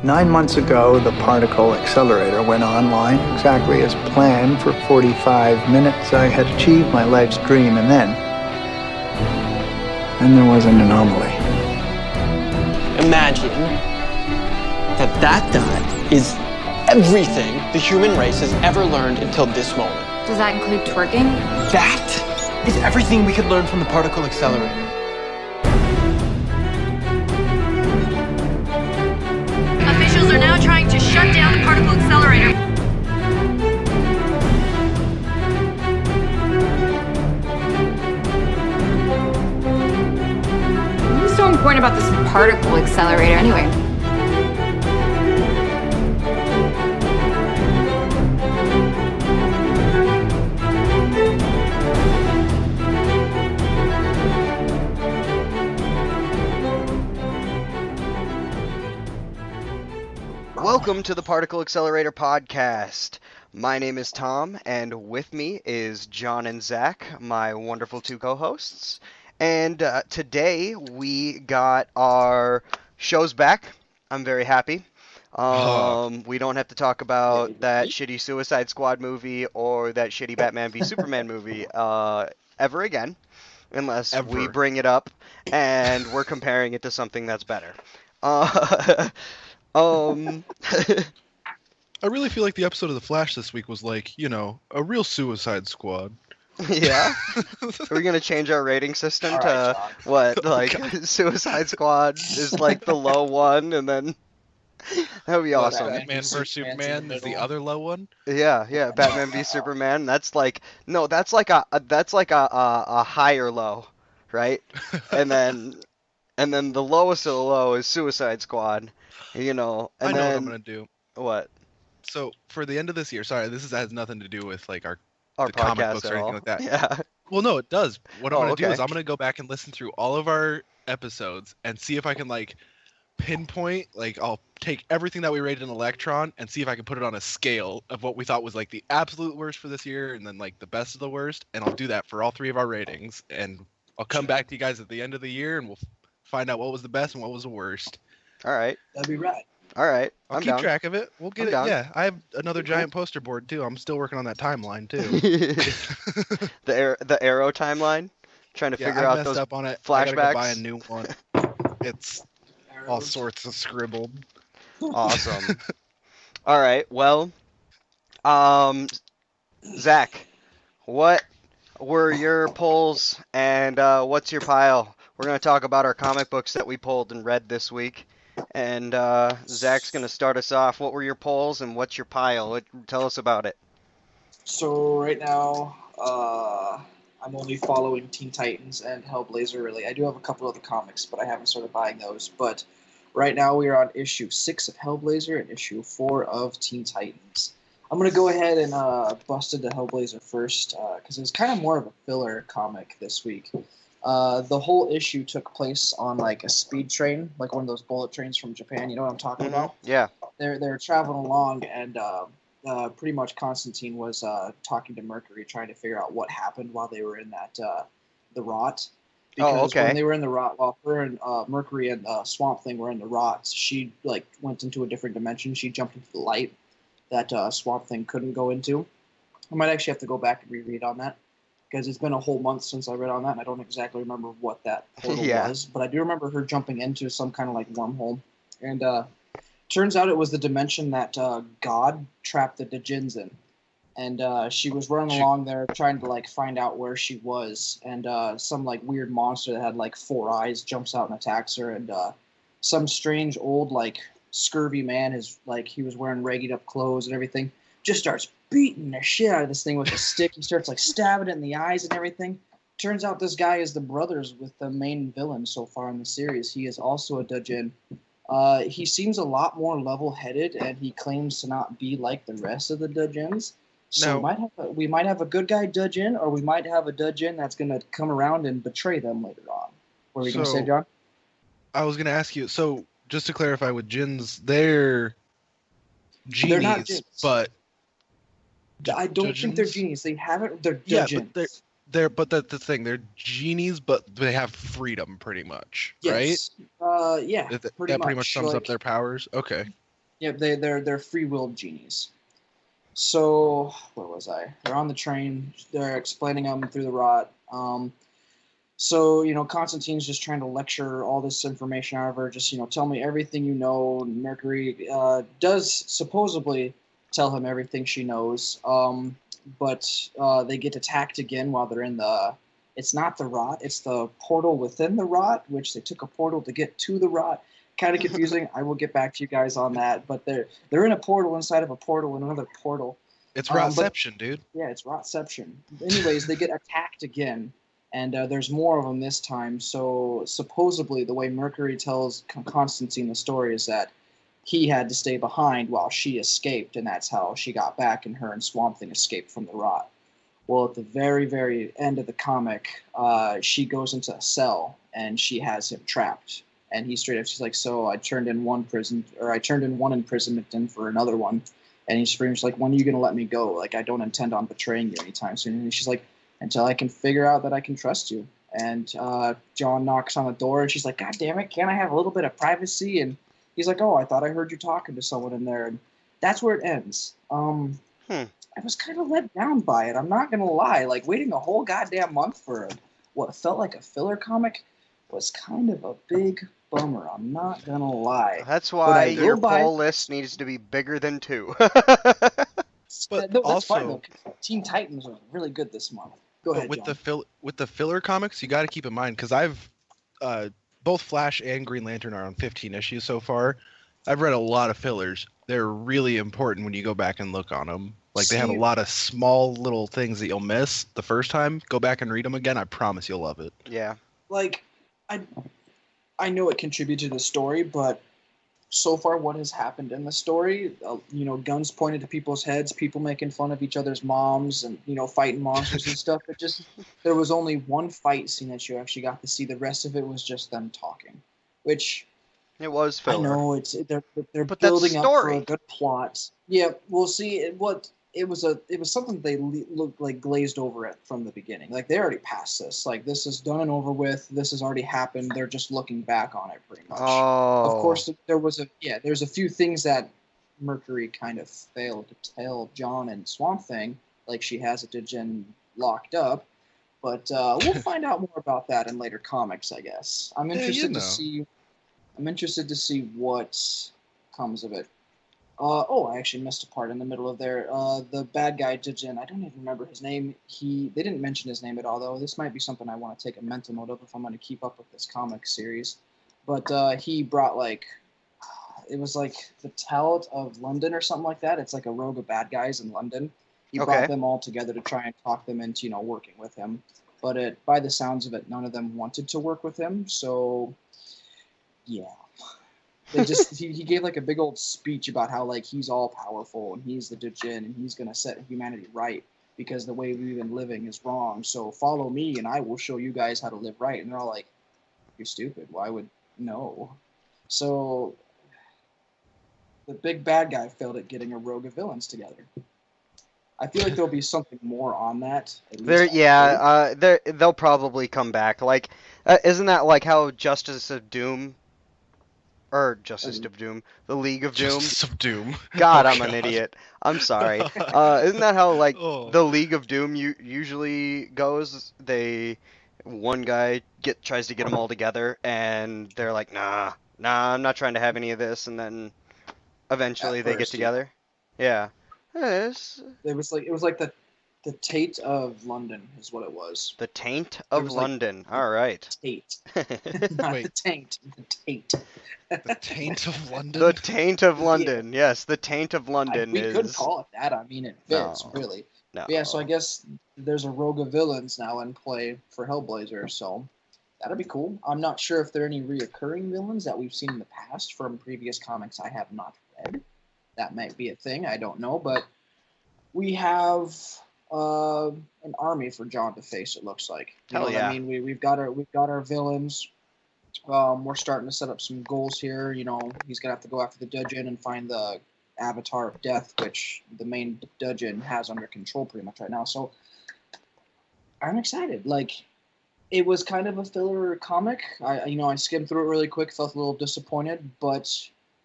9 months ago, the particle accelerator went online exactly as planned. For 45 minutes, I had achieved my life's dream, and then there was an anomaly. Imagine that dot is everything the human race has ever learned until this moment. Does that include twerking? That is everything we could learn from the particle accelerator. Officials are now trying to shut down the particle accelerator. What's so important about this particle accelerator anyway? Welcome to the Particle Accelerator podcast. My name is Tom, and with me is John and Zach, my wonderful two co-hosts. And today we got our shows back. I'm very happy. We don't have to talk about that shitty Suicide Squad movie or that shitty Batman v Superman movie ever again, unless we bring it up and we're comparing it to something that's better. I really feel like the episode of The Flash this week was like, you know, a real Suicide Squad. Yeah? Are we going to change our rating system to what? Like, Suicide Squad is like the low one, and then that would be awesome. Batman vs. Superman is the other low one? Yeah, Batman v Superman. That's like, no, that's like a higher low, right? And then the lowest of the low is Suicide Squad. You know, and I know then, what I'm gonna do. What? So for the end of this year, sorry, has nothing to do with like our Our the comic podcast books at or anything all. like that. Yeah. Well, no, it does. What I'm gonna do okay. is I'm gonna go back and listen through all of our episodes and see if I can like pinpoint, like I'll take everything that we rated in Electron and see if I can put it on a scale of what we thought was like the absolute worst for this year and then like the best of the worst, and I'll do that for all three of our ratings, and I'll come back to you guys at the end of the year and we'll find out what was the best and what was the worst. All right. That'd be right. All right. I'll keep down. track of it. We'll get I'm it. down. Yeah, I have another giant poster board too. I'm still working on that timeline too. the Arrow timeline, trying to figure I out messed those up on it. flashbacks. I gotta go buy a new one. It's all sorts of scribbled. Awesome. All right. Well, Zach, what were your polls and what's your pile? We're gonna talk about our comic books that we pulled and read this week. And Zach's going to start us off. What were your polls and what's your pile? Tell us about it. So right now, I'm only following Teen Titans and Hellblazer, really. I do have a couple other comics, but I haven't started buying those. But right now we are on issue 6 of Hellblazer and issue 4 of Teen Titans. I'm going to go ahead and bust into Hellblazer first, because it's kind of more of a filler comic this week. The whole issue took place on like a speed train, like one of those bullet trains from Japan. You know what I'm talking about? Yeah. They're traveling along, and pretty much Constantine was talking to Mercury, trying to figure out what happened while they were in that the rot. Because when they were in the rot, while her and Mercury and Swamp Thing were in the rot, she like went into a different dimension. She jumped into the light that Swamp Thing couldn't go into. I might actually have to go back and reread on that, because it's been a whole month since I read on that, and I don't exactly remember what that portal was. But I do remember her jumping into some kind of like wormhole. And turns out it was the dimension that God trapped the Djinns in. And she was running along there trying to like find out where she was. And some like weird monster that had like 4 eyes jumps out and attacks her. And some strange old like scurvy man, he was wearing ragged up clothes and everything, just starts beating the shit out of this thing with a stick. He starts like stabbing it in the eyes and everything. Turns out this guy is the brothers with the main villain so far in the series. He is also a Djinn. He seems a lot more level-headed, and he claims to not be like the rest of the Djinns. So we might have a good guy Djinn, or we might have a Djinn that's going to come around and betray them later on. What were you going to say, John? I was going to ask you, so just to clarify with Djinns, they're genies, they're not Djinns. But I don't think they're genies. They're Djinns. Yeah, but that's the thing. They're genies, but they have freedom, pretty much, right? Yeah, that pretty much sums up their powers. Okay. Yep, they're free-willed genies. So, where was I? They're on the train. They're explaining them through the rot. So, Constantine's just trying to lecture all this information out of her. Just, tell me everything you know. Mercury does supposedly tell him everything she knows. But they get attacked again while they're in the... It's not the rot. It's the portal within the rot, which they took a portal to get to the rot. Kind of confusing. I will get back to you guys on that. But they're in a portal inside of a portal in another portal. It's Rotception, dude. Yeah, it's Rotception. Anyways, they get attacked again. And there's more of them this time. So supposedly the way Mercury tells Constantine the story is that he had to stay behind while she escaped. And that's how she got back and her and Swamp Thing escaped from the rot. Well, at the very, very end of the comic, she goes into a cell and she has him trapped. And she's like, so I turned in one imprisonment in for another one. And he screams like, when are you going to let me go? Like, I don't intend on betraying you anytime soon. And she's like, until I can figure out that I can trust you. And John knocks on the door and she's like, God damn it, can't I have a little bit of privacy? And he's like, oh, I thought I heard you talking to someone in there. And that's where it ends. I was kind of let down by it. I'm not going to lie. Like, waiting a whole goddamn month for what felt like a filler comic was kind of a big bummer. I'm not going to lie. That's why your poll list needs to be bigger than 2. But that's also, fine, though. Teen Titans was really good this month. Go ahead, with John. the filler comics, you got to keep in mind, because I've both Flash and Green Lantern are on 15 issues so far. I've read a lot of fillers. They're really important when you go back and look on them. Like, they have a lot of small little things that you'll miss the first time. Go back and read them again. I promise you'll love it. Yeah. Like, I know it contributed to the story, but so far what has happened in the story, guns pointed to people's heads, people making fun of each other's moms and, fighting monsters and stuff. But there was only one fight scene that you actually got to see. The rest of it was just them talking, which... It was filler. I know they're building up for a good plot. Yeah, we'll see. It was something they looked like glazed over it from the beginning. Like, they already passed this. Like, this is done and over with. This has already happened. They're just looking back on it pretty much. Oh. Of course, there's a few things that Mercury kind of failed to tell John and Swamp Thing. Like, she has a Djinn locked up. But we'll find out more about that in later comics, I guess. I'm interested to see what comes of it. I actually missed a part in the middle of there. The bad guy, Djinn, I don't even remember his name. They didn't mention his name at all, though. This might be something I want to take a mental note of if I'm going to keep up with this comic series. But he brought, it was like the Talent of London or something like that. It's like a rogue of bad guys in London. He brought them all together to try and talk them into, working with him. But by the sounds of it, none of them wanted to work with him, so... Yeah. He gave a big old speech about how he's all powerful and he's the Djinn and he's gonna set humanity right because the way we've been living is wrong. So follow me and I will show you guys how to live right. And they're all like, "You're stupid. Why would no?" So the big bad guy failed at getting a rogue of villains together. I feel like there'll be something more on that. They'll probably come back. Isn't that like how Justice of Doom? Or Justice of Doom, the League of Doom. Justice of Doom. God, I'm an idiot. I'm sorry. Isn't that how the League of Doom usually goes? One guy tries to get them all together, and they're like, nah, I'm not trying to have any of this, and then eventually they get together. Yeah. It was like the Tate of London is what it was. The Taint of London. All right. Tate. Not the taint. The Tate. The Taint of London? The Taint of London. Yeah. Yes, the Taint of London we could call it that. I mean, it fits, really. No. But yeah, so I guess there's a rogue of villains now in play for Hellblazer, so that'll be cool. I'm not sure if there are any reoccurring villains that we've seen in the past from previous comics I have not read. That might be a thing. I don't know, but we have... an army for John to face. It looks like. Hell yeah. I mean, we've got our villains. We're starting to set up some goals here. He's gonna have to go after the Djinn and find the Avatar of Death, which the main Djinn has under control pretty much right now. So I'm excited. It was kind of a filler comic. I skimmed through it really quick. Felt a little disappointed, but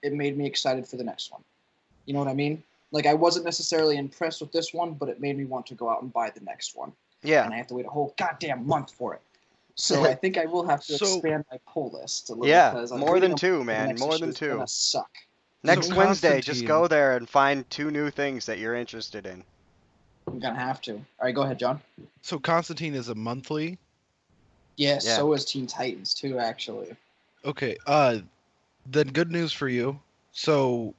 it made me excited for the next one. You know what I mean? Like, I wasn't necessarily impressed with this one, but it made me want to go out and buy the next one. Yeah. And I have to wait a whole goddamn month for it. So I think I will have to expand my pull list a little. Yeah, because more than 2, man. More than 2. Gonna suck. Next Wednesday, just go there and find 2 new things that you're interested in. I'm gonna have to. All right, go ahead, John. So Constantine is a monthly? Yes, yeah. So is Teen Titans too, actually. Okay, then good news for you. So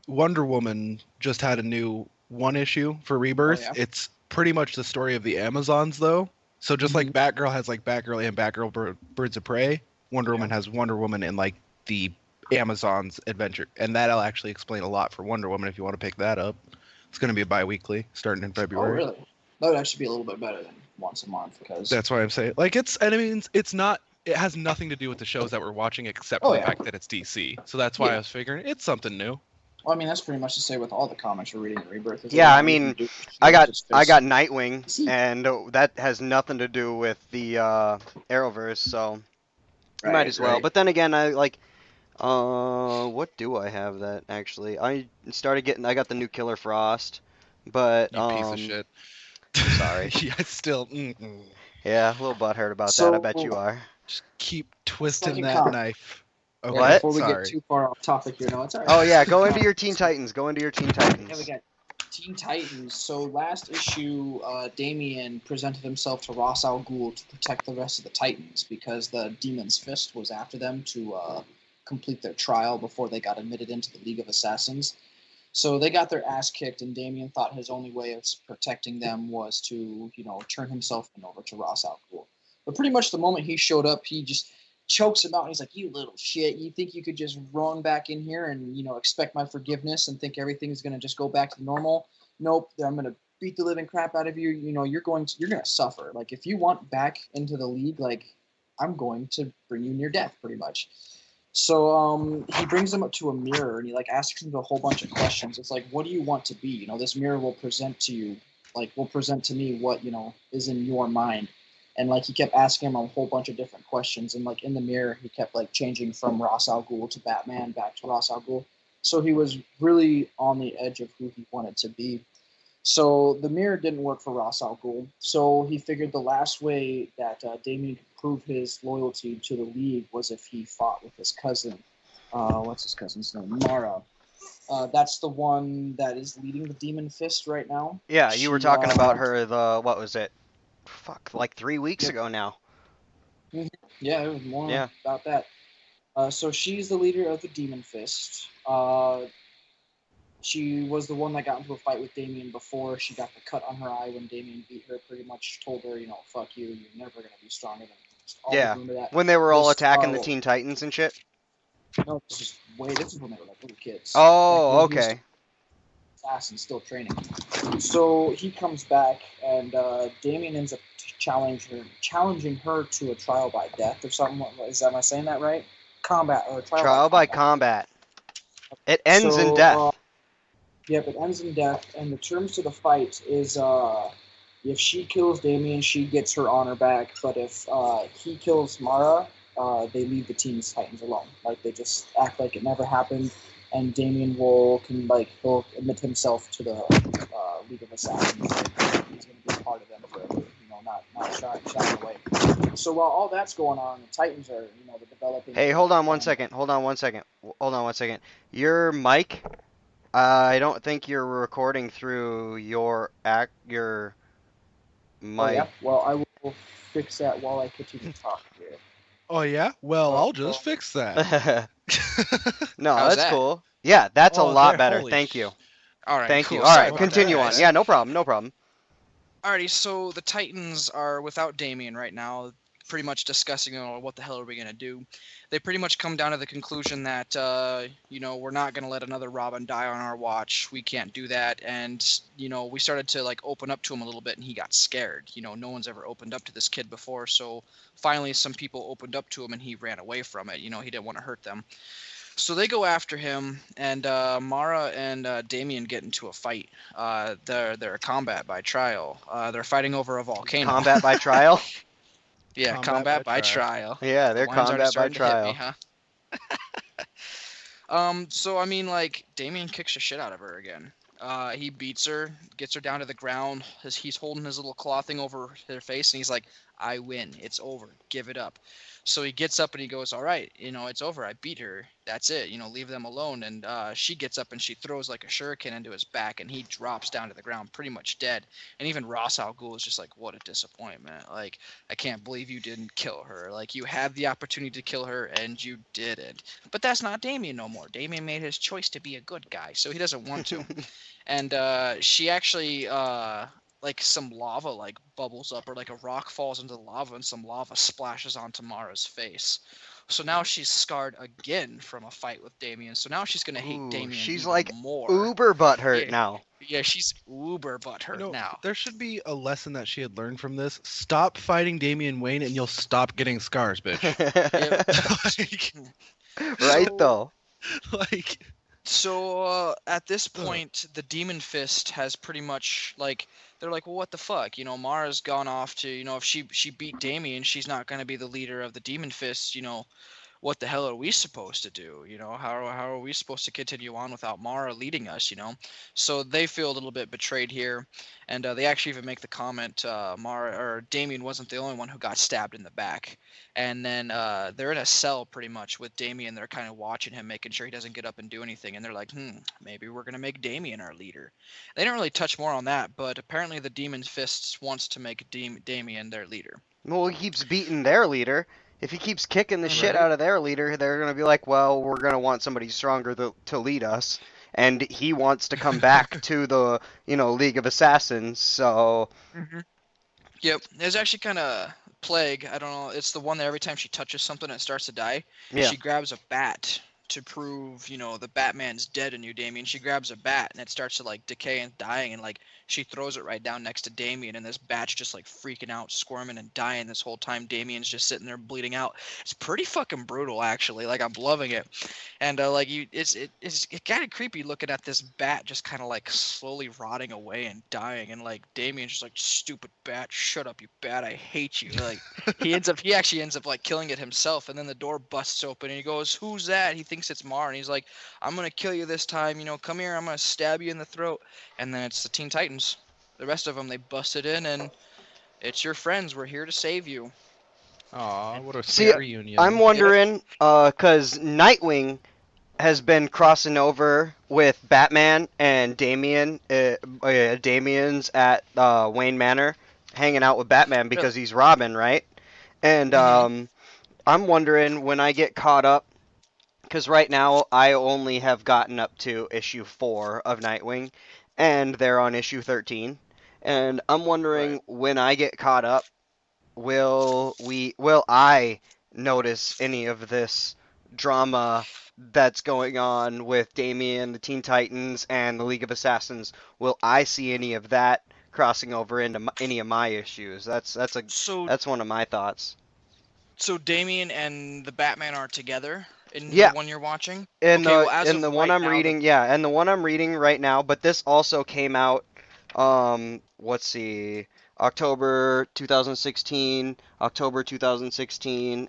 Wonder Woman just had a new 1 issue for Rebirth. Oh, yeah? It's pretty much the story of the Amazons, though. So just like Batgirl has like Batgirl and Batgirl Birds of Prey, Wonder Woman has Wonder Woman and like the Amazons adventure. And that'll actually explain a lot for Wonder Woman if you want to pick that up. It's going to be a bi-weekly starting in February. Oh, really? That would actually be a little bit better than once a month because... That's why I'm saying. Like, it's not... It has nothing to do with the shows that we're watching except for the fact that it's DC. So that's why I was figuring it's something new. Well, I mean, that's pretty much to say with all the comics we're reading in Rebirth. Yeah, I mean, I got Nightwing, and that has nothing to do with the Arrowverse, so you might as well. Right. But then again, I like... what do I have that, actually? I got the new Killer Frost, but... You piece of shit. Sorry. Yeah, still... Yeah, a little butthurt about that, I bet you are. Just keep twisting that knife. Okay, what? Before we get too far off topic here, no, it's all right. Oh, yeah, go into your Teen Titans. Yeah, we got Teen Titans. So last issue, Damian presented himself to Ra's al Ghul to protect the rest of the Titans because the Demon's Fist was after them to complete their trial before they got admitted into the League of Assassins. So they got their ass kicked, and Damian thought his only way of protecting them was to, turn himself over to Ra's al Ghul. But pretty much the moment he showed up, he just chokes him out, and he's like, "You little shit! You think you could just run back in here and expect my forgiveness and think everything's gonna just go back to normal? Nope. I'm gonna beat the living crap out of you. You're gonna suffer. Like if you want back into the league, like I'm going to bring you near death, pretty much." So he brings him up to a mirror and he asks him a whole bunch of questions. It's like, what do you want to be? This mirror will present to you, will present to me what, is in your mind. And he kept asking him a whole bunch of different questions. And in the mirror, he kept changing from Ra's al Ghul to Batman back to Ra's al Ghul. So he was really on the edge of who he wanted to be. So the mirror didn't work for Ra's al Ghul. So he figured the last way that Damian could prove his loyalty to the League was if he fought with his cousin. What's his cousin's name? Mara. That's the one that is leading the Demon Fist right now. Yeah, you were talking about her, what was it? 3 weeks ago now. Yeah, it was more about that. So she's the leader of the Demon Fist. She was the one that got into a fight with Damian before. She got the cut on her eye when Damian beat her, pretty much told her, fuck you, you're never going to be stronger than me. Yeah, when they were all attacking the Teen Titans and shit? No, this is when they were little kids. Oh, okay. Assassin, still training. So he comes back, and Damian ends up challenging her to a trial by death or something. Am I saying that right? Trial by combat. It ends in death. Yep, it ends in death, and the terms to the fight is if she kills Damian, she gets her honor back, but if he kills Mara, they leave the Teen Titans alone. They just act like it never happened, and Damian he'll admit himself to the League of Assassins. He's going to be a part of them forever, not shying away. So while all that's going on, the Titans are, they're developing... Hey, hold on one second. Your mic... I don't think you're recording through your mic. Oh, yeah? Well, I will fix that while I continue to talk here. Oh, yeah? Well, I'll just fix that. No, that's cool. Yeah, that's a lot better. Thank you. All right, Thank cool. you. All right, continue on. Yeah, no problem. Alrighty, so the Titans are without Damian right now, pretty much discussing what the hell are we going to do. They pretty much come down to the conclusion that, we're not going to let another Robin die on our watch. We can't do that. And, we started to, open up to him a little bit, and he got scared. No one's ever opened up to this kid before. So finally some people opened up to him, and he ran away from it. He didn't want to hurt them. So they go after him, and Mara and Damian get into a fight. They're a combat by trial. They're fighting over a volcano. Combat by trial? Yeah, combat by trial. Yeah, they're combat by trial. Huh? So I mean, like, Damien kicks the shit out of her again. He beats her, gets her down to the ground. He's holding his little claw thing over her face, and he's like, "I win. It's over. Give it up." So he gets up and he goes, "All right, it's over. I beat her. That's it. Leave them alone." And she gets up and she throws like a shuriken into his back, and he drops down to the ground, pretty much dead. And even Ra's al Ghul is just like, "What a disappointment! Like, I can't believe you didn't kill her. Like, you had the opportunity to kill her and you didn't." But that's not Damien no more. Damien made his choice to be a good guy, so he doesn't want to. And she actually like some lava like bubbles up, or like a rock falls into the lava and some lava splashes onto Mara's face. So now she's scarred again from a fight with Damien. So now she's gonna hate Damien she's even like more. uber butthurt now. Yeah, she's uber butthurt now. There should be a lesson that she had learned from this. Stop fighting Damian Wayne and you'll stop getting scars, bitch. Right though. Like, so at this point, the Demon Fist has pretty much like, they're like, well, what the fuck? Mara's gone off to, if she beat Damien, she's not gonna be the leader of the Demon Fist. What the hell are we supposed to do? How are we supposed to continue on without Mara leading us? So they feel a little bit betrayed here, and they actually even make the comment, Mara or Damien wasn't the only one who got stabbed in the back. And then they're in a cell pretty much with Damien. They're kind of watching him, making sure he doesn't get up and do anything. And they're like, maybe we're gonna make Damien our leader. They don't really touch more on that, but apparently the Demon Fists wants to make Damien their leader. Well, he keeps beating their leader. If he keeps kicking the shit out of their leader, they're going to be like, well, we're going to want somebody stronger to lead us. And he wants to come back to the, League of Assassins, so... Mm-hmm. Yep, there's actually kind of Plague. I don't know. It's the one that every time she touches something, it starts to die. Yeah. She grabs a bat to prove, the Batman's dead in you, Damien. She grabs a bat, and it starts to, like, decay and dying, and, like, she throws it right down next to Damien, and this bat's just, like, freaking out, squirming, and dying this whole time. Damien's just sitting there bleeding out. It's pretty fucking brutal, actually. Like, I'm loving it. And, like, it's kind of creepy looking at this bat just kind of, like, slowly rotting away and dying, and, like, Damien's just like, stupid bat, shut up, you bat, I hate you. Like, he actually ends up, like, killing it himself, and then the door busts open, and he goes, who's that? He thinks it's Mara, and he's like, I'm gonna kill you this time, come here, I'm gonna stab you in the throat. And then it's the Teen Titans. The rest of them, they busted in, and it's your friends, we're here to save you. Aw, what a sweet reunion. I'm wondering, cause Nightwing has been crossing over with Batman and Damien. Damien's at Wayne Manor, hanging out with Batman because he's Robin, right? And I'm wondering when I get caught up, because right now I only have gotten up to issue 4 of Nightwing, and they're on issue 13. And I'm wondering when I get caught up, will I notice any of this drama that's going on with Damien, the Teen Titans, and the League of Assassins? Will I see any of that crossing over into any of my issues? That's one of my thoughts. So Damien and the Batman are together in the one you're watching? In the one I'm reading, and the one I'm reading right now, but this also came out, October 2016,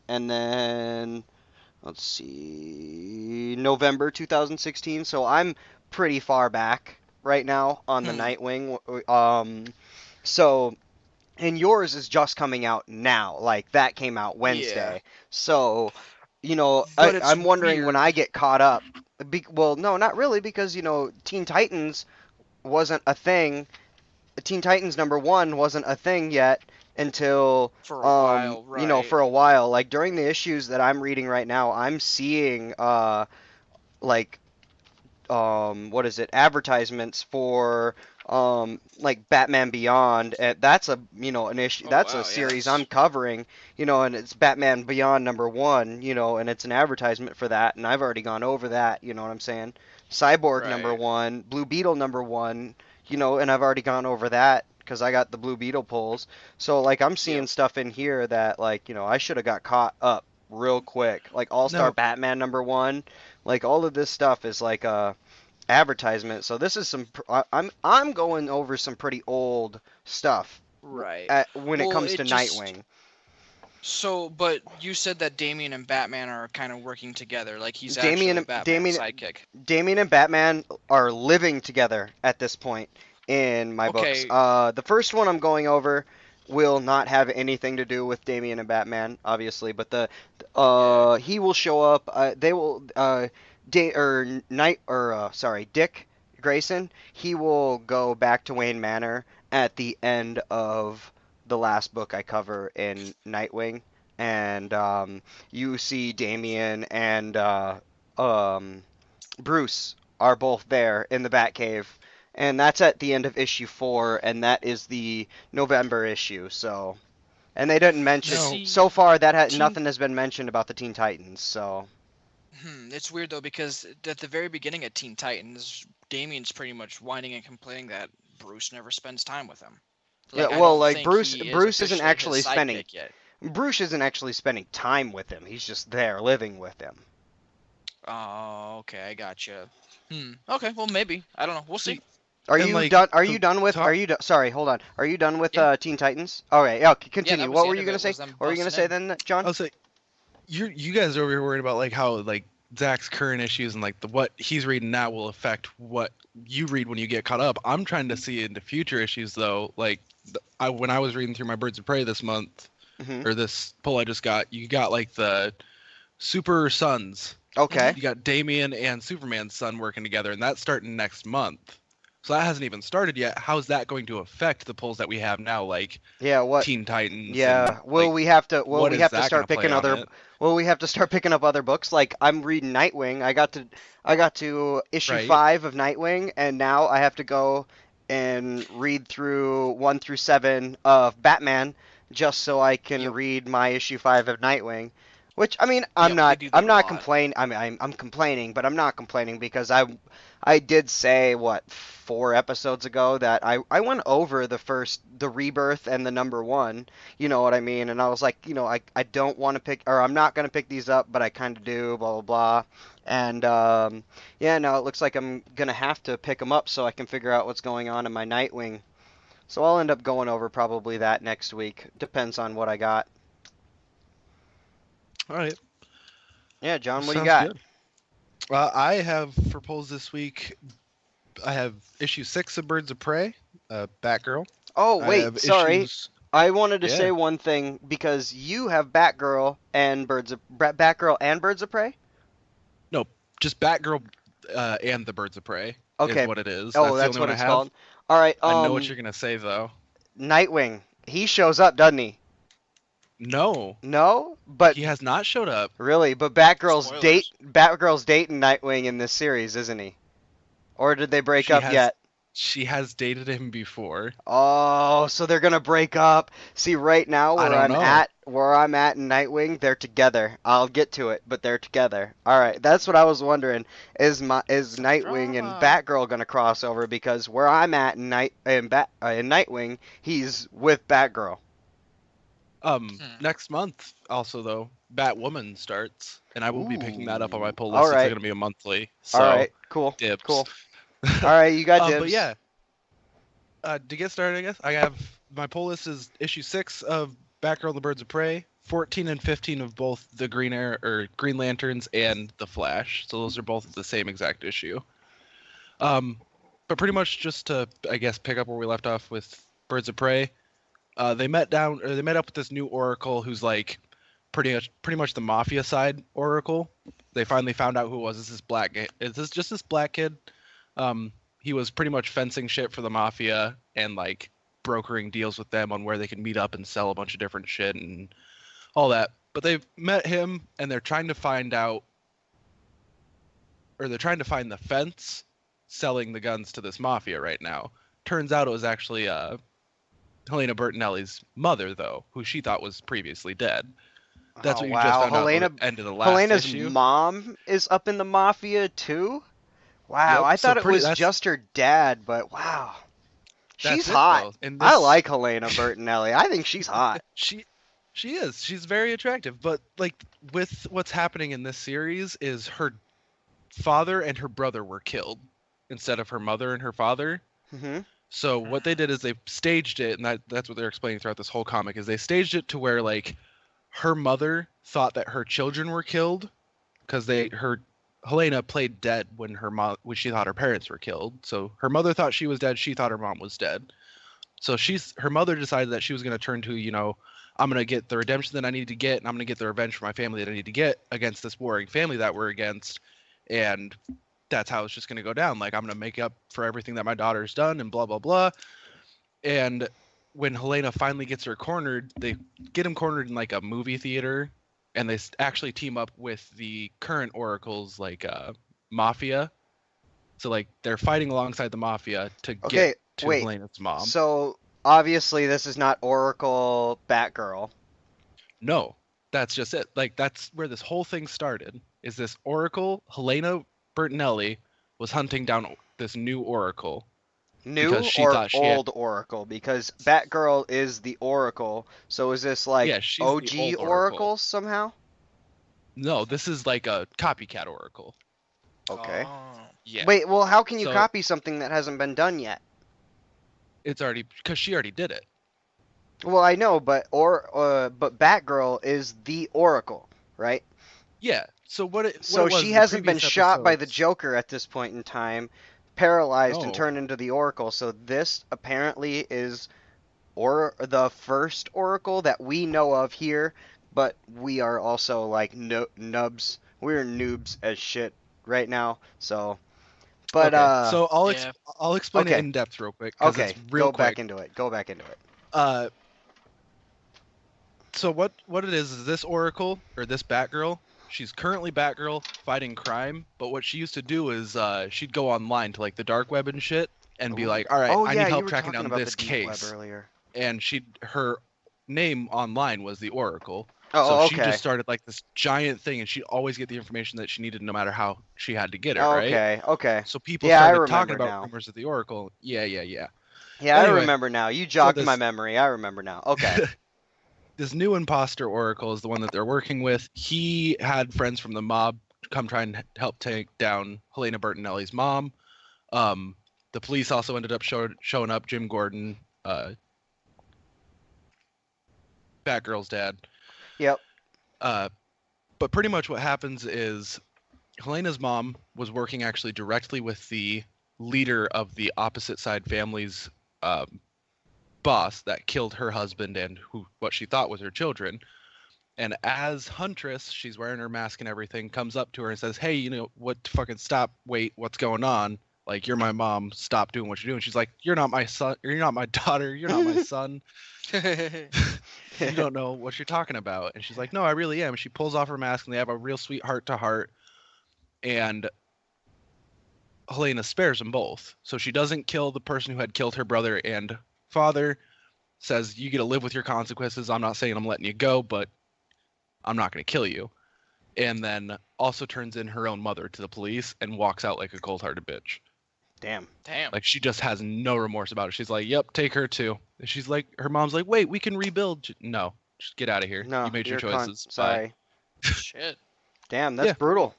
and then, November 2016, so I'm pretty far back right now on the Nightwing, and yours is just coming out now, like, that came out Wednesday, so... I'm wondering when I get caught up. Well, no, not really, because, Teen Titans wasn't a thing. Teen Titans #1 wasn't a thing yet until, for a while, right. For a while. Like, during the issues that I'm reading right now, I'm seeing, advertisements for... like Batman Beyond, and that's a an issue. That's a series I'm covering, and it's Batman Beyond #1, and it's an advertisement for that, and I've already gone over that, you know what I'm saying? Cyborg #1, Blue Beetle #1, and I've already gone over that because I got the Blue Beetle pulls. So like I'm seeing stuff in here that like I should have got caught up real quick, like All-Star Batman #1, like all of this stuff is like advertisement. So this is I'm going over some pretty old stuff, right? When it comes to Nightwing. So, but you said that Damian and Batman are kind of working together, like he's Damian, actually Batman's sidekick. Damian and Batman are living together at this point in my books. Okay. The first one I'm going over will not have anything to do with Damian and Batman, obviously, but he will show up. They will Dick Grayson. He will go back to Wayne Manor at the end of the last book I cover in Nightwing, and you see Damian and Bruce are both there in the Batcave, and that's at the end of issue 4, and that is the November issue. So, and they didn't mention No. so far that nothing has been mentioned about the Teen Titans. So, It's weird though because at the very beginning of Teen Titans, Damian's pretty much whining and complaining that Bruce never spends time with him. yeah, I well, don't like think Bruce he is Bruce isn't officially actually his spending sidekick yet. Bruce isn't actually spending time with him. He's just there living with him. Oh, okay, I gotcha. Okay, well maybe. I don't know. We'll see. Are And, you like, done? Are the you done with? top- Are you? Sorry, hold on. Are you done with Yeah. Teen Titans? All right. Yeah. Continue. that was What the were end you of gonna it, say? was them What were you gonna busting say in. then, John? I'll say, you guys are over here worried about like how like Zach's current issues and like what he's reading now will affect what you read when you get caught up. I'm trying to see into future issues though. Like when I was reading through my Birds of Prey this month, Mm-hmm. or this pull I just got, you got like the Super Sons. Okay. You got Damian and Superman's son working together, and that's starting next month. So that hasn't even started yet. How's that going to affect the pulls that we have now, like Yeah. What? Teen Titans? Yeah. And, Will like, we have to? Will what we is have to that start gonna play picking on other? it? Will we have to start picking up other books? Like I'm reading Nightwing. I got to issue Right. 5 of Nightwing, and now I have to go and read through 1 through 7 of Batman just so I can Yep. read my issue 5 of Nightwing. Which I mean, I'm Yep, they not do that I'm a not lot. complaining. I mean, I'm complaining, but I'm not complaining because I did say what 4 episodes ago that I went over the Rebirth and the number 1. You know what I mean? And I was like, I don't want to pick, or I'm not going to pick these up, but I kind of do, blah, blah, blah. And, yeah, no, it looks like I'm going to have to pick them up so I can figure out what's going on in my Nightwing. So I'll end up going over probably that next week. Depends on what I got. All right. Yeah, John, what do you Sounds got? good. I have for polls this week. I have issue 6 of Birds of Prey, Batgirl. Oh, I wait, have sorry. issues. I wanted to Yeah. say one thing because you have Batgirl and Birds of Prey? No, just Batgirl and the Birds of Prey Okay. is what it is. Oh, That's that's the only what one it's I have. called. All right. I know what you're gonna say though. Nightwing. He shows up, doesn't he? No, No, but he has not showed up. really, but Spoilers. Batgirl's dating Nightwing in this series, isn't he? Or did they break She up has- yet? She has dated him before. Oh, so they're gonna break up. See, right now I don't know. where I'm at in Nightwing, they're together. I'll get to it, but they're together. All right, that's what I was wondering. Is Nightwing and drama. Batgirl gonna cross over? Because where I'm at in Nightwing, he's with Batgirl. Next month also though, Batwoman starts, and I will be picking that up on my pull All list. right. It's gonna be a monthly. So, All right, cool, dibs. cool. All right, you got dibs. But yeah, to get started, I guess I have my pull list is issue 6 of Batgirl and the Birds of Prey, 14 and 15 of both the Green Lanterns and the Flash. So those are both the same exact issue. But pretty much just to, I guess, pick up where we left off with Birds of Prey. They met up with this new Oracle who's like pretty much the mafia side Oracle. They finally found out who it was. This is just this black kid. He was pretty much fencing shit for the mafia and like brokering deals with them on where they could meet up and sell a bunch of different shit and all that. But they've met him and they're trying to find the fence selling the guns to this mafia right now. Turns out it was actually Helena Bertinelli's mother, though, who she thought was previously dead. That's what you just found out at the end of the last Helena's issue. mom is up in the mafia too? Wow, Yep, I so thought it was that's- just her dad, but wow. That's She's it, hot. though. And I this- like Helena Bertinelli. I think she's hot. She is. She's very attractive. But like with what's happening in this series is her father and her brother were killed instead of her mother and her father. Hmm. So what they did is they staged it, and that's what they're explaining throughout this whole comic is they staged it to where like her mother thought that her children were killed because Helena played dead when she thought her parents were killed. So her mother thought she was dead. She thought her mom was dead. So her mother decided that she was going to turn to, I'm going to get the redemption that I need to get, and I'm going to get the revenge for my family that I need to get against this warring family that we're against. And that's how it's just going to go down. Like, I'm going to make up for everything that my daughter's done and blah, blah, blah. And when Helena finally gets her cornered, they get him cornered in like a movie theater, and they actually team up with the current Oracle's like mafia. So like they're fighting alongside the mafia to get to Helena's mom. So obviously this is not Oracle Batgirl. No, that's just it. Like that's where this whole thing started. Is this Oracle? Helena Bertinelli was hunting down this new Oracle. New or old Oracle? Because Batgirl is the Oracle. So is this like OG Oracle somehow? No, this is like a copycat Oracle. Okay. Yeah. Wait, well, how can you copy something that hasn't been done yet? It's already because she already did it. Well, I know, but Batgirl is the Oracle, right? Yeah. So she hasn't been shot by the Joker at this point in time, paralyzed and turned into the Oracle. So this apparently is the first Oracle that we know of here, but we are also like nubs. We're noobs as shit right now. So, but so I'll explain it in depth real quick. Okay, it's real quick. Go back into it. So what it is this Oracle or this Batgirl? She's currently Batgirl fighting crime, but what she used to do is she'd go online to like the dark web and shit and be like, all right, I need help tracking down this case. And her name online was the Oracle. She just started like this giant thing, and she'd always get the information that she needed no matter how she had to get it, right? Okay. So people started talking about rumors of the Oracle. Yeah. Yeah, anyway, I remember now. You jogged my memory. I remember now. Okay. This new imposter Oracle is the one that they're working with. He had friends from the mob come try and help take down Helena Bertinelli's mom. The police also ended up showing up. Jim Gordon, Batgirl's dad. Yep. But pretty much what happens is Helena's mom was working actually directly with the leader of the opposite side family's boss that killed her husband and what she thought was her children. And as Huntress, she's wearing her mask and everything, comes up to her and says, hey, what, fucking stop, wait, what's going on? Like, you're my mom, stop doing what you're doing. She's like, you're not my son, you're not my daughter, you're not my son. You don't know what you're talking about. And she's like, no, I really am. She pulls off her mask and they have a real sweet heart-to-heart. And Helena spares them both. So she doesn't kill the person who had killed her brother and father, says, you get to live with your consequences. I'm not saying I'm letting you go, but I'm not going to kill you. And then also turns in her own mother to the police and walks out like a cold-hearted bitch. Damn. Like, she just has no remorse about it. She's like, yep, take her too. And she's like, her mom's like, wait, we can rebuild. No, just get out of here. No, you made your choices. Sorry. Shit. Damn, that's brutal.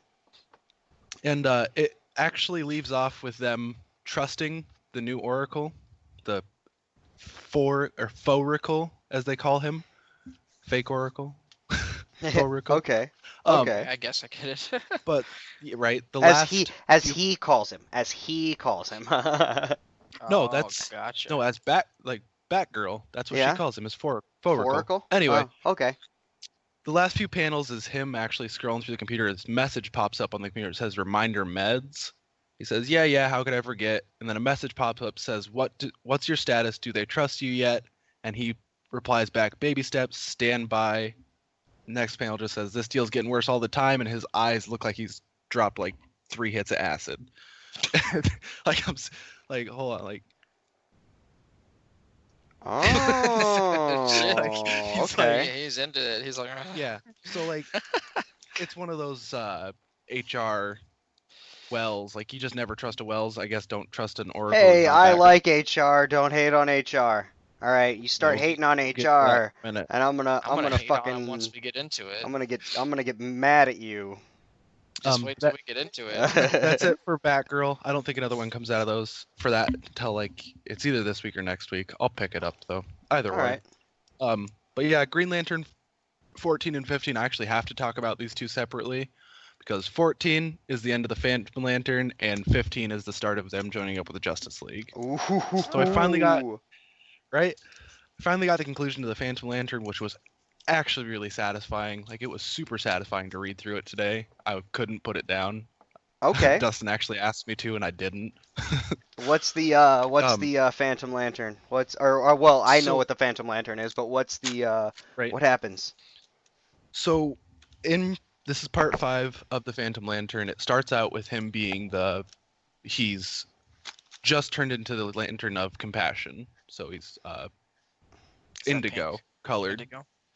And it actually leaves off with them trusting the new Oracle, the Foracle, as they call him. Fake Oracle. Foracle. Okay. I guess I get it. But right, as he calls him. No, that's gotcha. No, as Batgirl. That's what she calls him. Is Foracle. Anyway. Okay. The last few panels is him actually scrolling through the computer. His message pops up on the computer. It says reminder meds. He says, yeah, how could I forget? And then a message pops up, says, what's your status? Do they trust you yet? And he replies back, baby steps, stand by. Next panel just says, this deal's getting worse all the time, and his eyes look like he's dropped like 3 hits of acid. Like, I'm like, hold on, like. Oh, okay. Yeah, he's into it. He's like, yeah. So like, it's one of those HR Wells. Like, you just never trust a Wells. I guess don't trust an Oracle. Hey, I like HR. Don't hate on HR. All right, you start hating on HR, and I'm gonna fucking once we get into it. I'm gonna get mad at you. Just wait till we get into it. That's it for Batgirl. I don't think another one comes out of those for that until like it's either this week or next week. I'll pick it up though. Either way. Right. But yeah, Green Lantern 14 and 15, I actually have to talk about these two separately, because 14 is the end of the Phantom Lantern, and 15 is the start of them joining up with the Justice League. Ooh. So I finally got the conclusion to the Phantom Lantern, which was actually really satisfying. Like, it was super satisfying to read through it today. I couldn't put it down. Okay. Dustin actually asked me to, and I didn't. What's the Phantom Lantern? I know what the Phantom Lantern is, but what's the what happens? So, this is part 5 of the Phantom Lantern. It starts out with him being he's just turned into the Lantern of Compassion. So he's indigo colored,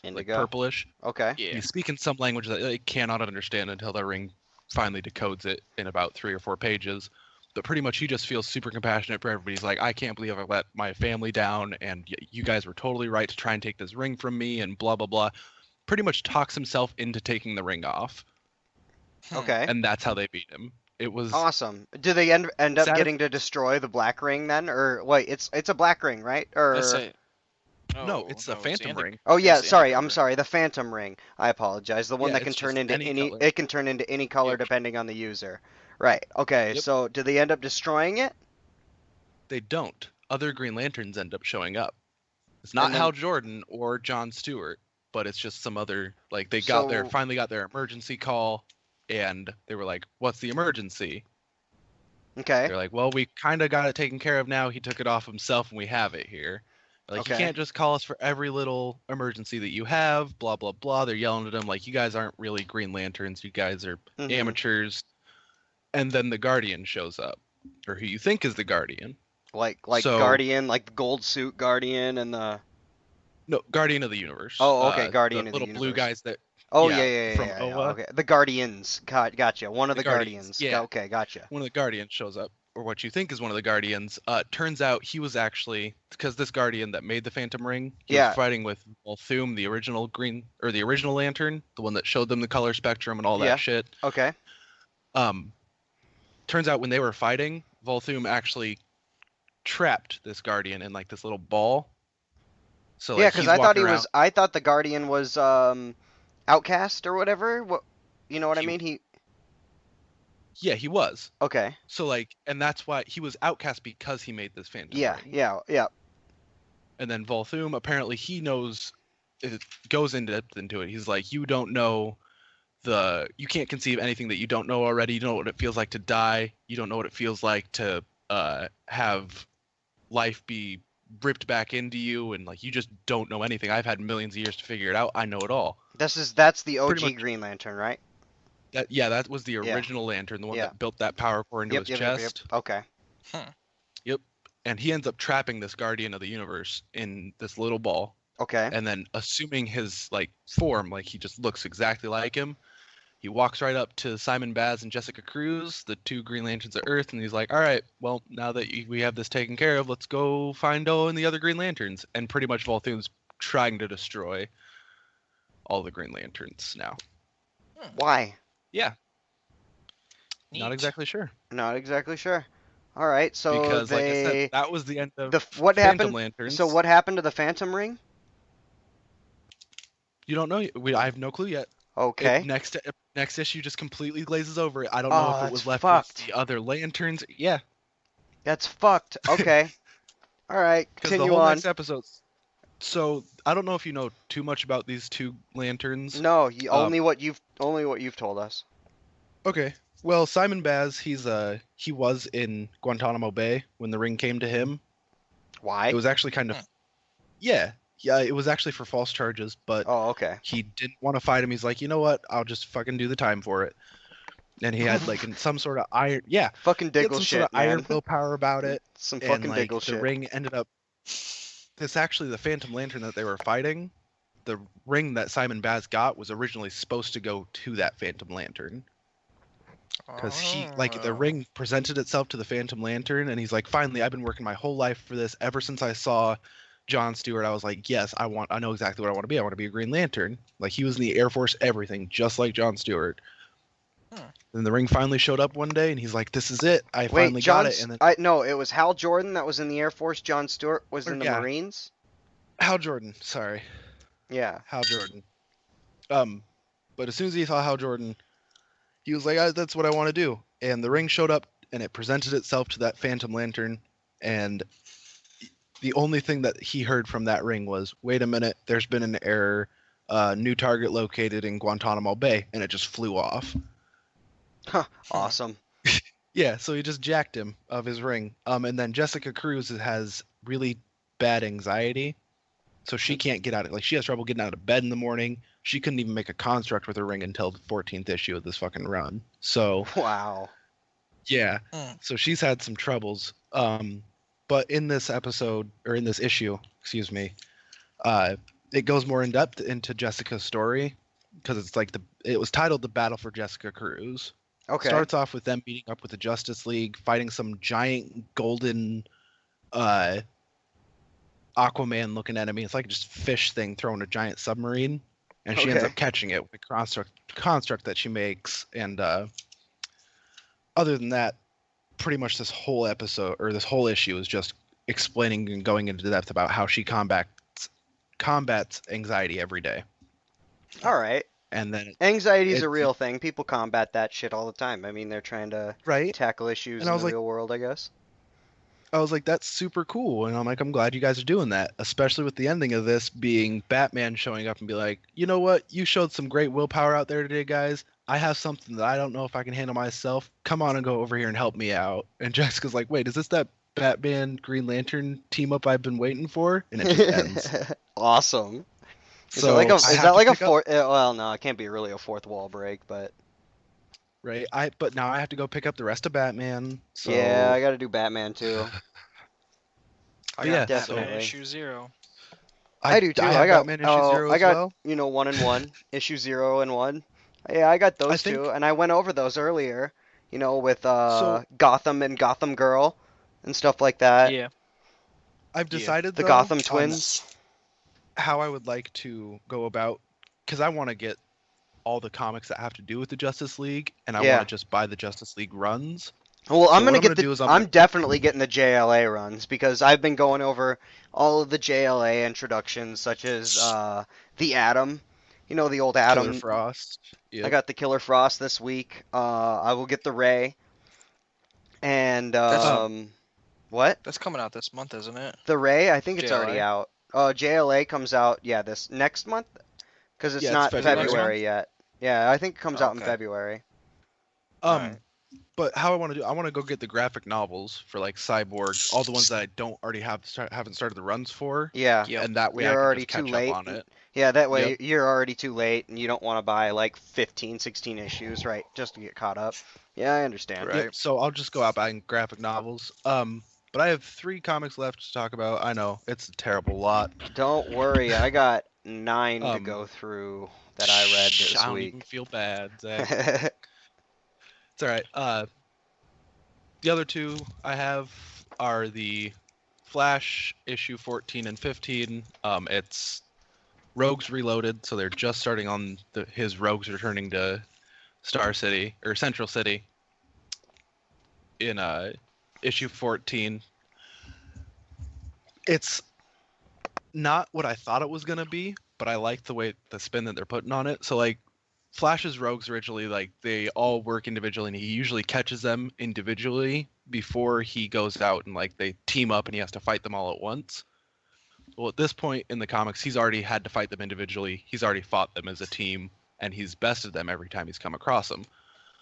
like purplish. Okay. Yeah. He's speaking some language that they cannot understand until the ring finally decodes it in about 3 or 4 pages. But pretty much he just feels super compassionate for everybody. He's like, I can't believe I let my family down, and you guys were totally right to try and take this ring from me, and blah, blah, blah. Pretty much talks himself into taking the ring off. Okay. And that's how they beat him. It was awesome. Do they end up getting to destroy the black ring then? Or wait, it's a black ring, right? Or no, it's a phantom ring. Oh yeah, sorry, I'm sorry, the phantom ring. I apologize. The one that can turn into it can turn into any color depending on the user. Right. Okay. Yep. So do they end up destroying it? They don't. Other Green Lanterns end up showing up. It's not Hal Jordan or John Stewart, but it's just some other, like, they finally got their emergency call, and they were like, what's the emergency? Okay. They're like, well, we kind of got it taken care of now. He took it off himself, and we have it here. Like, you can't just call us for every little emergency that you have, blah, blah, blah. They're yelling at him like, you guys aren't really Green Lanterns. You guys are amateurs. And then the Guardian shows up, or who you think is the Guardian. Like Guardian, like the gold suit Guardian and the... No, Guardian of the Universe. Oh, okay, Guardian of the Universe. Little blue guys that... Oh, yeah. Okay. The Guardians. Gotcha. One of the Guardians. Yeah. Okay, gotcha. One of the Guardians shows up, or what you think is one of the Guardians. Turns out he was actually... Because this Guardian that made the Phantom Ring, he was fighting with Volthoom, the original the original Lantern, the one that showed them the color spectrum and all that shit. Okay. Turns out when they were fighting, Volthoom actually trapped this Guardian in like this little ball. So like, because I thought the Guardian was outcast or whatever. What, you know what I mean? Yeah, he was. Okay. So like, and that's why he was outcast, because he made this Phantom Ring. Yeah. And then Volthoom, apparently he knows, it goes into it. He's like, you don't know you can't conceive anything that you don't know already. You don't know what it feels like to die. You don't know what it feels like to have life be ripped back into you, and like, you just don't know anything. I've had millions of years to figure it out. I know it all. That's the OG Green Lantern, right? That was the original Lantern, the one that built that power core into his chest. Yep. Okay. Yep. And he ends up trapping this Guardian of the Universe in this little ball. Okay. And then, assuming his like form, like he just looks exactly like him, he walks right up to Simon Baz and Jessica Cruz, the 2 Green Lanterns of Earth, and he's like, all right, well, now that we have this taken care of, let's go find Oa and the other Green Lanterns. And pretty much Volthoom's trying to destroy all the Green Lanterns now. Why? Yeah. Neat. Not exactly sure. All right, so because, like I said, that was the end of Phantom Lanterns. So what happened to the Phantom Ring? You don't know. I have no clue yet. Okay. Next issue just completely glazes over it. I don't know if it was left with the other Lanterns. Yeah. That's fucked. Okay. All right. Continue the whole on. Next episode. So I don't know if you know too much about these 2 Lanterns. No, only what you've told us. Okay. Well, Simon Baz, he was in Guantanamo Bay when the ring came to him. Why? It was actually kind of Yeah, it was actually for false charges, but he didn't want to fight him. He's like, you know what? I'll just fucking do the time for it. And he had like some sort of iron, fucking Diggle shit, sort of iron willpower about it. Some fucking Diggle shit. The ring ended up. This actually the Phantom Lantern that they were fighting. The ring that Simon Baz got was originally supposed to go to that Phantom Lantern. Because the ring presented itself to the Phantom Lantern, and he's like, finally, I've been working my whole life for this. Ever since I saw John Stewart, I was like, yes, I know exactly what I want to be. I want to be a Green Lantern. Like, he was in the Air Force, everything, just like John Stewart. Then the ring finally showed up one day, and he's like, this is it. I finally got it. And then no, it was Hal Jordan that was in the Air Force. John Stewart was in the Marines. Hal Jordan, sorry. Yeah. Hal Jordan. But as soon as he saw Hal Jordan, he was like, "That's what I want to do." And the ring showed up, and it presented itself to that Phantom Lantern, and the only thing that he heard from that ring was, "Wait a minute, there's been an error. New target located in Guantanamo Bay," and it just flew off. Huh, awesome. Yeah, so he just jacked him of his ring. And then Jessica Cruz has really bad anxiety, so she can't get out of, like, she has trouble getting out of bed in the morning. She couldn't even make a construct with her ring until the 14th issue of this fucking run. So wow. Yeah, so she's had some troubles. But in this episode, or in this issue, excuse me, it goes more in depth into Jessica's story, because it's like it was titled "The Battle for Jessica Cruz." Okay. Starts off with them meeting up with the Justice League, fighting some giant golden Aquaman-looking enemy. It's like just fish thing throwing a giant submarine, and she ends up catching it with a construct that she makes. And other than that, pretty much this whole episode, or this whole issue, is just explaining and going into depth about how she combats anxiety every day. All right. And then anxiety is a real thing. People combat that shit all the time. I mean, they're trying to tackle issues in the real world, I guess. I was like, that's super cool. And I'm like, I'm glad you guys are doing that, especially with the ending of this being Batman showing up and be like, you know what? You showed some great willpower out there today, guys. I have something that I don't know if I can handle myself. Come on and go over here and help me out. And Jessica's like, wait, is this that Batman Green Lantern team up I've been waiting for? And it just ends. Awesome. So is that like a fourth? Well, no, it can't be really a fourth wall break, but. Right. But now I have to go pick up the rest of Batman. So... Yeah, I got to do Batman too. I got definitely. issue 0. I do too. I got Batman issue 0 I got, well. 1 and 1, issue 0 and 1. Yeah, I got those two, and I went over those earlier. With Gotham and Gotham Girl and stuff like that. Yeah. I've decided the Gotham Twins. How I would like to go about, because I want to get all the comics that have to do with the Justice League, and I want to just buy the Justice League runs. Well, I'm definitely getting the JLA runs, because I've been going over all of the JLA introductions, such as the Atom, the old Atom. Killer Frost. Yep. I got the Killer Frost this week. I will get the Ray. And what? That's coming out this month, isn't it? The Ray, I think it's already out. JLA comes out, this next month, because it's not February yet. Yeah, I think it comes out in February. But how I want to go get the graphic novels for like Cyborg, all the ones that I haven't started the runs for. Yeah. And that way you're I can already just catch too late. up on it. Yeah, that way you're already too late, and you don't want to buy like 15, 16 issues, right, just to get caught up. Yeah, I understand. Right. Yep, so I'll just go out buying graphic novels. But I have 3 comics left to talk about. I know, it's a terrible lot. Don't worry, I got 9 to go through that I read this I don't week. even feel bad, Zach. It's alright. The other 2 I have are the Flash issue 14 and 15. It's Rogues Reloaded, so they're just starting on his Rogues returning to Star City, or Central City, in issue 14. It's not what I thought it was gonna be, but I like the spin that they're putting on it. So like Flash's Rogues originally, like, they all work individually, and he usually catches them individually before he goes out, and like they team up and he has to fight them all at once. Well, at this point in the comics, he's already had to fight them individually. He's already fought them as a team, and he's bested them every time he's come across them.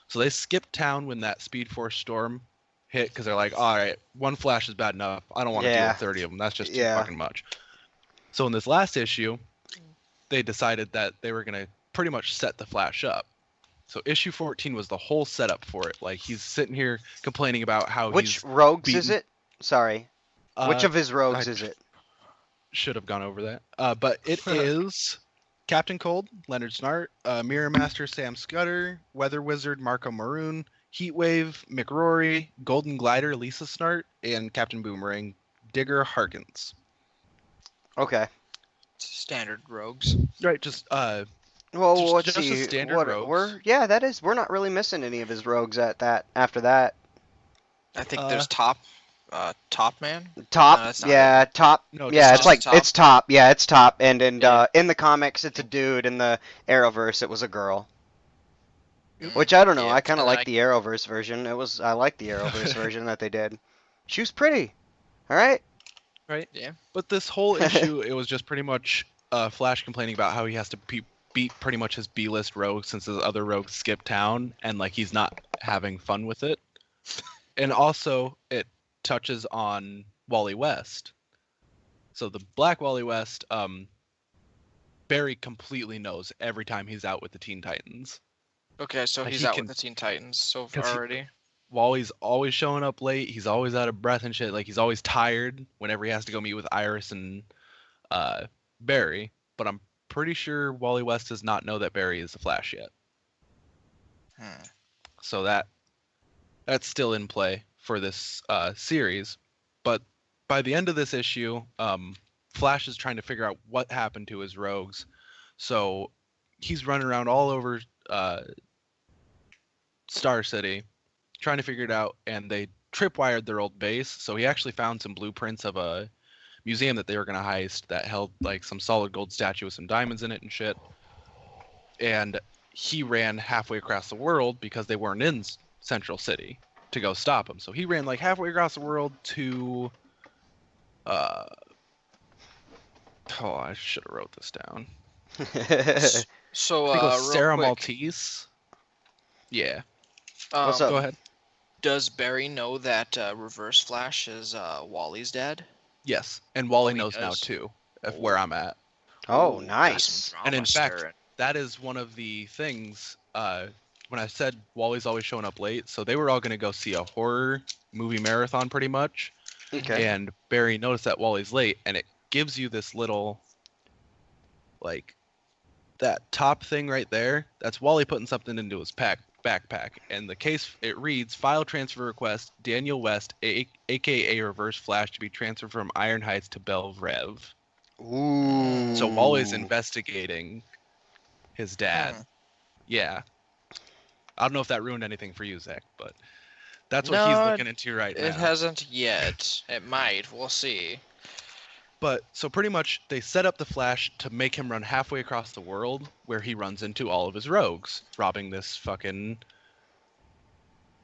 So they skipped town when that Speed Force storm hit, because they're like, all right, 1 Flash is bad enough. I don't want to deal with 30 of them. That's just too fucking much. So in this last issue, they decided that they were going to pretty much set the Flash up. So issue 14 was the whole setup for it. Like, he's sitting here complaining about how Which Rogues is it? Sorry. Which of his Rogues is it? Should have gone over that. But it is Captain Cold, Leonard Snart, Mirror Master Sam Scudder, Weather Wizard Marco Maroon, Heatwave McRory, Golden Glider Lisa Snart, and Captain Boomerang Digger Harkins. Okay. Standard Rogues. Right, just well, just a standard Rogues. We're not really missing any of his Rogues after that. I think there's Top Top Man? Top, No, that's not yeah, Top. No, Yeah, just it's like Top. it's Top. Yeah, it's Top. And Yeah. in the comics, it's a dude. In the Arrowverse, it was a girl. Mm, Which I don't know. yeah, I kind of and then like the Arrowverse version. I like the Arrowverse version that they did. She was pretty. All right. right? Yeah. But this whole issue, it was just pretty much Flash complaining about how he has to beat pretty much his B-list rogues since his other rogues skip town, and like he's not having fun with it. And also, it touches on Wally West. So the Black Wally West, Barry completely knows every time he's out with the Teen Titans. Okay, so Like, he's he out can- with the Teen Titans so 'cause far he- already. Wally's always showing up late. He's always out of breath and shit. Like he's always tired whenever he has to go meet with Iris and Barry. But I'm pretty sure Wally West does not know that Barry is the Flash yet. Hmm. So that's still in play for this series. But by the end of this issue, Flash is trying to figure out what happened to his rogues. So he's running around all over Star City trying to figure it out, and they tripwired their old base. So he actually found some blueprints of a museum that they were going to heist that held like some solid gold statue with some diamonds in it and shit. And he ran halfway across the world because they weren't in Central City to go stop him. So he ran like halfway across the world to I should have wrote this down. So, I think it was real Sarah quick, Maltese. Yeah. What's up? Go ahead. Does Barry know that Reverse Flash is Wally's dad? Yes, and Wally Oh, he knows now does? too of where I'm at. Oh, Ooh, got nice. some And in drama fact, stirring. that is one of the things when I said Wally's always showing up late. So they were all going to go see a horror movie marathon pretty much. Okay. And Barry noticed that Wally's late, and it gives you this little, like, that top thing right there. That's Wally putting something into his backpack. And the case, it reads, file transfer request, Daniel West, aka Reverse Flash, to be transferred from Iron Heights to Belle Rev. Ooh. So Wally's investigating his dad. Hmm. Yeah. I don't know if that ruined anything for you, Zach, but that's what No, he's looking into right now. It hasn't yet. It might. We'll see. But so pretty much they set up the Flash to make him run halfway across the world where he runs into all of his rogues, robbing this fucking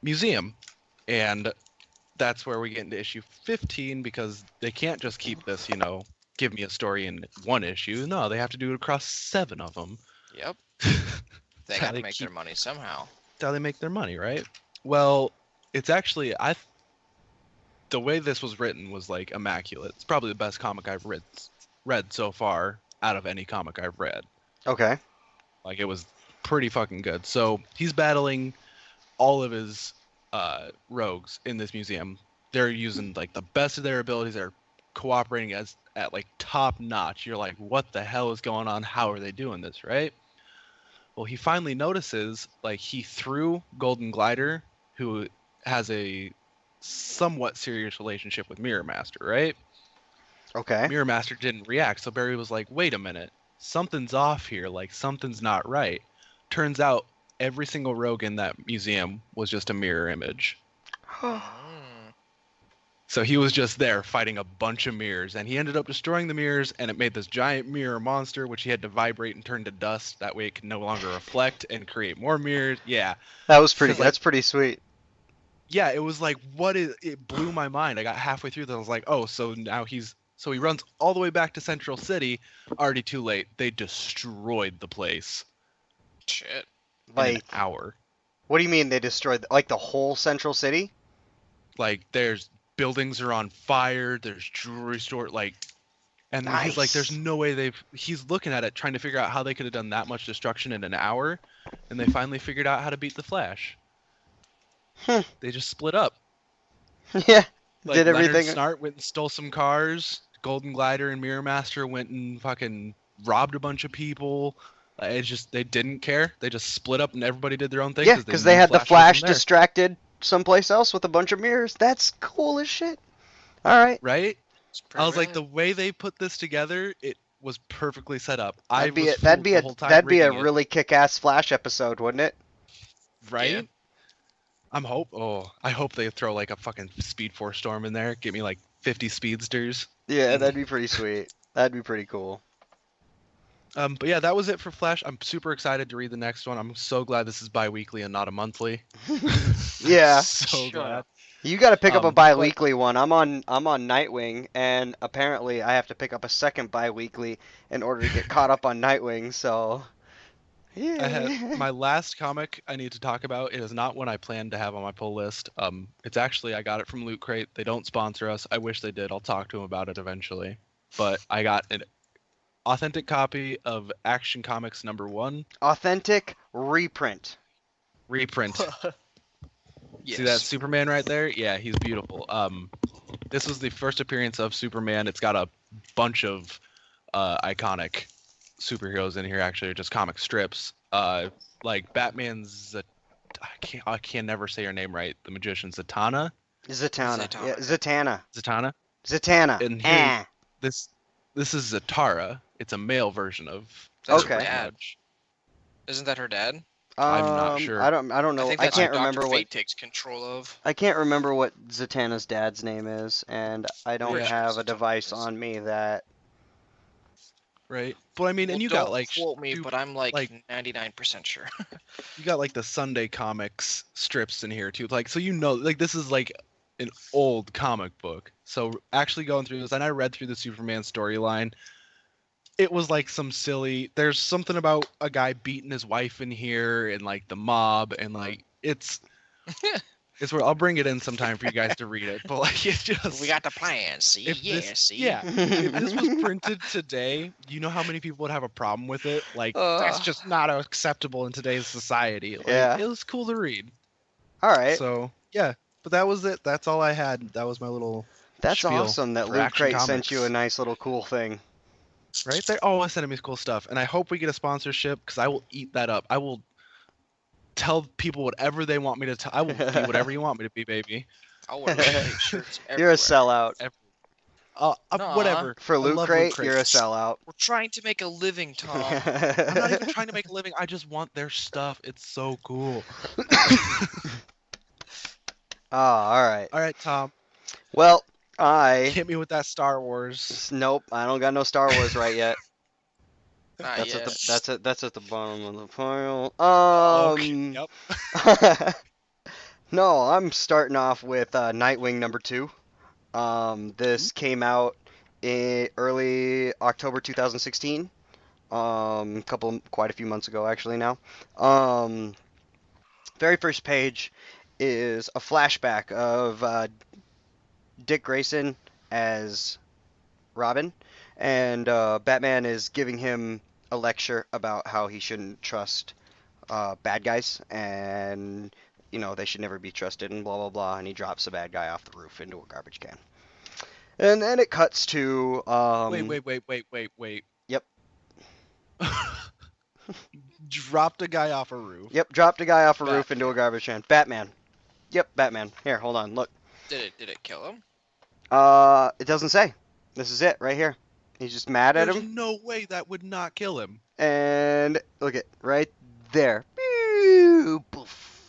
museum. And that's where we get into issue 15 because they can't just keep this, give me a story in one issue. No, they have to do it across 7 of them. Yep. They How got they to make their money somehow. That's how they make their money, right? Well, it's actually the way this was written was like immaculate. It's probably the best comic I've read so far out of any comic I've read. Okay. Like it was pretty fucking good. So he's battling all of his rogues in this museum. They're using like the best of their abilities. They're cooperating at like top notch. You're like, what the hell is going on? How are they doing this, right? Well, he finally notices like he threw Golden Glider, who has a somewhat serious relationship with Mirror Master, right? Okay. Mirror Master didn't react, so Barry was like, wait a minute, something's off here, like something's not right. Turns out every single rogue in that museum was just a mirror image. So he was just there fighting a bunch of mirrors, and he ended up destroying the mirrors, and it made this giant mirror monster, which he had to vibrate and turn to dust. That way it could no longer reflect and create more mirrors. Yeah. That was pretty. Because, like, That's pretty sweet. Yeah, it was like, it blew my mind. I got halfway through that. I was like, oh, so now he runs all the way back to Central City. Already too late. They destroyed the place Shit. in an Like, hour. what do you mean they destroyed like the whole Central City? Like, there's buildings are on fire. There's jewelry store, like, and he's like, there's Nice. no way he's looking at it, trying to figure out how they could have done that much destruction in an hour, and they finally figured out how to beat the Flash. They just split up. Yeah. Like, Did Leonard everything. Snart went and stole some cars. Golden Glider and Mirror Master went and fucking robbed a bunch of people. It's just they didn't care. They just split up and everybody did their own thing. Yeah, because they knew had the Flash Flash wasn't there, distracted someplace else with a bunch of mirrors. That's cool as shit. All right. right? It's pretty I was like, rad. the way they put this together, it was perfectly set up. That'd be was that'd fooled be the a whole time that'd be a reading it, really kick-ass Flash episode, wouldn't it? right. Yeah. I hope they throw like a fucking Speed Force Storm in there. Get me like 50 speedsters. Yeah, that'd be pretty sweet. That'd be pretty cool. But yeah, that was it for Flash. I'm super excited to read the next one. I'm so glad this is bi-weekly and not a monthly. Yeah. So glad. You got to pick up a but- bi-weekly one. I'm on Nightwing, and apparently I have to pick up a second bi-weekly in order to get caught up on Nightwing. So, I yeah. had my last comic I need to talk about. It is not one I planned to have on my pull list. It's actually I got it from Loot Crate. They don't sponsor us. I wish they did. I'll talk to them about it eventually. But I got an authentic copy of Action Comics #1 Authentic reprint. reprint. Yes. See that Superman right there? Yeah, he's beautiful. This was the first appearance of Superman. It's got a bunch of iconic superheroes in here. Actually, just comic strips. Like Batman's. I can never say her name right. The magician Zatanna. Zatanna. Zatanna. Yeah, Zatanna. Zatanna. Zatanna. And here, this is Zatara. It's a male version of. That's Okay. her dad. Isn't that her dad? I'm not sure. I don't know. I think I that's can't who remember Dr. what. Fate takes control of. I can't remember what Zatanna's dad's name is, and I don't Yeah. have a Zatanna device is. on me that. Right. But I mean, and Well, you don't got like quote me, but I'm like like- 99% sure. you got like the Sunday comics strips in here too. Like, so like this is like an old comic book. So actually going through this, and I read through the Superman storyline. It was like some silly. There's something about a guy beating his wife in here, and like the mob, and like it's where I'll bring it in sometime for you guys to read it. But like it's just We got the plan. See, if yeah, this, see. yeah. If this was printed today, you know how many people would have a problem with it? Like that's just not acceptable in today's society. Like, Yeah. it was cool to read. All right. So yeah, but that was it. That's all I had. That was my little That's spiel awesome that for Loot Action Crate sent you a Comics. nice little cool thing. Right? They're always sending me cool stuff, and I hope we get a sponsorship because I will eat that up. I will tell people whatever they want me to tell. I will be whatever you want me to be, baby. I'll wear Loot shirts You're a everywhere. sellout. Nuh-uh. Whatever. For I Loot love Crate, Loot you're a Crates. sellout. We're trying to make a living, Tom. I'm not even trying to make a living. I just want their stuff. It's so cool. Oh, all right. All right, Tom. Well, Hit me with that Star Wars. nope, I don't got no Star Wars right yet. Not That's yet. that's at the bottom of the pile. Okay, yep. No, I'm starting off with Nightwing #2. This came out in early October 2016. Quite a few months ago actually now. Very first page is a flashback of Dick Grayson as Robin, and Batman is giving him a lecture about how he shouldn't trust bad guys, and they should never be trusted, and blah blah blah. And he drops a bad guy off the roof into a garbage can, and then it cuts to Wait. Yep. Dropped a guy off a roof. Yep, dropped a guy off a roof Batman. into a garbage can. Batman. Yep, Batman. Here, hold on, look. Did it kill him? It doesn't say. This is it right here. He's just mad at There's him, no way that would not kill him. and look at right there. Pew, poof.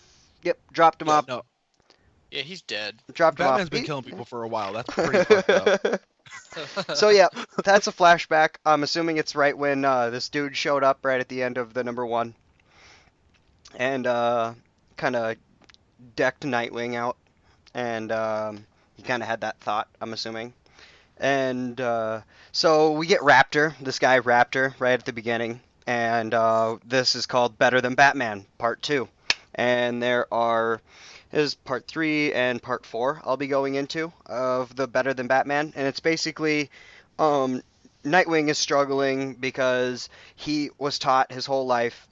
Yep, dropped him Yeah, up. no, Yeah, he's dead. Dropped him Batman's off. been killing people for a while. That's pretty fucked up. So yeah, that's a flashback. I'm assuming it's right when this dude showed up right at the end of the #1, and kind of decked Nightwing out, and he kind of had that thought, I'm assuming. And so we get Raptor, this guy Raptor, right at the beginning, and this is called Better Than Batman Part 2, and is Part 3 and Part 4 I'll be going into of the Better Than Batman, and it's basically Nightwing is struggling because he was taught his whole life,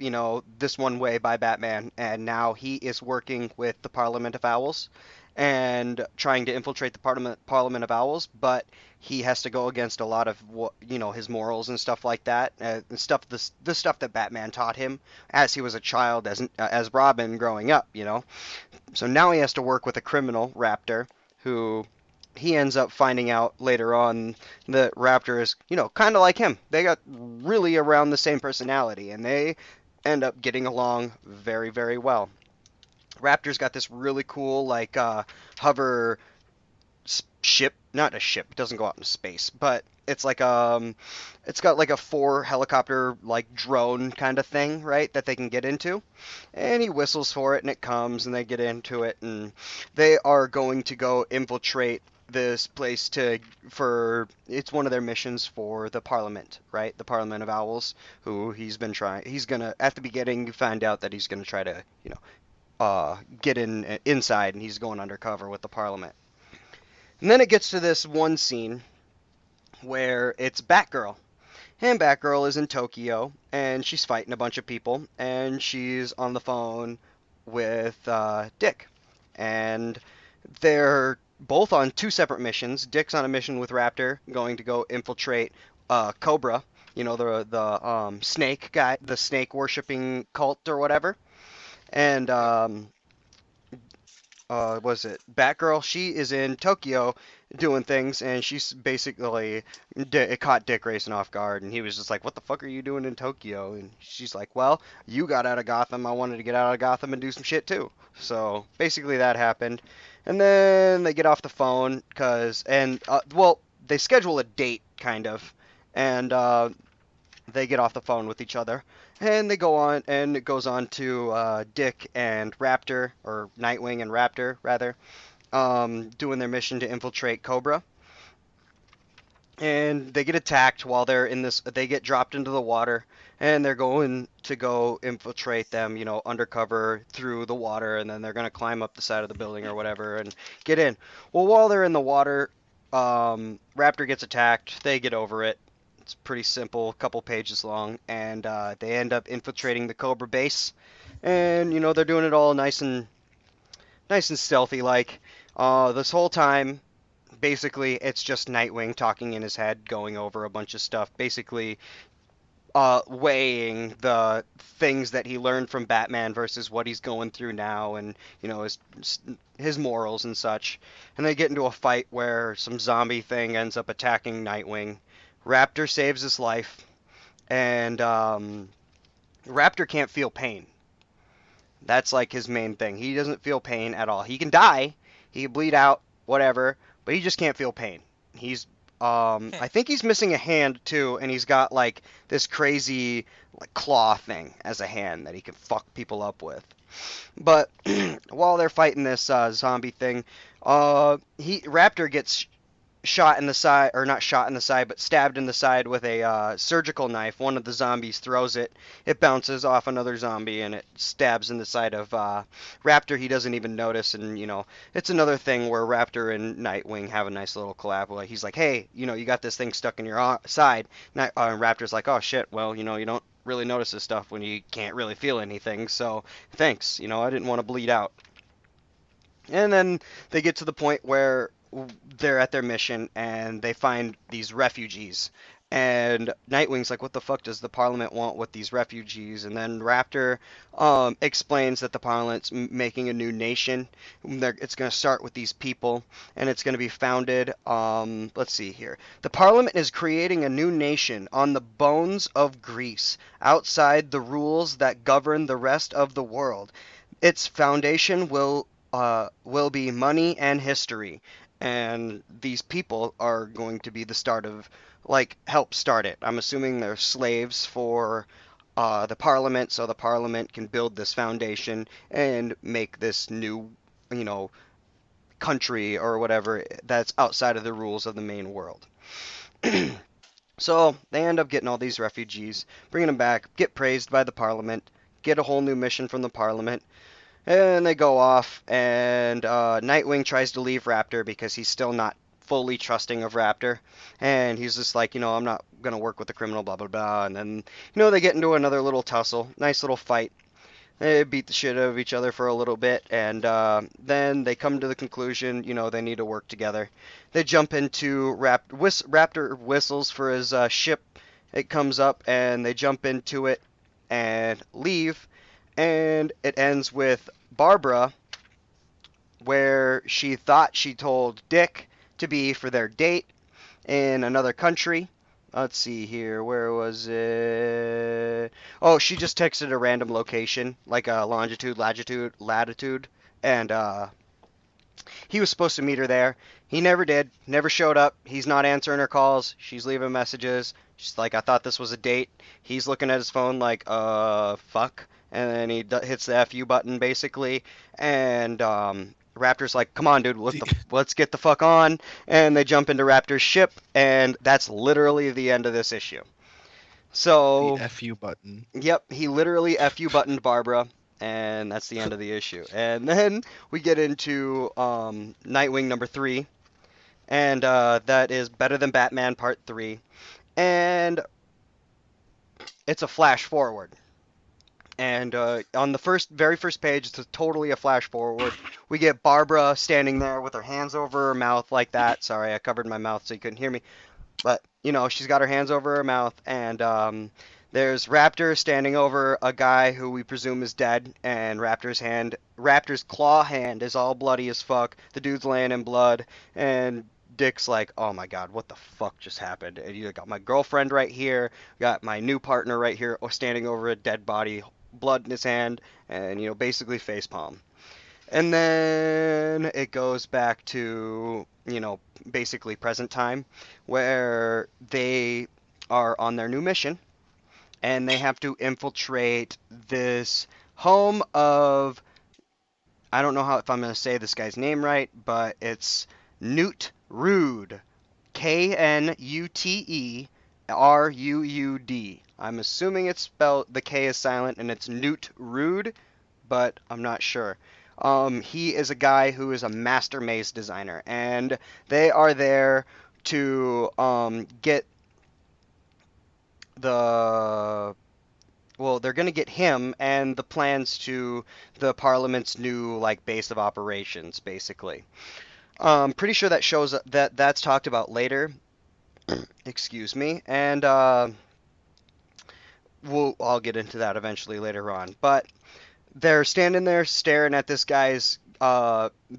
this one way by Batman, and now he is working with the Parliament of Owls and trying to infiltrate the Parliament of Owls, but he has to go against a lot of his morals and stuff like that, the stuff that Batman taught him as he was a child, as Robin growing up, So now he has to work with a criminal, Raptor, who he ends up finding out later on that Raptor is, kind of like him. They got really around the same personality, and they end up getting along very, very well. Raptor's got this really cool like hover ship, not a ship, it doesn't go out into space, but it's like it's got like a 4 helicopter like drone kind of thing, right, that they can get into. And he whistles for it and it comes and they get into it and they are going to go infiltrate this place for it's one of their missions for the Parliament, right? The Parliament of Owls, who he's gonna at the beginning you find out that he's gonna try to, get inside and he's going undercover with the Parliament. And then it gets to this one scene where it's Batgirl. And Batgirl is in Tokyo, and she's fighting a bunch of people, and she's on the phone with Dick. And they're both on 2 separate missions. Dick's on a mission with Raptor, going to go infiltrate Cobra, the snake guy, the snake worshipping cult or whatever. And was it Batgirl? She is in Tokyo doing things, and she's basically it caught Dick racing off guard, and he was just like, "What the fuck are you doing in Tokyo?" And she's like, "Well, you got out of Gotham. I wanted to get out of Gotham and do some shit too." So basically that happened, and then they get off the phone they schedule a date kind of, and they get off the phone with each other. And they go on, and it goes on to Dick and Raptor, or Nightwing and Raptor, rather, doing their mission to infiltrate Cobra. And they get attacked while they're in this, they get dropped into the water, and they're going to go infiltrate them, undercover through the water, and then they're going to climb up the side of the building or whatever and get in. Well, while they're in the water, Raptor gets attacked, they get over it. It's pretty simple, a couple pages long, and they end up infiltrating the Cobra base, and they're doing it all nice and stealthy like. This whole time, basically, it's just Nightwing talking in his head, going over a bunch of stuff, basically weighing the things that he learned from Batman versus what he's going through now, and his morals and such. And they get into a fight where some zombie thing ends up attacking Nightwing. Raptor saves his life, and Raptor can't feel pain. That's like his main thing. He doesn't feel pain at all. He can die, he can bleed out, whatever, but he just can't feel pain. He's I think he's missing a hand too, and he's got like this crazy like claw thing as a hand that he can fuck people up with. But while they're fighting this zombie thing, Raptor gets shot in the side, or not shot in the side, but stabbed in the side with a surgical knife. One of the zombies throws it. It bounces off another zombie, and it stabs in the side of Raptor. He doesn't even notice, and, it's another thing where Raptor and Nightwing have a nice little collab. Like, he's like, hey, you got this thing stuck in your side. Raptor's like, oh, shit, well, you don't really notice this stuff when you can't really feel anything, so thanks. I didn't want to bleed out. And then they get to the point where they're at their mission and they find these refugees, and Nightwing's like, what the fuck does the Parliament want with these refugees? And then Raptor explains that the Parliament's making a new nation. It's going to start with these people, and it's going to be founded, let's see here, the Parliament is creating a new nation on the bones of Greece, outside the rules that govern the rest of the world. Its foundation will be money and history. And these people are going to be the start of, help start it. I'm assuming they're slaves for the Parliament, so the Parliament can build this foundation and make this new, country or whatever that's outside of the rules of the main world. So they end up getting all these refugees, bringing them back, get praised by the Parliament, get a whole new mission from the Parliament. And they go off, and Nightwing tries to leave Raptor because he's still not fully trusting of Raptor. And he's just like, I'm not going to work with the criminal, blah, blah, blah. And then, they get into another little tussle, nice little fight. They beat the shit out of each other for a little bit, and then they come to the conclusion, they need to work together. They jump into Raptor whistles for his ship. It comes up, and they jump into it and leave. And it ends with Barbara, where she thought she told Dick to be for their date in another country, Let's see here. Where was it? Oh, she just texted a random location, like a longitude, latitude, and he was supposed to meet her there. He never did. Never showed up. He's not answering her calls. She's leaving messages. She's like, I thought this was a date. He's looking at his phone like, fuck. And then he hits the FU button basically. And Raptor's like, come on, dude, let's get the fuck on. And they jump into Raptor's ship. And that's literally the end of this issue. So. The FU button. Yep, he literally FU buttoned Barbara. And that's the end of the issue. And then we get into Nightwing number 3, and that is Better Than Batman Part 3, and it's a flash forward. And on the very first page, it's totally a flash forward. We get Barbara standing there with her hands over her mouth like that. Sorry, I covered my mouth so you couldn't hear me. But, she's got her hands over her mouth, and there's Raptor standing over a guy who we presume is dead, and Raptor's claw hand is all bloody as fuck. The dude's laying in blood, and Dick's like, oh my god, what the fuck just happened? And you got my girlfriend right here, got my new partner right here, standing over a dead body, blood in his hand, and, basically facepalm. And then it goes back to, basically present time, where they are on their new mission. And they have to infiltrate this home of, I don't know if I'm going to say this guy's name right, but it's Nute Ruud. K-N-U-T-E-R-U-U-D. I'm assuming it's spelled, the K is silent, and it's Nute Ruud, but I'm not sure. He is a guy who is a master maze designer, and they are there to get they're going to get him and the plans to the Parliament's new base of operations, basically. Pretty sure that shows that's talked about later. Excuse me, and I'll get into that eventually later on. But they're standing there staring at this guy's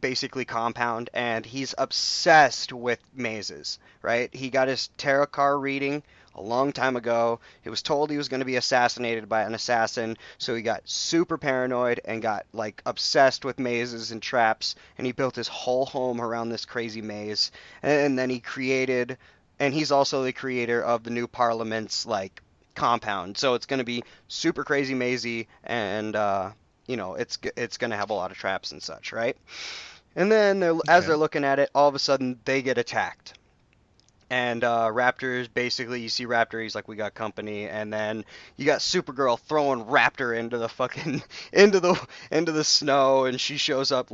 basically compound, and he's obsessed with mazes. Right? He got his tarot card reading a long time ago. He was told he was going to be assassinated by an assassin, so he got super paranoid and got obsessed with mazes and traps, and he built his whole home around this crazy maze. And then he's also the creator of the new Parliament's compound, so it's going to be super crazy mazy, and it's going to have a lot of traps and such, right? And then as they're looking at it, all of a sudden they get attacked. And Raptor's basically, you see Raptor, he's like, we got company, and then you got Supergirl throwing Raptor into the fucking into the snow, and she shows up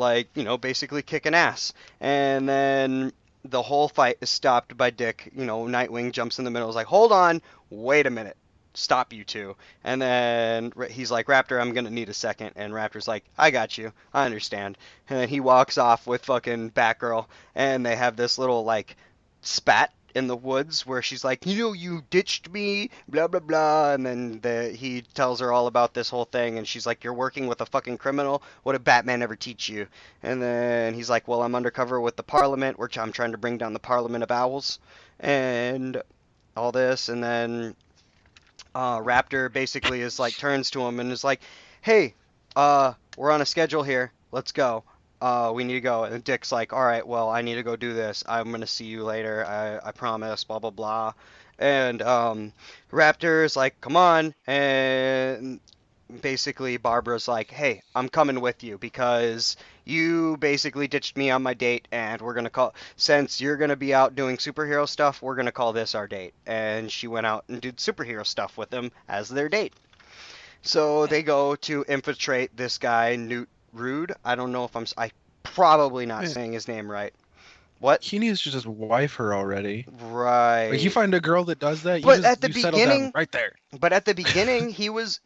basically kicking ass. And then the whole fight is stopped by Dick. Nightwing jumps in the middle, is like, hold on, wait a minute, stop you two. And then he's like, Raptor, I'm gonna need a second. And Raptor's like, I got you, I understand. And then he walks off with fucking Batgirl, and they have this little spat in the woods where she's like, you ditched me, blah blah blah, and then he tells her all about this whole thing, and she's like, you're working with a fucking criminal, what did Batman ever teach you? And then he's like, well, I'm undercover with the Parliament, which I'm trying to bring down the Parliament of Owls, and all this. And then Raptor basically is turns to him and is like, hey, we're on a schedule here, let's go. We need to go. And Dick's like, all right, well, I need to go do this. I'm going to see you later. I promise, blah, blah, blah. And Raptor's like, come on. And basically Barbara's like, hey, I'm coming with you because you basically ditched me on my date, and we're going to since you're going to be out doing superhero stuff, we're going to call this our date. And she went out and did superhero stuff with him as their date. So they go to infiltrate this guy, Nute Ruud. I don't know if I'm probably not saying his name right. What? He needs to just wife her already. Right. You find a girl that does that, but you at the settle beginning, down right there. But at the beginning, he was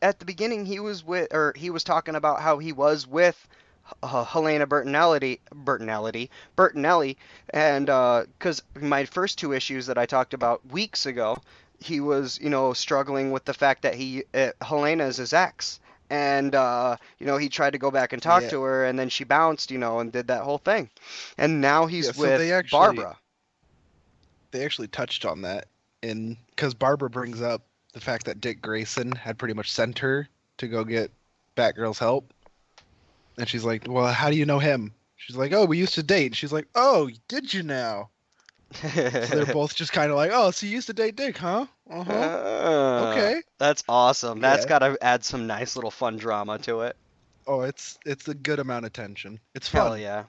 talking about how he was with Helena Bertinelli, and because my first two issues that I talked about weeks ago, he was struggling with the fact that Helena is his ex. And, he tried to go back and talk to her, and then she bounced, and did that whole thing. And now he's with Barbara. They actually touched on that because Barbara brings up the fact that Dick Grayson had pretty much sent her to go get Batgirl's help. And she's like, well, how do you know him? She's like, oh, we used to date. She's like, oh, did you now? So they're both just kind of like, oh, so you used to date Dick, huh? Okay. That's awesome. Yeah. That's got to add some nice little fun drama to it. Oh, it's a good amount of tension. It's fun. Hell yeah.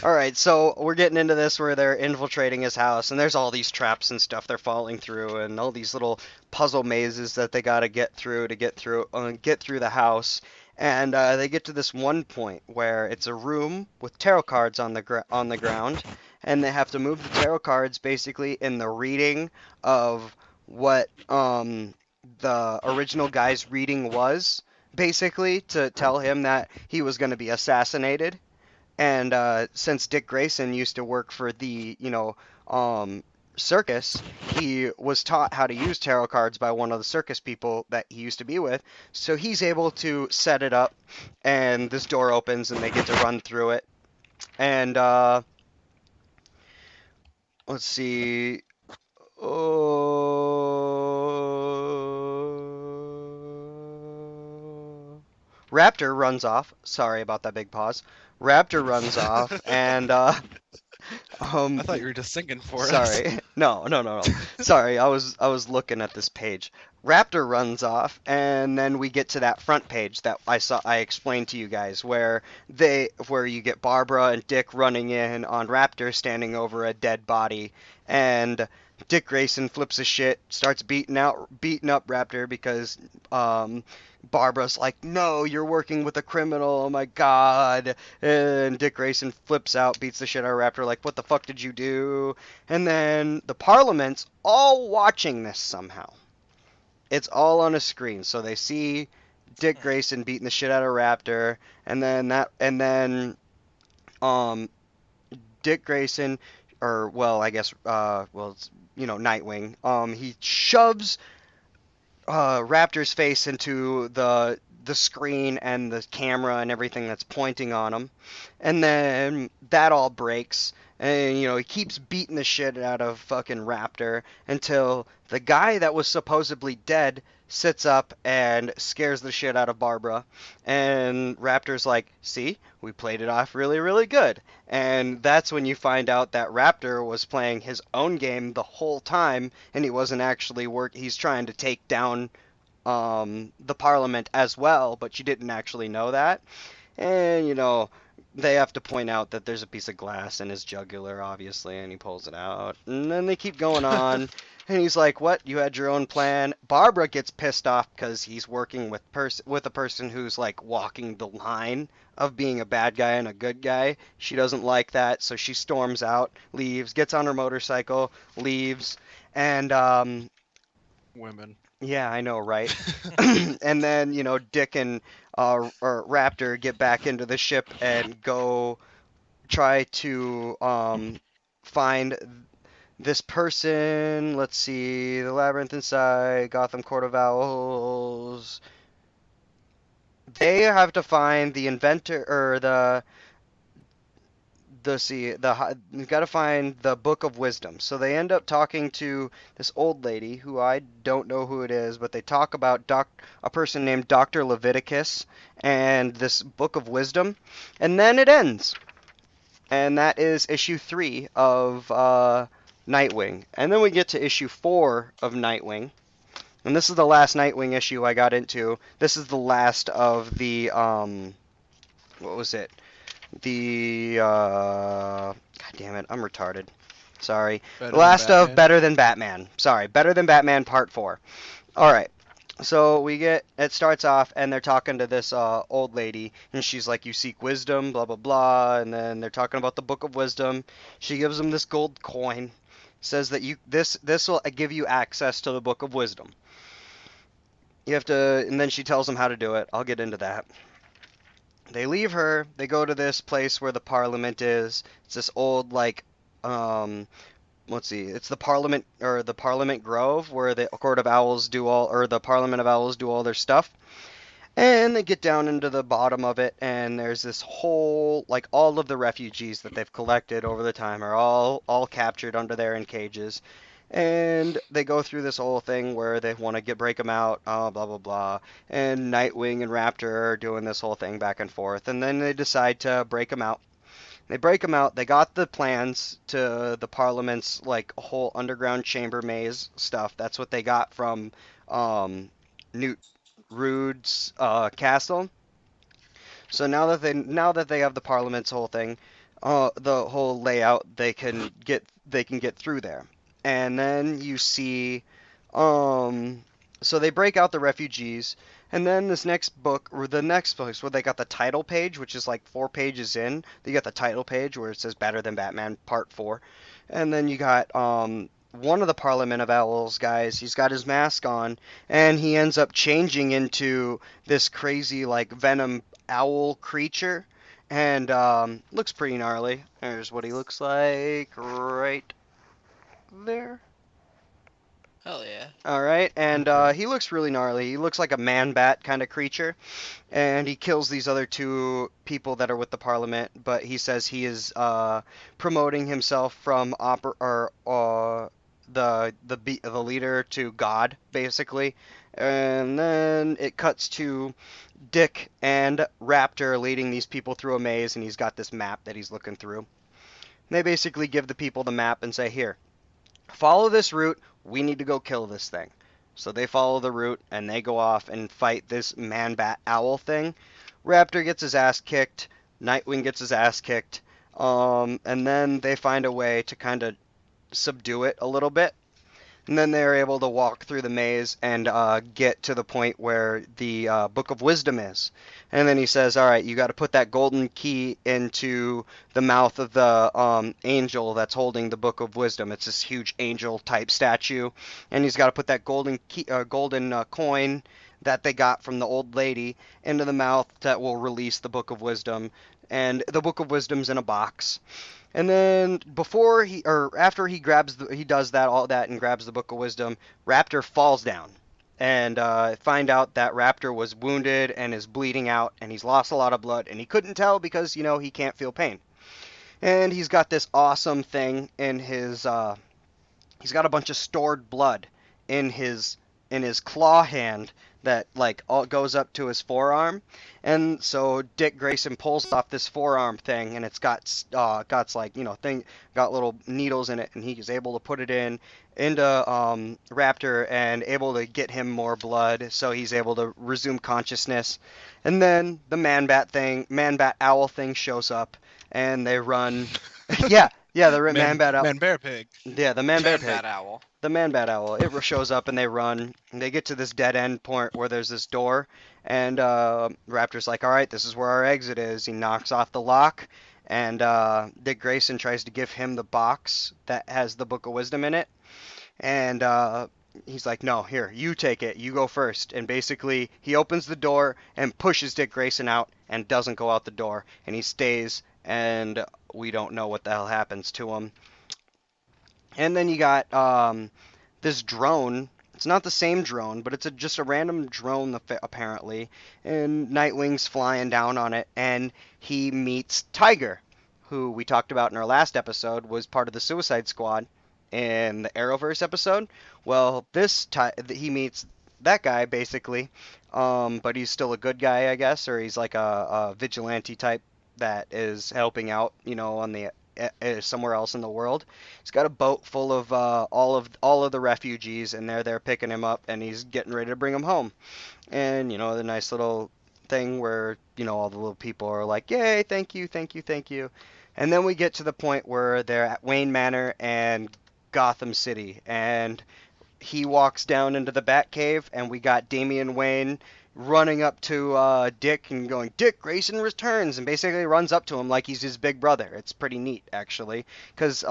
All right, so we're getting into this where they're infiltrating his house, and there's all these traps and stuff they're falling through, and all these little puzzle mazes that they got to get through the house. And they get to this one point where it's a room with tarot cards on the ground, and they have to move the tarot cards basically in the reading of what the original guy's reading was, basically to tell him that he was going to be assassinated. And since Dick Grayson used to work for the, circus, he was taught how to use tarot cards by one of the circus people that he used to be with. So he's able to set it up, and this door opens, and they get to run through it. And let's see. Raptor runs off. Sorry about that big pause. Raptor runs off, and I thought you were just singing for us. Sorry. No. Sorry, I was looking at this page. Raptor runs off, and then we get to that front page that I explained to you guys where you get Barbara and Dick running in on Raptor standing over a dead body, and Dick Grayson flips his shit, starts beating up Raptor because Barbara's like, no, you're working with a criminal, oh my god. And Dick Grayson flips out, beats the shit out of Raptor, like, what the fuck did you do? And then the Parliament's all watching this somehow. It's all on a screen, so they see Dick Grayson beating the shit out of Raptor, and then Dick Grayson, or, well, I guess, it's, Nightwing, he shoves Raptor's face into the screen and the camera and everything that's pointing on him, and then that all breaks, and he keeps beating the shit out of fucking Raptor until the guy that was supposedly dead sits up and scares the shit out of Barbara, and Raptor's like, see, we played it off really, really good. And that's when you find out that Raptor was playing his own game the whole time, and he wasn't actually he's trying to take down the Parliament as well, but you didn't actually know that. And they have to point out that there's a piece of glass in his jugular, obviously, and he pulls it out, and then they keep going on. And he's like, what? You had your own plan? Barbara gets pissed off because he's working with a person who's, like, walking the line of being a bad guy and a good guy. She doesn't like that, so she storms out, leaves, gets on her motorcycle, leaves, and, Women. Yeah, I know, right? And then, Dick and or Raptor get back into the ship and go try to find this person. Let's see, the Labyrinth Inside, Gotham Court of Owls. They have to find the inventor, or you've got to find the Book of Wisdom. So they end up talking to this old lady who I don't know who it is, but they talk about a person named Dr. Leviticus and this Book of Wisdom, and then it ends. And that is issue 3 of Nightwing. And then we get to issue 4 of Nightwing. And this is the last Nightwing issue I got into. This is the last of the, what was it? God damn it, I'm retarded. Sorry. The last of Better Than Batman. Sorry, Better Than Batman Part 4. Alright. So it starts off, and they're talking to this old lady, and she's like, you seek wisdom, blah, blah, blah, and then they're talking about the Book of Wisdom. She gives them this gold coin, says that this will give you access to the Book of Wisdom. You have to, and then she tells them how to do it. I'll get into that. They leave her, they go to this place where the Parliament is. It's this old, like, let's see, it's the Parliament, or the Parliament Grove, where the Court of Owls the Parliament of Owls do all their stuff. And they get down into the bottom of it, and there's this whole, like, all of the refugees that they've collected over the time are all captured under there in cages. And they go through this whole thing where they want to break him out, blah blah blah. And Nightwing and Raptor are doing this whole thing back and forth, and then they decide to break him out. They break him out. They got the plans to the Parliament's like whole underground chamber maze stuff. That's what they got from Newt Rude's castle. So now that they have the Parliament's whole thing, the whole layout, they can get through there. And then you see, so they break out the refugees, and then this next book, or the next book, is where they got the title page, which is like 4 pages in. They got the title page where it says "Better Than Batman" Part 4, and then you got one of the Parliament of Owls guys. He's got his mask on, and he ends up changing into this crazy like Venom owl creature, and looks pretty gnarly. There's what he looks like right there. Hell yeah. All right, and he looks really gnarly. He looks like a man-bat kind of creature, and he kills these other two people that are with the Parliament. But he says he is promoting himself from the leader to God, basically. And then it cuts to Dick and Raptor leading these people through a maze, and he's got this map that he's looking through. They basically give the people the map and say, "Here, follow this route. We need to go kill this thing." So they follow the route, and they go off and fight this man-bat-owl thing. Raptor gets his ass kicked. Nightwing gets his ass kicked. And then they find a way to kind of subdue it a little bit. And then they're able to walk through the maze and get to the point where the Book of Wisdom is. And then he says, "All right, you got to put that golden key into the mouth of the angel that's holding the Book of Wisdom." It's this huge angel-type statue, and he's got to put that golden coin that they got from the old lady into the mouth that will release the Book of Wisdom. And the Book of Wisdom's in a box. And then after he does all that and grabs the Book of Wisdom, Raptor falls down, and find out that Raptor was wounded and is bleeding out, and he's lost a lot of blood, and he couldn't tell because he can't feel pain. And he's got this awesome thing in his he's got a bunch of stored blood in his claw hand that like all goes up to his forearm. And so Dick Grayson pulls off this forearm thing, and it's got little needles in it, and he is able to put it into Raptor and able to get him more blood, so he's able to resume consciousness. And then the man-bat owl thing shows up, and they run. yeah, the man-bat owl. Man-bear pig. Yeah, the man-bear pig. Man-bat owl. The man-bat owl. It shows up, and they run. And they get to this dead-end point where there's this door, and Raptor's like, "All right, this is where our exit is." He knocks off the lock, and Dick Grayson tries to give him the box that has the Book of Wisdom in it. And he's like, "No, here, you take it. You go first." And basically, he opens the door and pushes Dick Grayson out and doesn't go out the door. And he stays, and we don't know what the hell happens to him. And then you got this drone. It's not the same drone, but it's just a random drone apparently. And Nightwing's flying down on it, and he meets Tiger, who we talked about in our last episode was part of the Suicide Squad in the Arrowverse episode. Well, he meets that guy basically, but he's still a good guy, I guess, or he's like a vigilante type that is helping out, on the somewhere else in the world. He's got a boat full of all of the refugees, and they're there picking him up, and he's getting ready to bring them home. And the nice little thing where all the little people are like, "Yay, thank you, thank you, thank you." And then we get to the point where they're at Wayne Manor and Gotham City, and he walks down into the Batcave, and we got Damian Wayne running up to Dick and going, "Dick Grayson returns," and basically runs up to him like he's his big brother. It's pretty neat, actually, because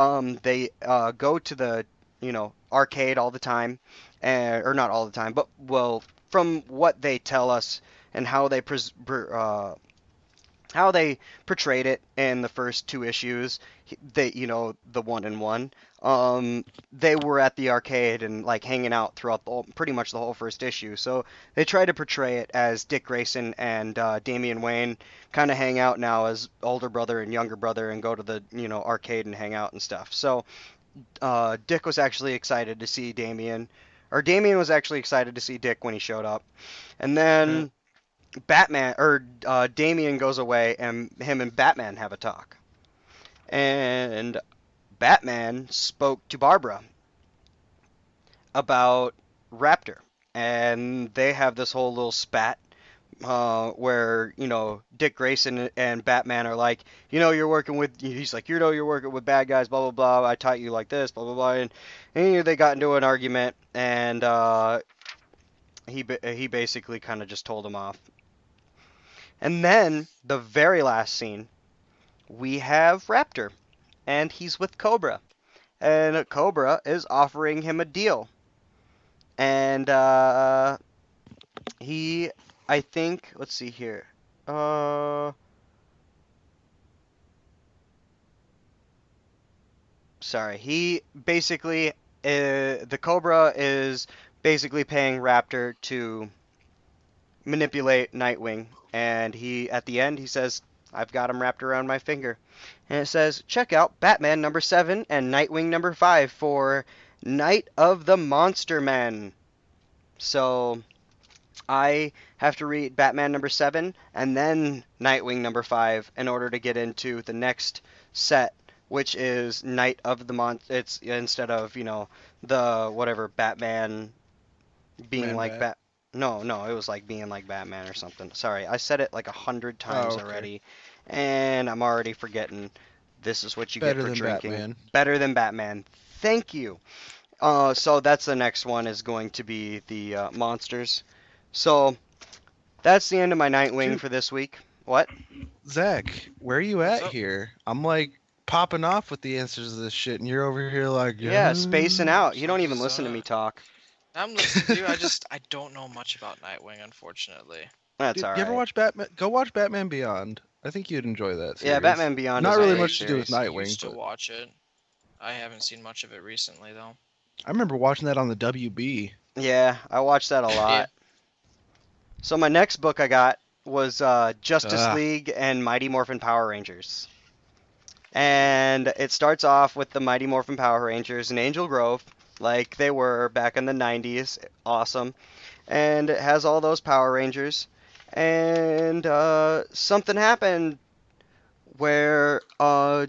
they go to the arcade all the time, or not all the time, but from what they tell us and how they portrayed it in the first two issues, the 1-in-1, they were at the arcade and like hanging out throughout pretty much the whole first issue. So they try to portray it as Dick Grayson and Damian Wayne kind of hang out now as older brother and younger brother and go to the arcade and hang out and stuff. So Dick was actually excited to see Damian, or Damian was actually excited to see Dick when he showed up. And then Damian goes away, and him and Batman have a talk. And Batman spoke to Barbara about Raptor, and they have this whole little spat where Dick Grayson and Batman are like, you're working with. He's like, you're working with bad guys, blah blah blah. I taught you like this, blah blah blah, and they got into an argument, and he basically kind of just told him off. And then the very last scene, we have Raptor, and he's with Cobra, and Cobra is offering him a deal, and I think, let's see here. Sorry. He basically, the Cobra is basically paying Raptor to manipulate Nightwing, and at the end, he says, I've got him wrapped around my finger. And it says, check out Batman number 7 and Nightwing number 5 for Night of the Monster Men. So I have to read Batman number 7 and then Nightwing number 5 in order to get into the next set, which is Night of the Monster. It's instead of, the whatever Batman being like Bat. No, it was like being like Batman or something. Sorry, I said it like 100 times already, and I'm already forgetting. This is what you get for drinking. Batman. Better than Batman. Thank you. So that's the next one is going to be the monsters. So that's the end of my Nightwing for this week. What? Zach, where are you at here? I'm like popping off with the answers to this shit, and you're over here like spacing out. You don't even listen to me talk. I'm listening to you. I don't know much about Nightwing, unfortunately. That's all right. You ever watch Batman? Go watch Batman Beyond. I think you'd enjoy that series. Yeah, Batman Beyond. Not really much to do with Nightwing. I used to watch it. I haven't seen much of it recently, though. I remember watching that on the WB. Yeah, I watched that a lot. Yeah. So my next book I got was Justice League and Mighty Morphin Power Rangers. And it starts off with the Mighty Morphin Power Rangers in Angel Grove, like they were back in the 90s. Awesome. And it has all those Power Rangers. And something happened where a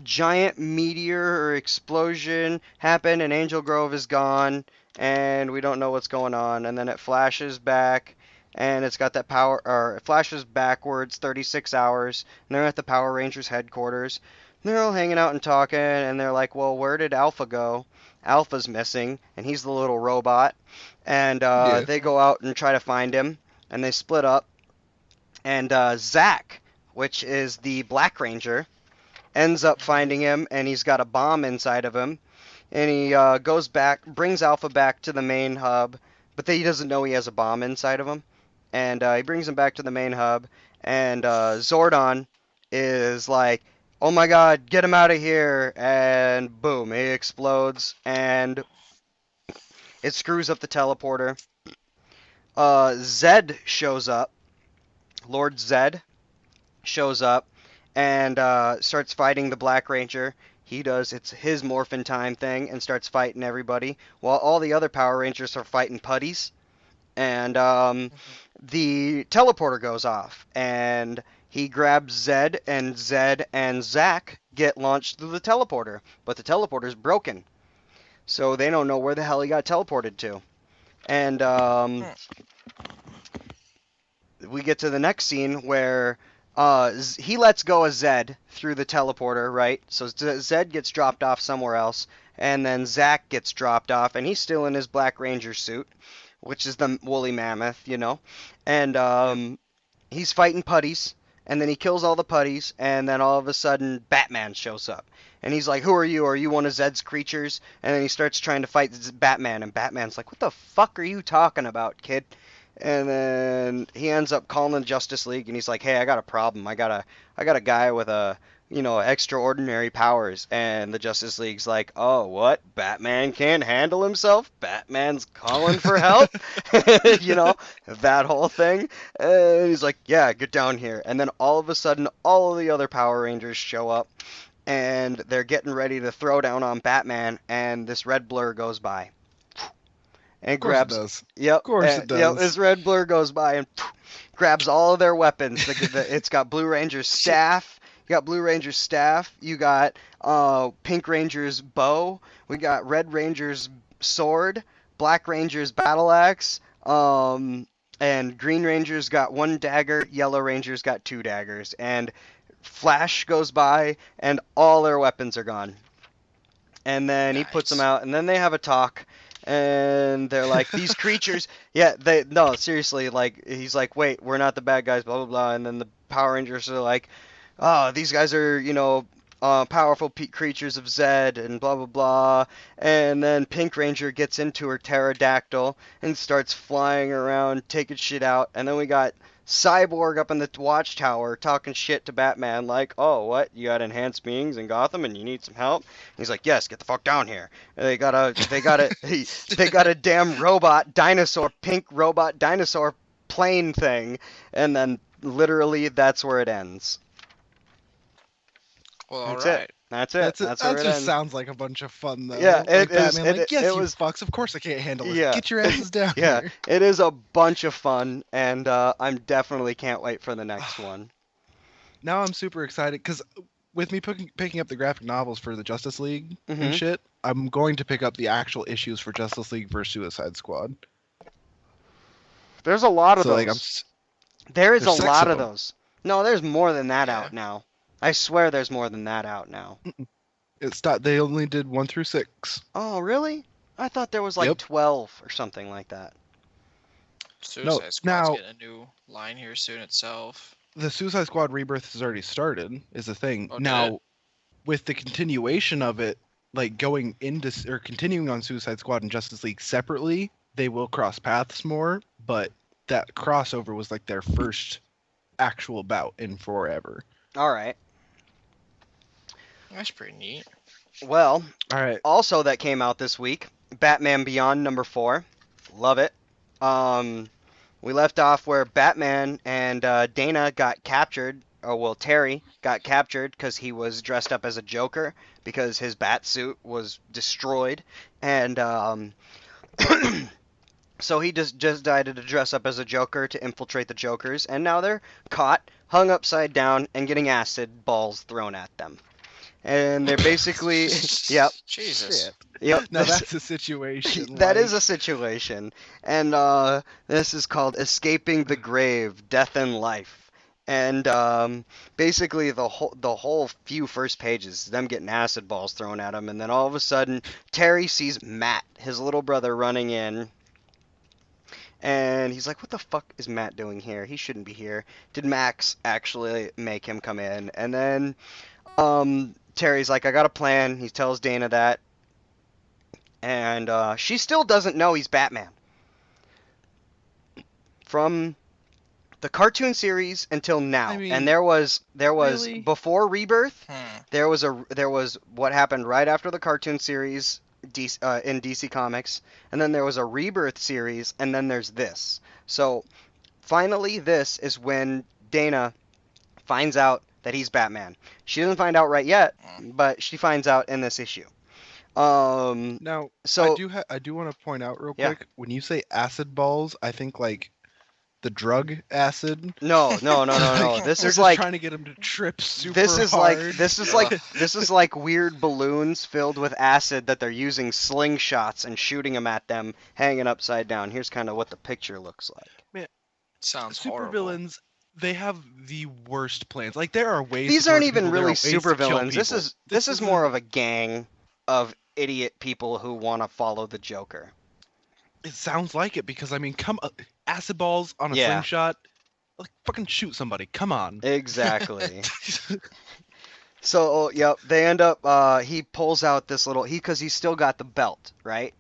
giant meteor or explosion happened and Angel Grove is gone and we don't know what's going on. And then it flashes back and it's got that power, or it flashes backwards 36 hours and they're at the Power Rangers headquarters. And they're all hanging out and talking and they're like, well, where did Alpha go? Alpha's missing, and he's the little robot. And they go out and try to find him, and they split up. And Zach, which is the Black Ranger, ends up finding him, and he's got a bomb inside of him. And he goes back, brings Alpha back to the main hub, but he doesn't know he has a bomb inside of him. And he brings him back to the main hub, and Zordon is like, oh my god, get him out of here, and boom, he explodes, and it screws up the teleporter. Zed shows up, Lord Zed shows up, and starts fighting the Black Ranger. It's his Morphin Time thing, and starts fighting everybody, while all the other Power Rangers are fighting putties, and the teleporter goes off, and he grabs Zed and Zack get launched through the teleporter. But the teleporter's broken. So they don't know where the hell he got teleported to. And we get to the next scene where he lets go of Zed through the teleporter, right? So Zed gets dropped off somewhere else. And then Zack gets dropped off. And he's still in his Black Ranger suit, which is the woolly mammoth, And he's fighting putties. And then he kills all the putties, and then all of a sudden, Batman shows up. And he's like, who are you? Are you one of Zed's creatures? And then he starts trying to fight Batman, and Batman's like, what the fuck are you talking about, kid? And then he ends up calling the Justice League, and he's like, hey, I got a problem. I got a guy with extraordinary powers. And the Justice League's like, oh, what? Batman can't handle himself? Batman's calling for help? That whole thing. And he's like, yeah, get down here. And then all of a sudden, all of the other Power Rangers show up. and they're getting ready to throw down on Batman, and this red blur goes by. And Of course grabs. it does. Yep. Of course it Yep. does. This red blur goes by and grabs all of their weapons. It's got Blue Ranger's staff. You got Blue Ranger's staff. You got Pink Ranger's bow. We got Red Ranger's sword. Black Ranger's battle axe. And Green Ranger's got 1 dagger. Yellow Ranger's got 2 daggers. And Flash goes by, and all their weapons are gone. And then he puts them out, and then they have a talk. And they're like, these creatures, no, seriously, like, he's like, wait, we're not the bad guys, blah, blah, blah. And then the Power Rangers are like, oh, these guys are, powerful creatures of Zed, and blah, blah, blah. And then Pink Ranger gets into her pterodactyl and starts flying around, taking shit out. And then we got Cyborg up in the watchtower talking shit to Batman like, oh, what, you got enhanced beings in Gotham and you need some help? And he's like, yes, get the fuck down here. And they got a damn pink robot dinosaur plane thing, and then literally that's where it ends. Well, That's all right. it. That's it. That's where that it just ends. sounds like a bunch of fun, though. Yeah, like it is. Batman, yes, it you was. fucks. Of course I can't handle this. Yeah. Get your asses down Yeah, here. it is a bunch of fun, and I'm definitely can't wait for the next one. Now I'm super excited because with me picking up the graphic novels for the Justice League and shit, I'm going to pick up the actual issues for Justice League versus Suicide Squad. There's a lot of those. There's a six lot of of them. those. No, there's more than that out now. I swear there's more than that out now. They only did 1 through 6. Oh, really? I thought there was like Yep. 12 or something like that. Suicide Squad's now- getting a new line here soon itself. The Suicide Squad Rebirth has already started, is the thing. Oh, did now, it? with the continuation of it, like going into or continuing on Suicide Squad and Justice League separately, they will cross paths more. But that crossover was like their first actual bout in forever. All right. That's pretty neat. Well, All right. also that came out this week, Batman Beyond #4. Love it. We left off where Batman and Dana got captured. Oh, well, Terry got captured because he was dressed up as a Joker because his bat suit was destroyed. And so he just decided to dress up as a Joker to infiltrate the Jokers. And now they're caught, hung upside down, and getting acid balls thrown at them. And they're basically, yep. Jesus. Shit. Yep. Now that's a situation. That is a situation, and this is called Escaping the Grave, Death and Life. And basically the whole few first pages, them getting acid balls thrown at him, and then all of a sudden Terry sees Matt, his little brother, running in, and he's like, what the fuck is Matt doing here? He shouldn't be here. Did Max actually make him come in? And then Terry's like, I got a plan. He tells Dana that. And she still doesn't know he's Batman. From the cartoon series until now. I mean, and there was really? before Rebirth, there was what happened right after the cartoon series in DC Comics, and then there was a Rebirth series, and then there's this. So finally this is when Dana finds out that he's Batman. She doesn't find out right yet, but she finds out in this issue. Now, so I do want to point out real Yeah. quick, when you say acid balls, I think like the drug acid. no. This They're is just like trying to get him to trip super this is hard. this is like weird balloons filled with acid that they're using slingshots and shooting them at them, hanging upside down. Here's kind of what the picture looks like. Sounds super horrible. villains. They have the worst plans. Like there are ways. These to aren't torture even people, there are really ways to super kill villains. This people. is more of a gang of idiot people who want to follow the Joker. It sounds like it because I mean, acid balls on a Yeah. slingshot. Like fucking shoot somebody. Come on. Exactly. So, yep, they end up, he pulls out this because he's still got the belt, right?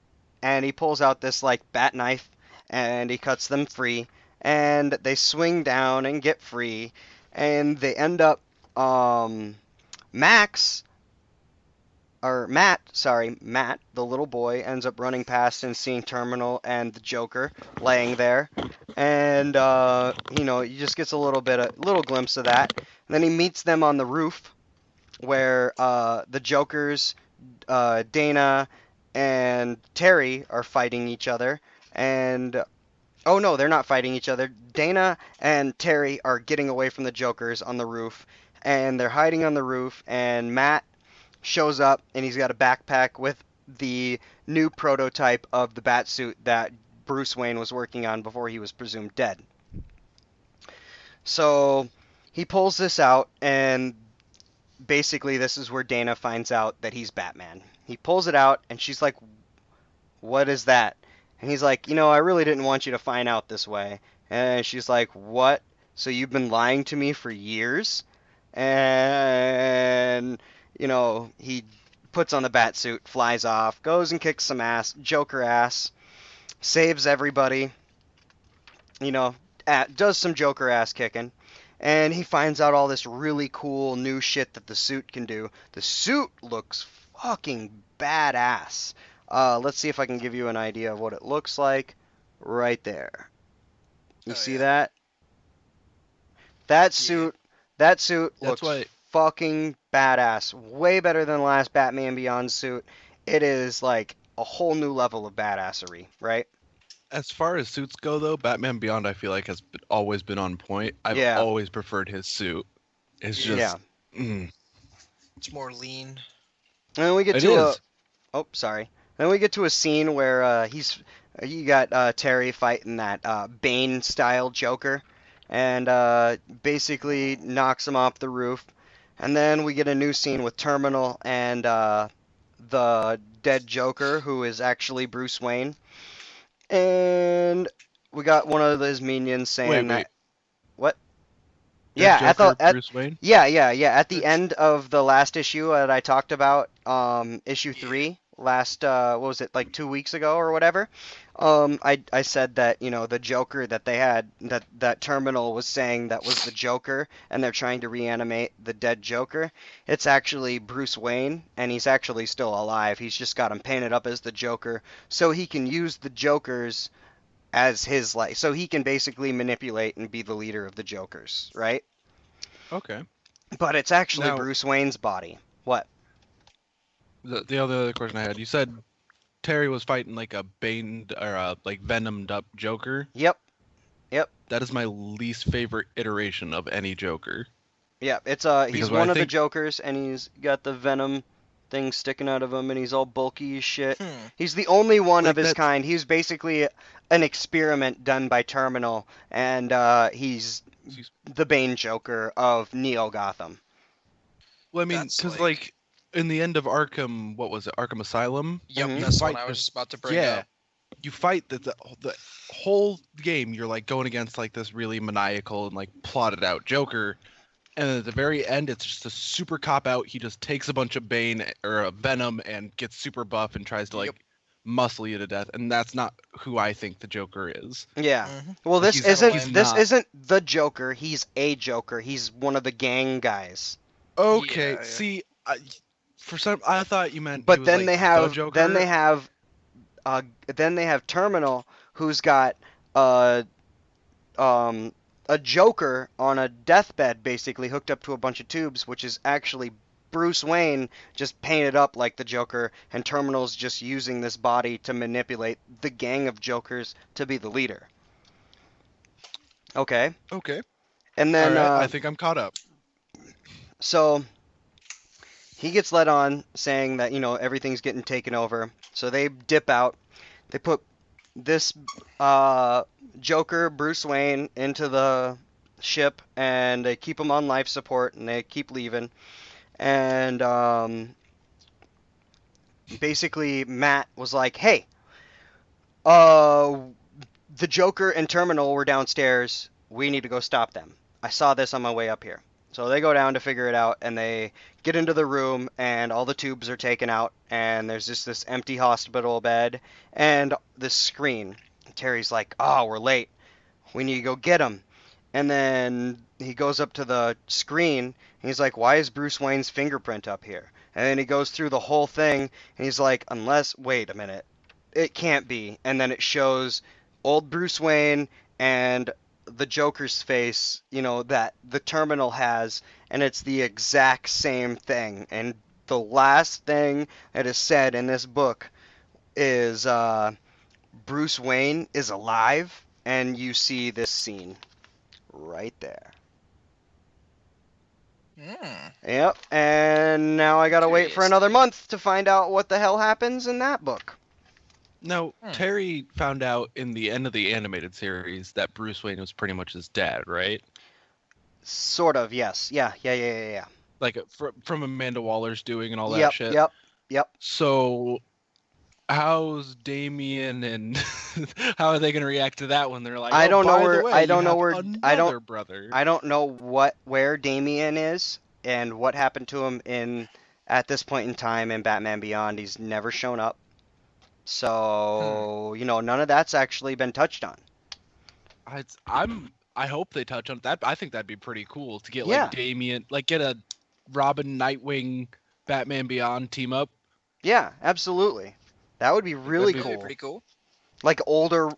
And he pulls out this, like, bat knife, and he cuts them free, and they swing down and get free, and they end up, Matt, the little boy, ends up running past and seeing Terminal and the Joker laying there, and, he just gets a little glimpse of that, and then he meets them on the roof, where the Jokers, Dana and Terry are fighting each other, and oh no, they're not fighting each other. Dana and Terry are getting away from the Jokers on the roof, and they're hiding on the roof, and Matt shows up, and he's got a backpack with the new prototype of the Batsuit that Bruce Wayne was working on before he was presumed dead. So he pulls this out, and basically this is where Dana finds out that he's Batman. He pulls it out, and she's like, "What is that?" And he's like, I really didn't want you to find out this way. And she's like, "What? So you've been lying to me for years?" And, he puts on the Batsuit, flies off, goes and kicks some ass, Joker ass, saves everybody, does some Joker ass kicking. And he finds out all this really cool new shit that the suit can do. The suit looks fucking badass. Let's see if I can give you an idea of what it looks like right there. You see that? That suit looks fucking badass. Way better than the last Batman Beyond suit. It is like a whole new level of badassery, right? As far as suits go, though, Batman Beyond I feel like has always been on point. I've always preferred his suit. It's just... It's more lean. And then we get Then we get to a scene where you got Terry fighting that Bane-style Joker, and basically knocks him off the roof. And then we get a new scene with Terminal and the dead Joker, who is actually Bruce Wayne. And we got one of his minions saying that... What? Yeah, Bruce Wayne? Yeah. At the end of the last issue that I talked about, issue 3, last, what was it, like 2 weeks ago or whatever, I said that, the Joker that they had, that Terminal was saying that was the Joker, and they're trying to reanimate the dead Joker. It's actually Bruce Wayne, and he's actually still alive. He's just got him painted up as the Joker, so he can use the Jokers as his, so he can basically manipulate and be the leader of the Jokers, right? Okay. But it's actually Bruce Wayne's body. What? The other question I had, you said Terry was fighting like a baned or a venomed up Joker. Yep. That is my least favorite iteration of any Joker. Yeah, it's he's one of the Jokers, and he's got the venom thing sticking out of him, and he's all bulky as shit. He's the only one of his kind. He's basically an experiment done by Terminal, and he's the Bane Joker of Neo Gotham. Well, I mean, because in the end of Arkham, what was it, Arkham Asylum? Yep, that's what I was about to bring up. You fight the whole game. You're going against this really maniacal and plotted out Joker, and at the very end, it's just a super cop out. He just takes a bunch of Bane or Venom and gets super buff and tries to muscle you to death, and that's not who I think the Joker is. Yeah. Well, this isn't the Joker. He's a Joker. He's one of the gang guys. Okay. Yeah. See, I thought you meant. But then they have Terminal, who's got a Joker on a deathbed, basically hooked up to a bunch of tubes, which is actually Bruce Wayne just painted up like the Joker, and Terminal's just using this body to manipulate the gang of Jokers to be the leader. Okay. And then I think I'm caught up. So he gets led on, saying that everything's getting taken over. So they dip out. They put this Joker, Bruce Wayne, into the ship, and they keep him on life support, and they keep leaving. And basically Matt was like, "Hey, the Joker and Terminal were downstairs. We need to go stop them. I saw this on my way up here." So they go down to figure it out, and they get into the room, and all the tubes are taken out, and there's just this empty hospital bed and this screen. Terry's like, "Oh, we're late. We need to go get him." And then he goes up to the screen, and he's like, "Why is Bruce Wayne's fingerprint up here?" And then he goes through the whole thing, and he's like, wait a minute, it can't be. And then it shows old Bruce Wayne and the Joker's face, that the Terminal has, and it's the exact same thing. And the last thing that is said in this book is Bruce Wayne is alive, and you see this scene right there. Yep, and now I gotta wait for another month to find out what the hell happens in that book. No, Terry found out in the end of the animated series that Bruce Wayne was pretty much his dad, right? Sort of, yes. Yeah. Like from Amanda Waller's doing and all that shit. Yep. So how's Damian and how are they gonna react to that when they're like, I don't know where brother. I don't know where Damian is and what happened to him at this point in time in Batman Beyond. He's never shown up. So, none of that's actually been touched on. I hope they touch on that. I think that'd be pretty cool to get like Damian, like get a Robin, Nightwing, Batman Beyond team up. Yeah, absolutely. That would be really cool. Pretty cool. Like older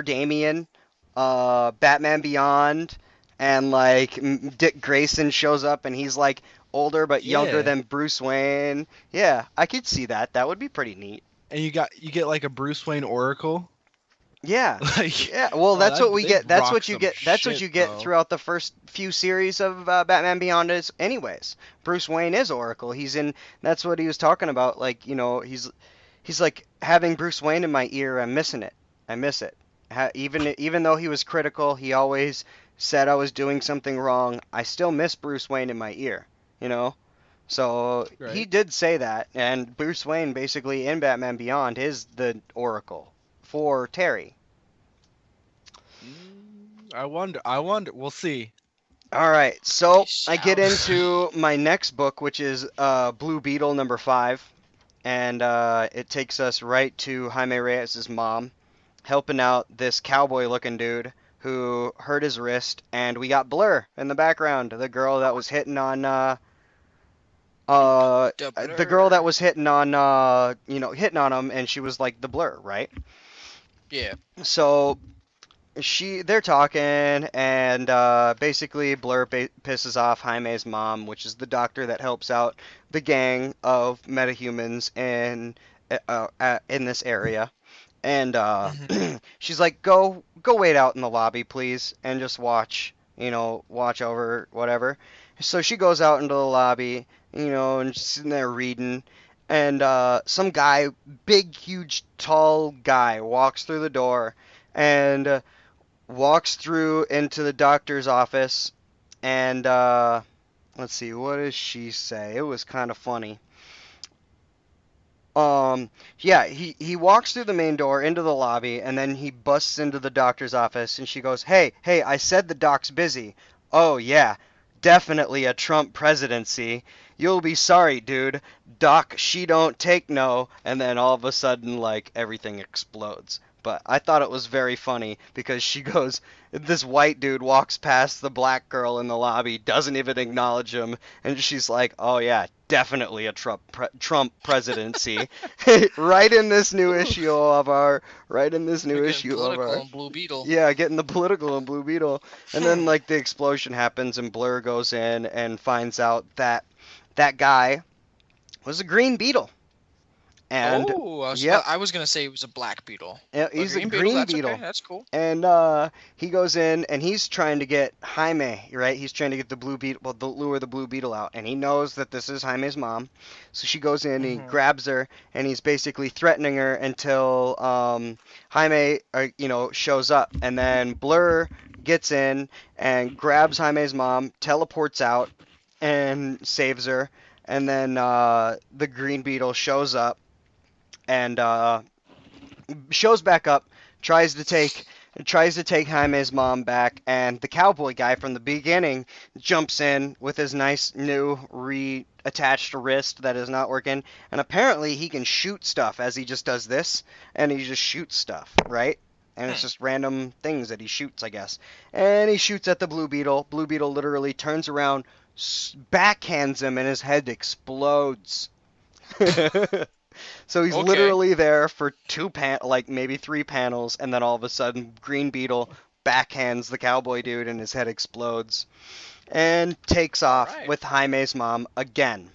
Damian, Batman Beyond, and like Dick Grayson shows up and he's like older but younger than Bruce Wayne. Yeah, I could see that. That would be pretty neat. And you get like a Bruce Wayne Oracle. Yeah. Well, that's what we get. That's what you get. That's what you get throughout the first few series of Batman Beyond. Anyways, Bruce Wayne is Oracle. That's what he was talking about. Like, he's like, having Bruce Wayne in my ear. I'm missing it. I miss it. Even though he was critical, he always said I was doing something wrong. I still miss Bruce Wayne in my ear. So he did say that, and Bruce Wayne basically in Batman Beyond is the Oracle for Terry. I wonder. We'll see. All right, so I get into my next book, which is Blue Beetle number 5, and it takes us right to Jaime Reyes' mom, helping out this cowboy-looking dude who hurt his wrist, and we got Blur in the background, the girl that was hitting on hitting on him, and she was like the Blur, right? Yeah. So they're talking, and basically Blur pisses off Jaime's mom, which is the doctor that helps out the gang of metahumans in this area. And she's like, go wait out in the lobby, please, and just watch over whatever. So she goes out into the lobby, and she's sitting there reading, and some guy, big, huge, tall guy, walks through the door, and walks through into the doctor's office, and let's see, what does she say? It was kind of funny. He walks through the main door into the lobby, and then he busts into the doctor's office, and she goes, hey, I said the doc's busy. Oh, yeah, definitely a Trump presidency. You'll be sorry, dude. Doc, she don't take no. And then all of a sudden, like, everything explodes. But I thought it was very funny because she goes, this white dude walks past the black girl in the lobby, doesn't even acknowledge him, and she's like, oh yeah, definitely a Trump presidency. right in this new issue of Blue Beetle. Yeah, getting the political and Blue Beetle. And then like the explosion happens and Blur goes in and finds out that that guy was a Green Beetle. And I was gonna say he was a black beetle. Yeah, he's a green beetle. Okay, that's cool. And he goes in and he's trying to get Jaime, right? He's trying to get the blue beetle, lure the blue beetle out, and he knows that this is Jaime's mom. So she goes in, he grabs her, and he's basically threatening her until Jaime, shows up, and then Blur gets in and grabs Jaime's mom, teleports out, and saves her, and then the green beetle shows up. And shows back up, tries to take Jaime's mom back, and the cowboy guy from the beginning jumps in with his nice new reattached wrist that is not working, and apparently he can shoot stuff as he just does this, and he just shoots stuff, right? And it's just random things that he shoots, I guess. And he shoots at the Blue Beetle. Blue Beetle literally turns around, backhands him, and his head explodes. So he's literally there for maybe 3 panels, and then all of a sudden, Green Beetle backhands the cowboy dude and his head explodes. And takes off with Jaime's mom again.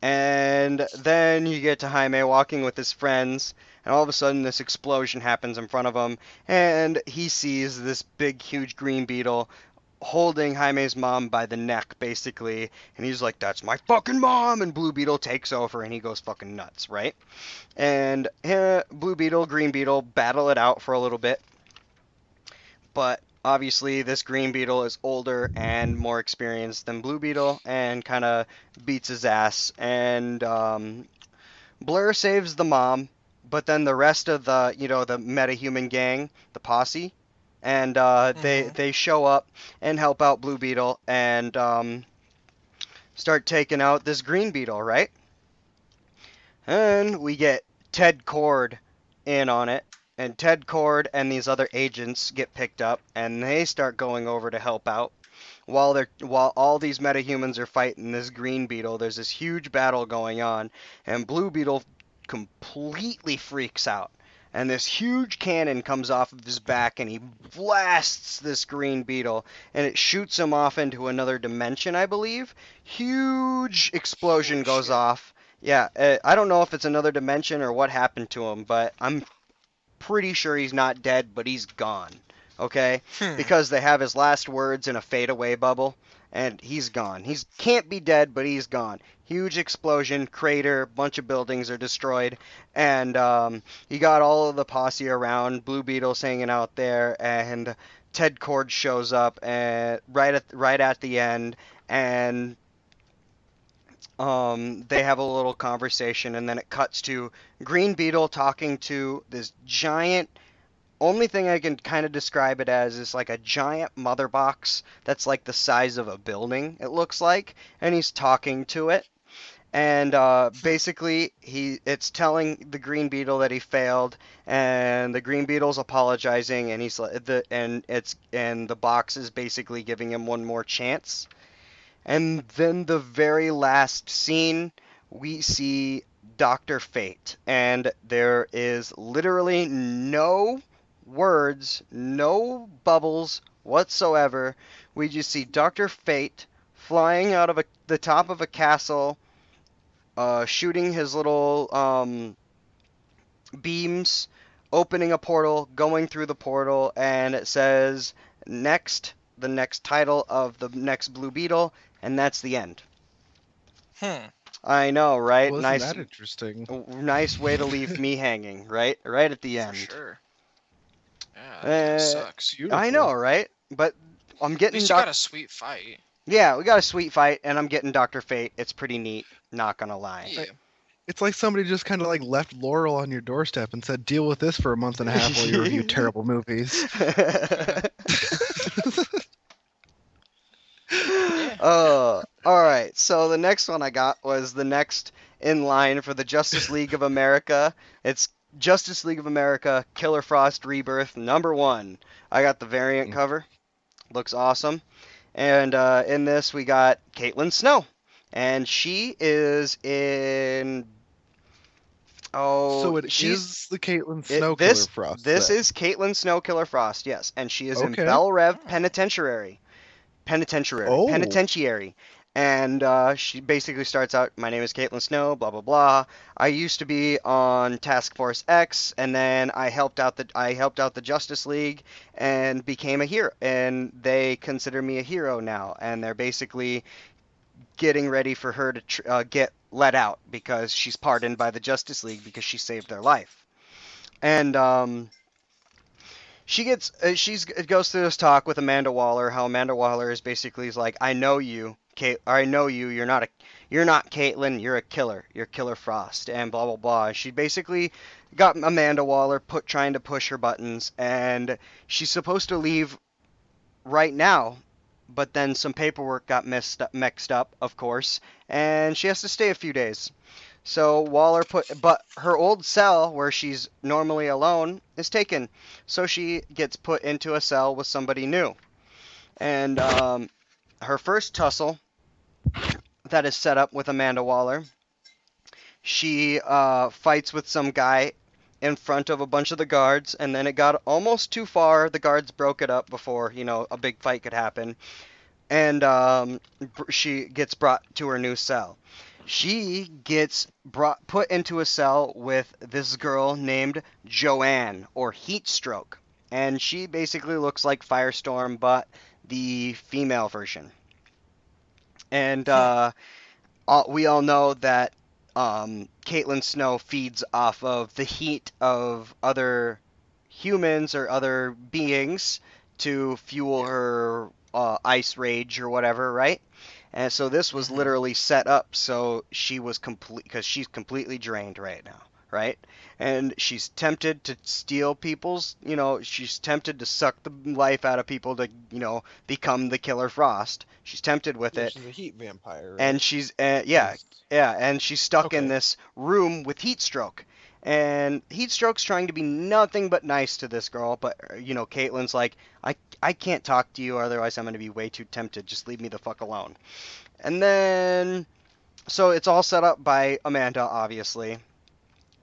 And then you get to Jaime walking with his friends, and all of a sudden this explosion happens in front of him, and he sees this big, huge green beetle holding Jaime's mom by the neck, basically, and he's like, "That's my fucking mom!" And Blue Beetle takes over, and he goes fucking nuts, right? And Blue Beetle, Green Beetle battle it out for a little bit, but obviously this Green Beetle is older and more experienced than Blue Beetle, and kind of beats his ass, and Blur saves the mom, but then the rest of the, the metahuman gang, the posse, and they show up and help out Blue Beetle and start taking out this Green Beetle, right? And we get Ted Kord in on it, and Ted Kord and these other agents get picked up, and they start going over to help out. While all these metahumans are fighting this Green Beetle, there's this huge battle going on, and Blue Beetle completely freaks out. And this huge cannon comes off of his back, and he blasts this Green Beetle, and it shoots him off into another dimension, I believe. Huge explosion goes off. Yeah, I don't know if it's another dimension or what happened to him, but I'm pretty sure he's not dead, but he's gone. Okay? Because they have his last words in a fadeaway bubble, and he's gone. He can't be dead, but he's gone. Huge explosion, crater, bunch of buildings are destroyed, and he got all of the posse around. Blue Beetle's hanging out there, and Ted Kord shows up right at the end, and they have a little conversation, and then it cuts to Green Beetle talking to this giant. Only thing I can kind of describe it as is like a giant mother box that's like the size of a building, it looks like, and he's talking to it. And basically, it's telling the Green Beetle that he failed, and the Green Beetle's apologizing, and the box is basically giving him one more chance. And then the very last scene, we see Dr. Fate, and there is literally no words, no bubbles whatsoever. We just see Dr. Fate flying out of the top of a castle, shooting his little beams, opening a portal, going through the portal, and it says the next title of the next Blue Beetle, and that's the end. I know, right? Wasn't that interesting? Nice way to leave me hanging, right? Right at the end. For sure. Yeah, that sucks. Beautiful. I know, right? But I'm getting. At least you got a sweet fight. Yeah, we got a sweet fight, and I'm getting Dr. Fate. It's pretty neat, not gonna lie. Yeah. It's like somebody just kind of like left Laurel on your doorstep and said, "Deal with this for a month and a half while you review terrible movies." All right. So the next one I got was the next in line for the Justice League of America. It's Justice League of America Killer Frost Rebirth #1. I got the variant cover. Looks awesome. And in this we got Caitlin Snow, and she is in. Oh, so she's the Caitlin Snow Killer Frost. This is Caitlin Snow Killer Frost, yes, and she is in Belle Rev Penitentiary. Penitentiary. And she basically starts out, "My name is Caitlin Snow, blah blah blah. I used to be on Task Force X, and then I helped out the Justice League and became a hero. And they consider me a hero now, and they're basically getting ready for her to get let out because she's pardoned by the Justice League because she saved their life." And she goes through this talk with Amanda Waller, how Amanda Waller is basically like, "I know you, I know you. You're not Caitlin. You're a killer. You're Killer Frost," and blah blah blah. She basically got Amanda Waller trying to push her buttons, and she's supposed to leave right now, but then some paperwork got mixed up, of course, and she has to stay a few days. So Waller but her old cell where she's normally alone is taken, so she gets put into a cell with somebody new, and her first tussle that is set up with Amanda Waller, she fights with some guy in front of a bunch of the guards, and then it got almost too far. The guards broke it up before, a big fight could happen. And she gets brought to her new cell. She gets put into a cell with this girl named Joanne, or Heatstroke. And she basically looks like Firestorm, but the female version. And we all know that Caitlin Snow feeds off of the heat of other humans or other beings to fuel her ice rage or whatever, right? And so this was literally set up so she was complete, because she's completely drained right now, right? And she's tempted to steal people's, she's tempted to suck the life out of people to, become the Killer Frost. She's tempted with it. She's a heat vampire, right? And she's, and she's stuck in this room with Heatstroke. And Heatstroke's trying to be nothing but nice to this girl, but, Caitlin's like, I can't talk to you, otherwise I'm going to be way too tempted. Just leave me the fuck alone. And then, so it's all set up by Amanda, obviously.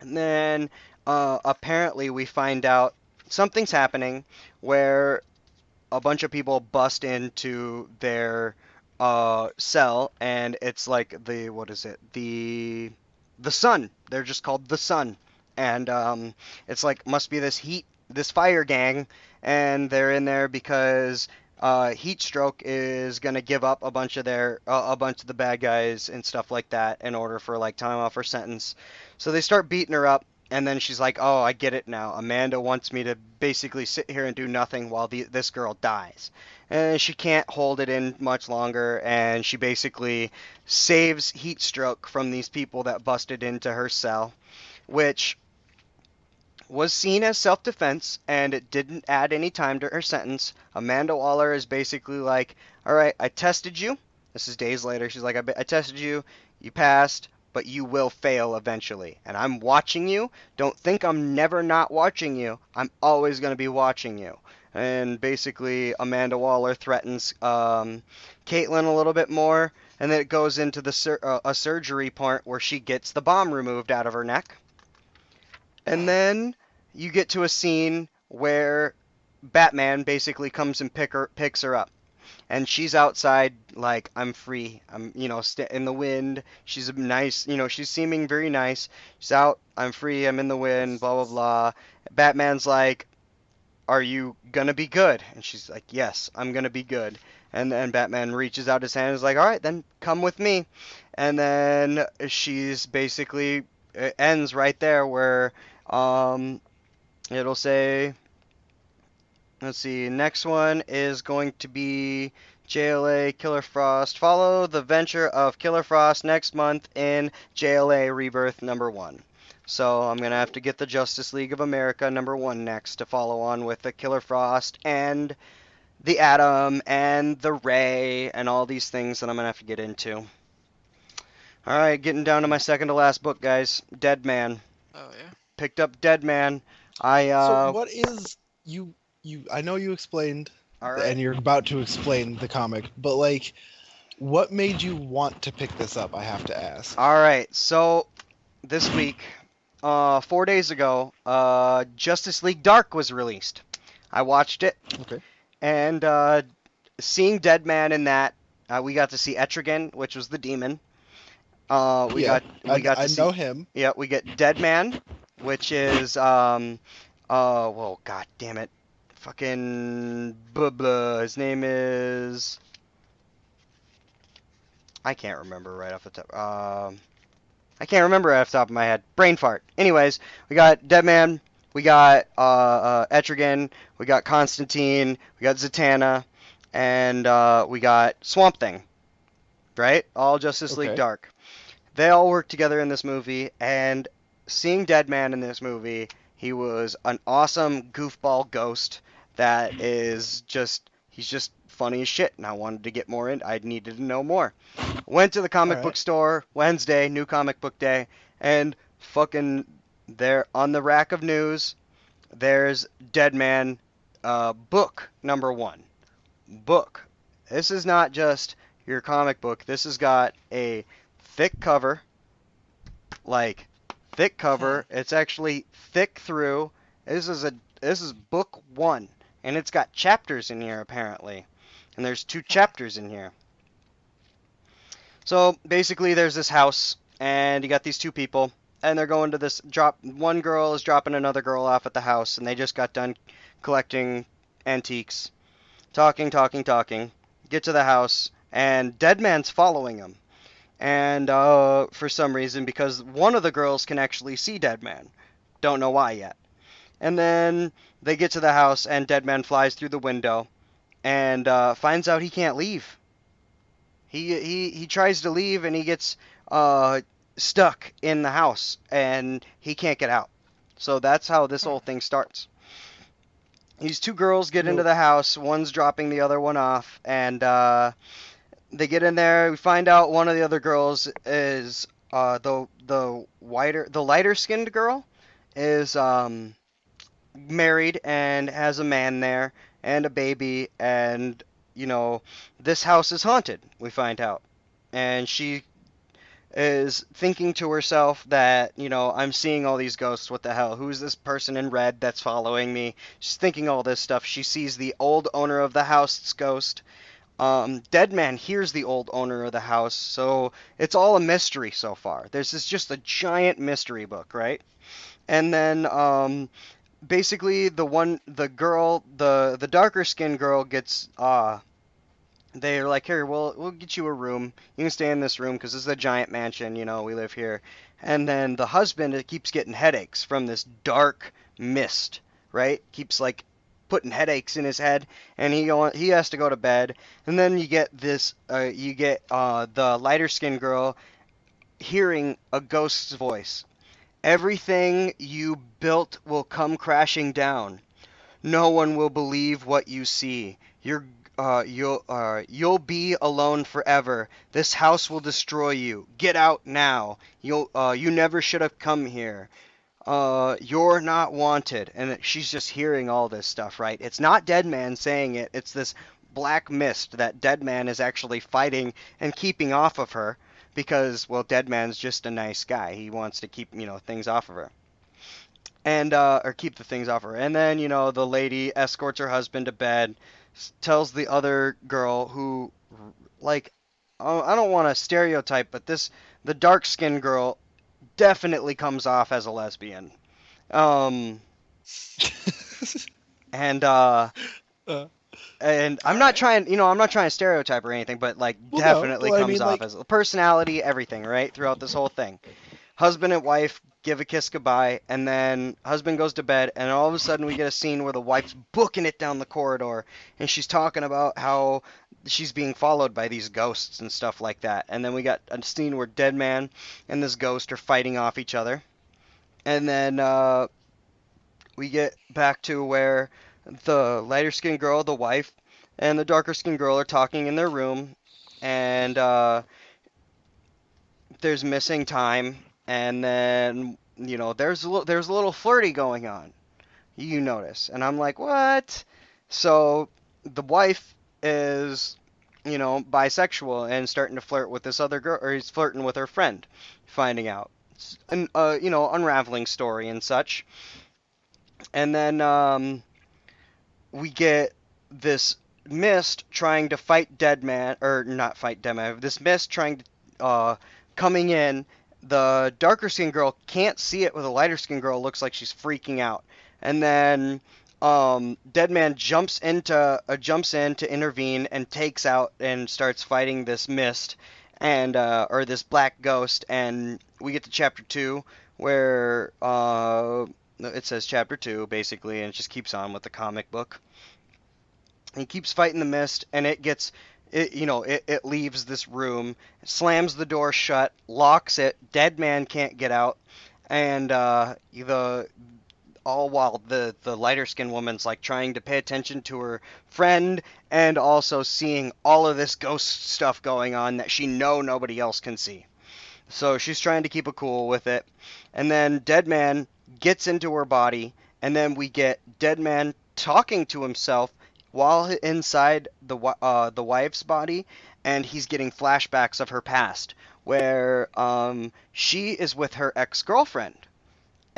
And then, apparently we find out something's happening where a bunch of people bust into their cell, and it's like the Sun. They're just called the Sun. And it's like, must be this fire gang, and they're in there because Heatstroke is gonna give up a bunch of the bad guys and stuff like that in order for like time off her sentence. So they start beating her up, and then she's like, "Oh, I get it now. Amanda wants me to basically sit here and do nothing while this girl dies." And she can't hold it in much longer, and she basically saves Heatstroke from these people that busted into her cell, which was seen as self-defense, and it didn't add any time to her sentence. Amanda Waller is basically like, all right, I tested you. This is days later. She's like, I tested you. You passed, but you will fail eventually. And I'm watching you. Don't think I'm never not watching you. I'm always going to be watching you. And basically, Amanda Waller threatens Caitlin a little bit more. And then it goes into a surgery part where she gets the bomb removed out of her neck. And then you get to a scene where Batman basically comes and picks her up. And she's outside like, I'm free. I'm, in the wind. She's nice, she's seeming very nice. She's out, I'm free, I'm in the wind, blah, blah, blah. Batman's like, are you gonna be good? And she's like, yes, I'm gonna be good. And then Batman reaches out his hand and is like, all right, then come with me. And then she's basically, it ends right there where it'll say, let's see, next one is going to be JLA Killer Frost. Follow the venture of Killer Frost next month in JLA Rebirth #1. So I'm going to have to get the Justice League of America #1 next to follow on with the Killer Frost and the Atom and the Ray and all these things that I'm going to have to get into. Alright, getting down to my second to last book, guys. Dead Man. Oh, yeah? Picked up Dead Man. So what is you I know you explained, right, and you're about to explain the comic, but like, what made you want to pick this up? I have to ask. All right, so this week, 4 days ago, Justice League Dark was released. I watched it. Okay. And seeing Dead Man in that, we got to see Etrigan, which was the demon. I know him. Yeah, we get Dead Man, which is well, god damn it, fucking blah blah. His name is, I can't remember right off the top. I can't remember right off the top of my head. Brain fart. Anyways, we got Dead Man, we got Etrigan, we got Constantine, we got Zatanna, and we got Swamp Thing. Right? All Justice League Dark. They all work together in this movie, and seeing Dead Man in this movie, he was an awesome goofball ghost that is just, he's just funny as shit, and I wanted to get more in. I needed to know more. Went to the comic book store Wednesday, new comic book day, and fucking there on the rack of news, there's Dead Man book #1. Book. This is not just your comic book. This has got a thick cover, like thick cover. It's actually thick through. This is book 1, and it's got chapters in here apparently, and there's 2 chapters in here. So basically, there's this house, and you got these 2 people, and they're going to this drop. One girl is dropping another girl off at the house, and they just got done collecting antiques, talking. Get to the house, and Deadman's following them. And for some reason, because one of the girls can actually see Deadman. Don't know why yet. And then they get to the house, and Deadman flies through the window and finds out he can't leave. He tries to leave, and he gets stuck in the house, and he can't get out. So that's how this whole thing starts. These 2 girls get into the house. One's dropping the other one off, and they get in there. We find out one of the other girls is the lighter skinned girl is married and has a man there and a baby, and this house is haunted. We find out, and she is thinking to herself that, I'm seeing all these ghosts. What the hell? Who's this person in red that's following me? She's thinking all this stuff. She sees the old owner of the house's ghost. Deadman hears the old owner of the house, so it's all a mystery so far. This is just a giant mystery book, right? And then basically the darker skinned girl gets they're like, here, we'll get you a room. You can stay in this room because this is a giant mansion, we live here. And then the husband keeps getting headaches from this dark mist, right? Keeps like putting headaches in his head, and he has to go to bed. And then you get the lighter skinned girl hearing a ghost's voice. Everything you built will come crashing down. No one will believe what you see. You'll be alone forever. This house will destroy you. Get out now. You never should have come here. You're not wanted. And she's just hearing all this stuff, right? It's not Deadman saying it. It's this black mist that Deadman is actually fighting and keeping off of her because, well, Deadman's just a nice guy. He wants to keep, things off of her. And, or keep the things off her. And then, the lady escorts her husband to bed, tells the other girl who, like, I don't want to stereotype, but the dark-skinned girl definitely comes off as a lesbian. And I'm not trying to stereotype or anything, but definitely comes off as personality, everything, right? Throughout this whole thing. Husband and wife give a kiss goodbye, and then husband goes to bed, and all of a sudden we get a scene where the wife's booking it down the corridor, and she's talking about how she's being followed by these ghosts and stuff like that. And then we got a scene where Deadman and this ghost are fighting off each other. And then we get back to where the lighter skinned girl, the wife, and the darker skinned girl are talking in their room, and there's missing time. And then, there's a little flirty going on, you notice. And I'm like, what? So the wife is, bisexual and starting to flirt with this other girl, or he's flirting with her friend, finding out. It's an, unraveling story and such. And then we get this mist trying to fight Deadman, or not fight Deadman, this mist trying to, coming in. The darker skinned girl can't see it, but the lighter skinned girl looks like she's freaking out. And then Deadman jumps in to intervene and takes out and starts fighting this mist and or this black ghost. And we get to chapter 2 where it says chapter 2 basically, and it just keeps on with the comic book. He keeps fighting the mist, and it leaves this room, slams the door shut, locks it. Deadman can't get out, and all while the lighter skinned woman's like trying to pay attention to her friend and also seeing all of this ghost stuff going on that nobody else can see. So she's trying to keep a cool with it, and then Deadman gets into her body, and then we get Deadman talking to himself while inside the wife's body, and he's getting flashbacks of her past, where she is with her ex-girlfriend,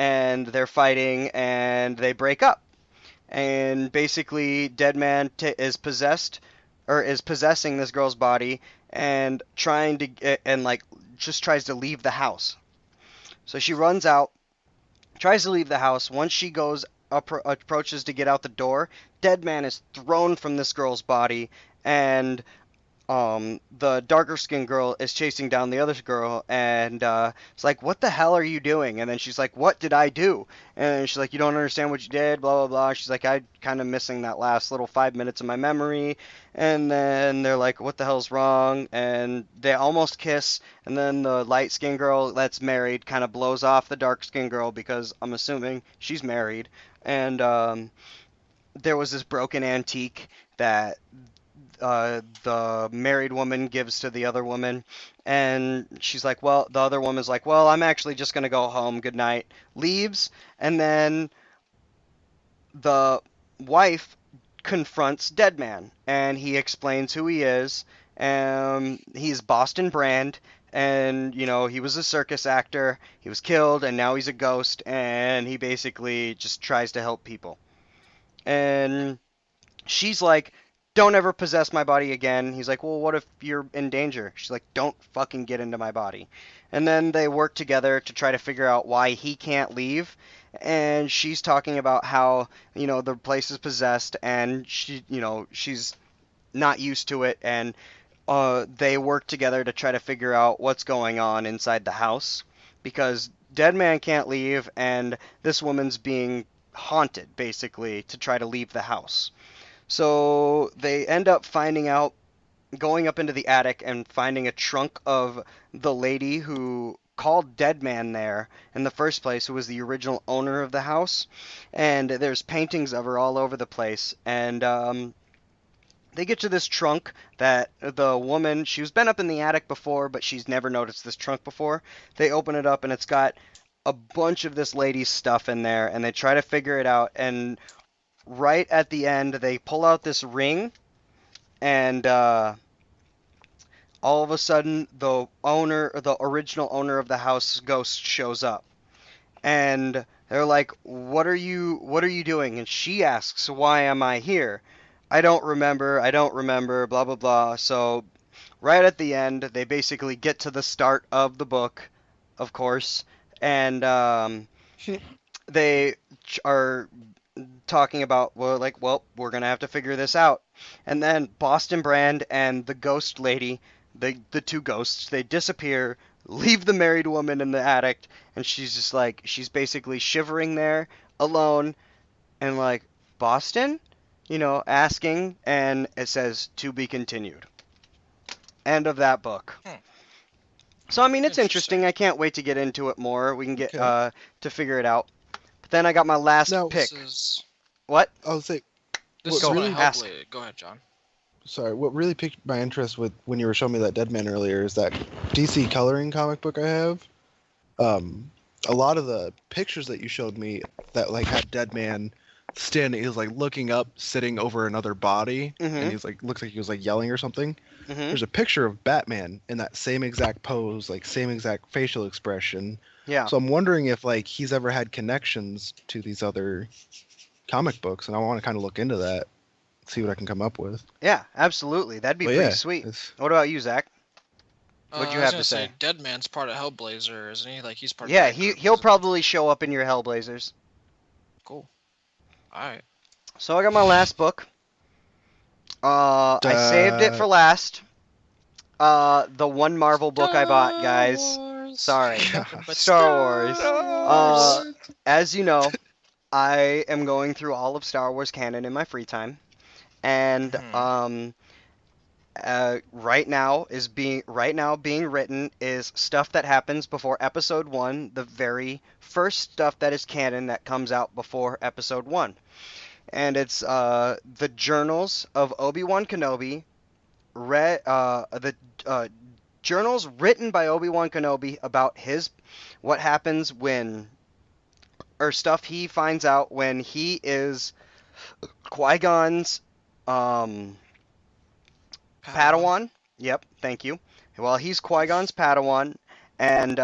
and they're fighting, and they break up. And basically, Deadman is possessed, or is possessing this girl's body, and trying to and like just tries to leave the house. So she runs out, tries to leave the house. Once she goes approaches to get out the door, Deadman is thrown from this girl's body, and the darker skinned girl is chasing down the other girl, and it's like, what the hell are you doing? And then she's like, what did I do? And she's like, you don't understand what you did, blah, blah, blah. She's like, I'm kind of missing that last little 5 minutes of my memory. And then they're like, what the hell's wrong? And they almost kiss, and then the light skinned girl that's married kind of blows off the dark skinned girl, because I'm assuming she's married. And there was this broken antique that the married woman gives to the other woman, and she's like, well, the other woman's like, well, I'm actually just gonna go home, good night, leaves, and then the wife confronts Deadman, and he explains who he is, and he's Boston Brand, and he was a circus actor, he was killed, and now he's a ghost, and he basically just tries to help people. And she's like, don't ever possess my body again. He's like, well, what if you're in danger? She's like, don't fucking get into my body. And then they work together to try to figure out why he can't leave. And she's talking about how, the place is possessed, and she's not used to it. And they work together to try to figure out what's going on inside the house, because Deadman can't leave, and this woman's being haunted, basically, to try to leave the house. So they end up going up into the attic and finding a trunk of the lady who called Deadman there in the first place, who was the original owner of the house. And there's paintings of her all over the place. And they get to this trunk that the woman, she's been up in the attic before, but she's never noticed this trunk before. They open it up, and it's got a bunch of this lady's stuff in there, and they try to figure it out. And right at the end, they pull out this ring, and all of a sudden, the original owner of the house ghost shows up, and they're like, "What are you doing?" And she asks, "Why am I here?" I don't remember, blah blah blah. So, right at the end, they basically get to the start of the book, of course, and they are talking about, well, we're gonna have to figure this out. And then Boston Brand and the ghost lady, the two ghosts, they disappear, leave the married woman in the attic, and she's basically shivering there alone, and like, Boston, asking, and it says to be continued. End of that book. So I mean, it's interesting. I can't wait to get into it more. We can get to figure it out. Then I got my last pick. What? I'll say. Go ahead, John. Sorry. What really piqued my interest when you were showing me that Deadman earlier is that DC coloring comic book I have. A lot of the pictures that you showed me that had Deadman standing, he was looking up, sitting over another body, and he's looks like he was yelling or something. There's a picture of Batman in that same exact pose, same exact facial expression. Yeah. So I'm wondering if he's ever had connections to these other comic books, and I want to kind of look into that, see what I can come up with. Yeah, absolutely. That'd be pretty sweet. What about you, Zach? What'd you have to say? Deadman's part of Hellblazer, isn't he? He's part. Yeah, of he'll probably show up in your Hellblazers. Cool. All right. So I got my last book. I saved it for last. The one Marvel book I bought, guys. Sorry. Star Wars. As you know, I am going through all of Star Wars canon in my free time, and right now being written is stuff that happens before Episode 1, the very first stuff that is canon that comes out before Episode 1, and it's the journals of Obi-Wan Kenobi, journals written by Obi-Wan Kenobi about what happens or stuff he finds out when he is Qui-Gon's Padawan. Yep, thank you. Well, he's Qui-Gon's Padawan, and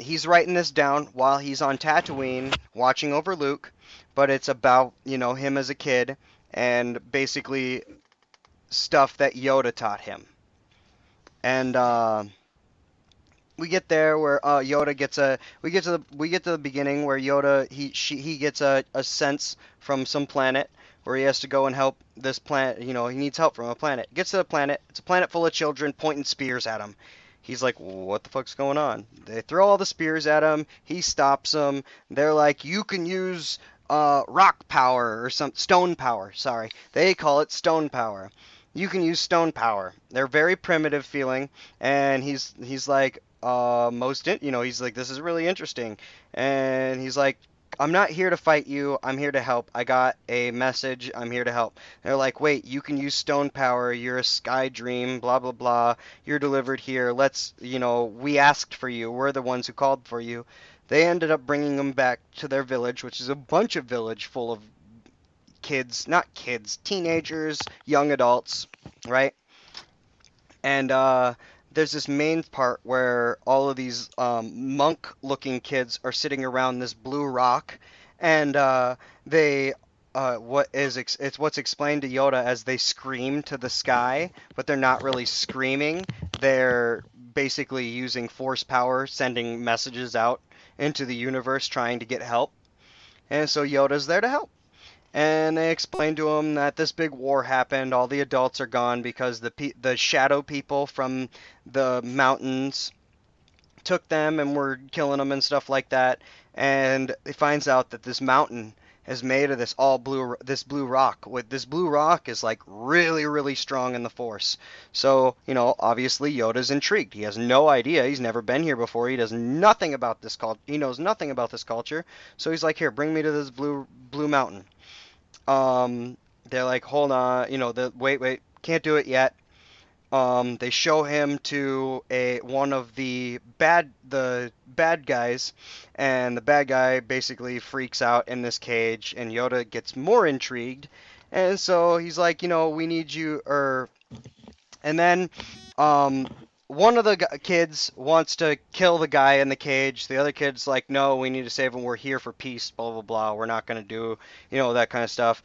he's writing this down while he's on Tatooine watching over Luke, but it's about, him as a kid and basically stuff that Yoda taught him. And we get there where Yoda gets we get to the beginning where Yoda he gets a sense from some planet where he has to go and help this planet. He needs help from a planet. Gets to the planet. It's a planet full of children pointing spears at him. He's like, what the fuck's going on? They throw all the spears at him. He stops them. They're like, you can use rock power or stone power. Sorry, they call it stone power. You can use stone power. They're very primitive feeling, and he's like, he's like, this is really interesting, and he's like, I'm not here to fight you. I'm here to help. I got a message. I'm here to help. They're like, wait, you can use stone power. You're a sky dream, blah, blah, blah. You're delivered here. We asked for you. We're the ones who called for you. They ended up bringing them back to their village, which is a bunch of village full of teenagers, young adults, right? And there's this main part where all of these monk-looking kids are sitting around this blue rock, and it's what's explained to Yoda as they scream to the sky, but they're not really screaming. They're basically using force power, sending messages out into the universe, trying to get help. And so Yoda's there to help. And they explain to him that this big war happened. All the adults are gone because the shadow people from the mountains took them and were killing them and stuff like that. And he finds out that this mountain is made of this blue rock. This blue rock is like really, really strong in the Force. So, obviously Yoda's intrigued. He has no idea. He's never been here before. He knows nothing about this culture. So he's like, here, bring me to this blue mountain. They're like, hold on, wait, can't do it yet. They show him to one of the bad guys, and the bad guy basically freaks out in this cage, and Yoda gets more intrigued, and so he's like, we need you, and then, one of the kids wants to kill the guy in the cage. The other kid's like, no, we need to save him. We're here for peace, blah, blah, blah. We're not going to do, that kind of stuff.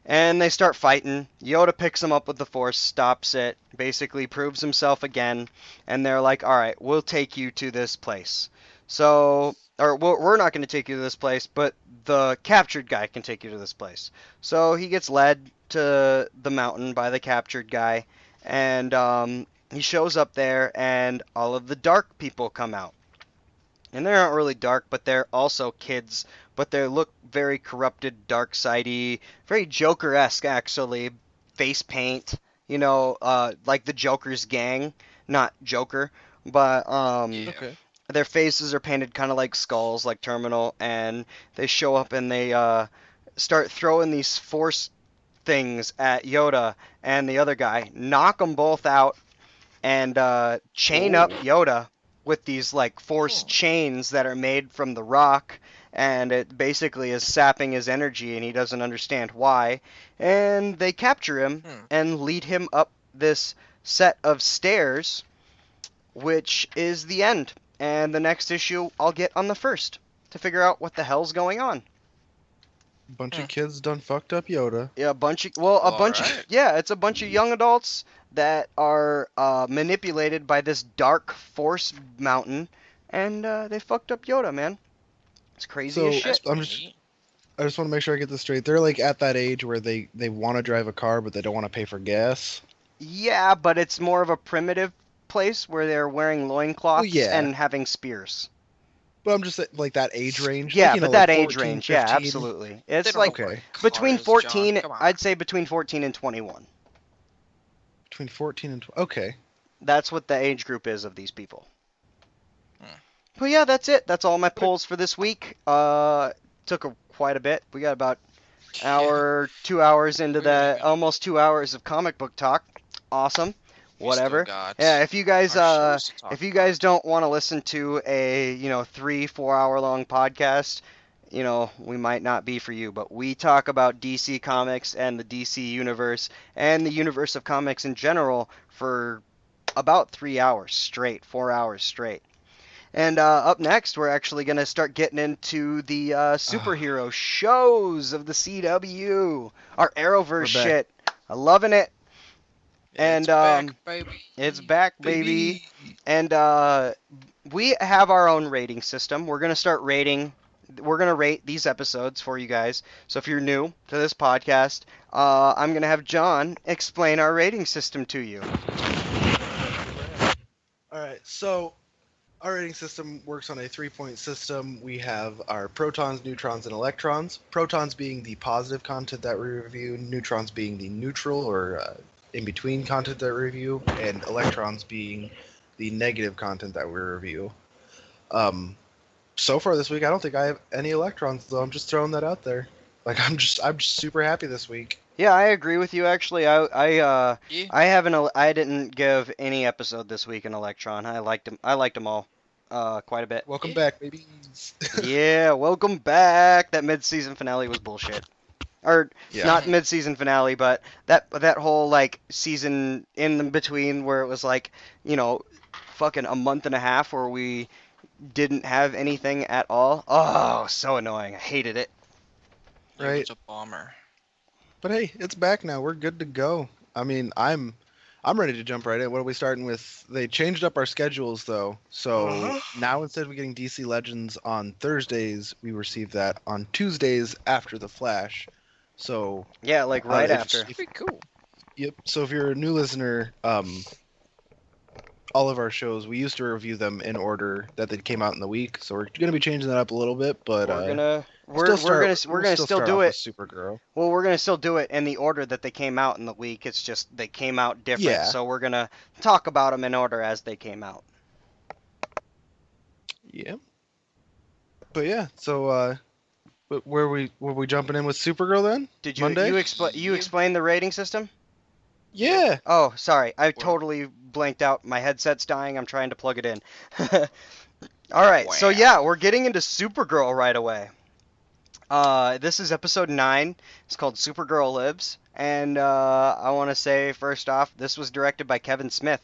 And they start fighting. Yoda picks him up with the Force, stops it, basically proves himself again. And they're like, all right, we'll take you to this place. We're not going to take you to this place, but the captured guy can take you to this place. So he gets led to the mountain by the captured guy. And, he shows up there, and all of the dark people come out. And they're not really dark, but they're also kids. But they look very corrupted, dark-sidey, very Joker-esque, actually. Face paint, like the Joker's gang. Not Joker, but Okay. Their faces are painted kind of like skulls, like Terminal. And they show up, and they start throwing these Force things at Yoda and the other guy. Knock them both out. And chain up Yoda with these like Force chains that are made from the rock, and it basically is sapping his energy, and he doesn't understand why. And they capture him and lead him up this set of stairs, which is the end. And the next issue I'll get on the first to figure out what the hell's going on. Bunch of kids done fucked up Yoda. Yeah, it's a bunch of young adults that are manipulated by this dark Force mountain, and they fucked up Yoda, man. It's crazy as shit. I just want to make sure I get this straight. They're like at that age where they want to drive a car, but they don't want to pay for gas. Yeah, but it's more of a primitive place where they're wearing loincloths and having spears. But I'm just like that age range. Yeah, like, but like that 14, age range, 15. yeah, absolutely. It's like between 14, I'd say between 14 and 21. Between 14 and 20. Okay. That's what the age group is of these people. Well, yeah, that's it. That's all my polls for this week. Took quite a bit. We got about 2 hours into almost 2 hours of comic book talk. Awesome. Whatever. Yeah, if you guys don't want to listen to a 3-4 hour long podcast, we might not be for you, but we talk about DC Comics and the DC universe and the universe of comics in general for about 3 hours straight, 4 hours straight. And up next, we're actually going to start getting into the superhero shows of the CW. Our Arrowverse shit. I'm loving it. And back, baby. It's back, baby. And we have our own rating system. We're going to start rating. We're going to rate these episodes for you guys. So if you're new to this podcast, I'm going to have John explain our rating system to you. All right, so our rating system works on a 3-point system. We have our protons, neutrons, and electrons. Protons being the positive content that we review, neutrons being the neutral or in-between content that we review, and electrons being the negative content that we review. So far this week, I don't think I have any electrons, though. I'm just throwing that out there. Like, I'm just super happy this week. Yeah, I agree with you. Actually, I didn't give any episode this week an electron. I liked them all, quite a bit. Welcome back, baby. Yeah, welcome back. That mid-season finale was bullshit. Or not mid-season finale, but that whole like season in between where it was like, fucking a month and a half where we didn't have anything at all. Oh, so annoying. I hated it. Right. It's a bummer. But hey, it's back now. We're good to go. I mean, I'm ready to jump right in. What are we starting with? They changed up our schedules though. So now instead of getting DC Legends on Thursdays, we receive that on Tuesdays after the Flash. So yeah, like right after. Pretty cool. Yep. So if you're a new listener, all of our shows, we used to review them in order that they came out in the week. So we're gonna be changing that up a little bit, but we're gonna still do it. Supergirl. Well, we're gonna still do it in the order that they came out in the week. It's just they came out different, Yeah. so we're gonna talk about them in order as they came out. Yeah. But yeah, so were we jumping in with Supergirl then? Did you Monday? you explain the rating system? Yeah. Oh, sorry, I totally blanked out. My headset's dying. I'm trying to plug it in. All right, so yeah, we're getting into Supergirl right away. This is episode 9. It's called Supergirl Lives, and I want to say first off, this was directed by Kevin Smith.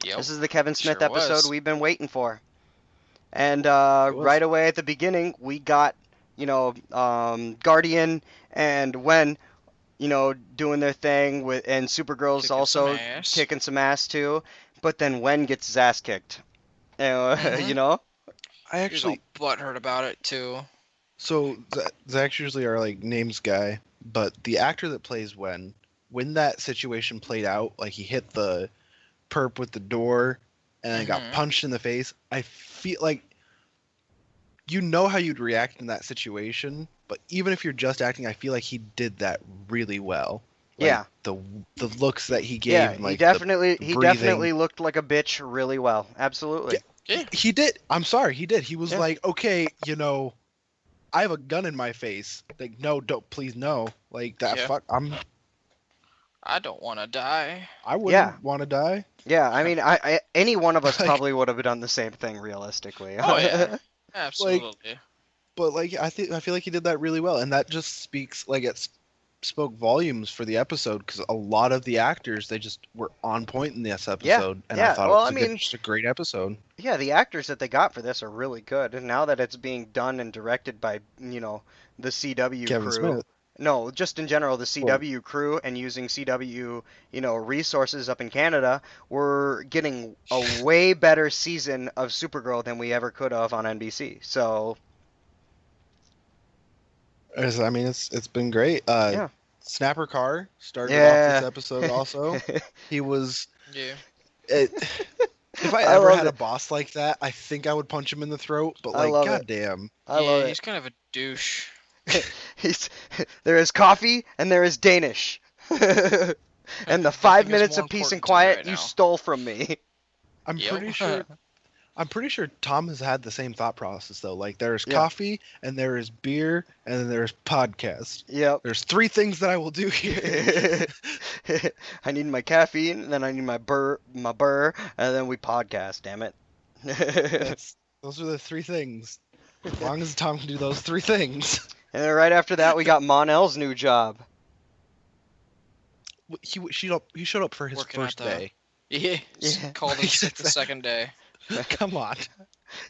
Yep. This is the Kevin Smith Sure episode was. we've been waiting for. And right away at the beginning, we got Guardian and Wen, doing their thing with, and Supergirl's Kicking also some ass. kicking some ass too. But then Wen gets his ass kicked. I He's actually all butthurt about it too. so Zach's usually our like names guy, but the actor that plays when that situation played out, like he hit the perp with the door and then got punched in the face, I feel like how you'd react in that situation, but even if you're just acting, I feel like he did that really well. Like, Yeah. The looks that he gave. Yeah, and, like, he definitely the breathing. definitely looked like a bitch really well. Absolutely. Yeah. He did. I'm sorry, he did. He was Yeah. like, okay, I have a gun in my face. Like, no, don't, please, no. Like that. Yeah. I don't want to die. wouldn't want to die. Yeah, I mean, I any one of us probably would have done the same thing realistically. Oh yeah, absolutely. But like, I feel like he did that really well, and that just speaks like it spoke volumes for the episode, because a lot of the actors, they just were on point in this episode, and I thought it was just a great episode. Yeah, the actors that they got for this are really good, and now that it's being done and directed by the CW Kevin crew. Smith. No, just in general, the CW crew, and using CW, resources up in Canada, we're getting a way better season of Supergirl than we ever could have on NBC. So, I mean, it's been great. Yeah. Snapper Carr started off Yeah. this episode also. He was. Yeah. If I I ever love had a it. boss like that, I think I would punch him in the throat. But I like, love it. goddamn. I love it. He's kind of a douche. There is coffee and there is Danish. And the 5 is minutes more of peace and important to me quiet right you now. stole from me. I'm Yep. pretty sure. I'm pretty sure Tom has had the same thought process though. Like, there's Yeah. coffee and there is beer and then there's podcast. Yep. There's 3 things that I will do here. I need my caffeine, and then I need my burr, and then we podcast. Damn it. Those are the 3 things. As long as Tom can do those 3 things. And then right after that, we got Mon-El's new job. He showed up for his Working at first the- day. Yeah. Yeah. Called him sick the second day. Come on.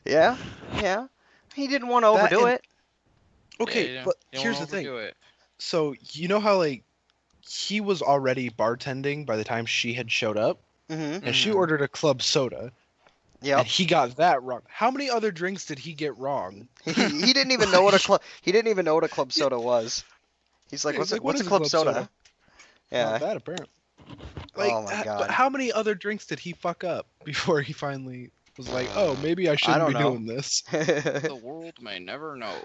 Yeah, yeah. He didn't want to That overdo and- it. Okay, Yeah, but you don't here's wanna the thing. overdo it. So you know how like he was already bartending by the time she had showed up, Mm-hmm. and she Mhm. ordered a club soda, Yep. and he got that wrong. How many other drinks did he get wrong? He didn't even know what a club. He didn't even know what a club soda was. He's like, Yeah, what's he's it? like, "What What's a is a club club soda? soda?" Yeah. Not that apparent. Oh my But god. how many other drinks did he fuck up before he finally was like, "Oh, maybe I shouldn't don't be know. doing this"? The world may never know.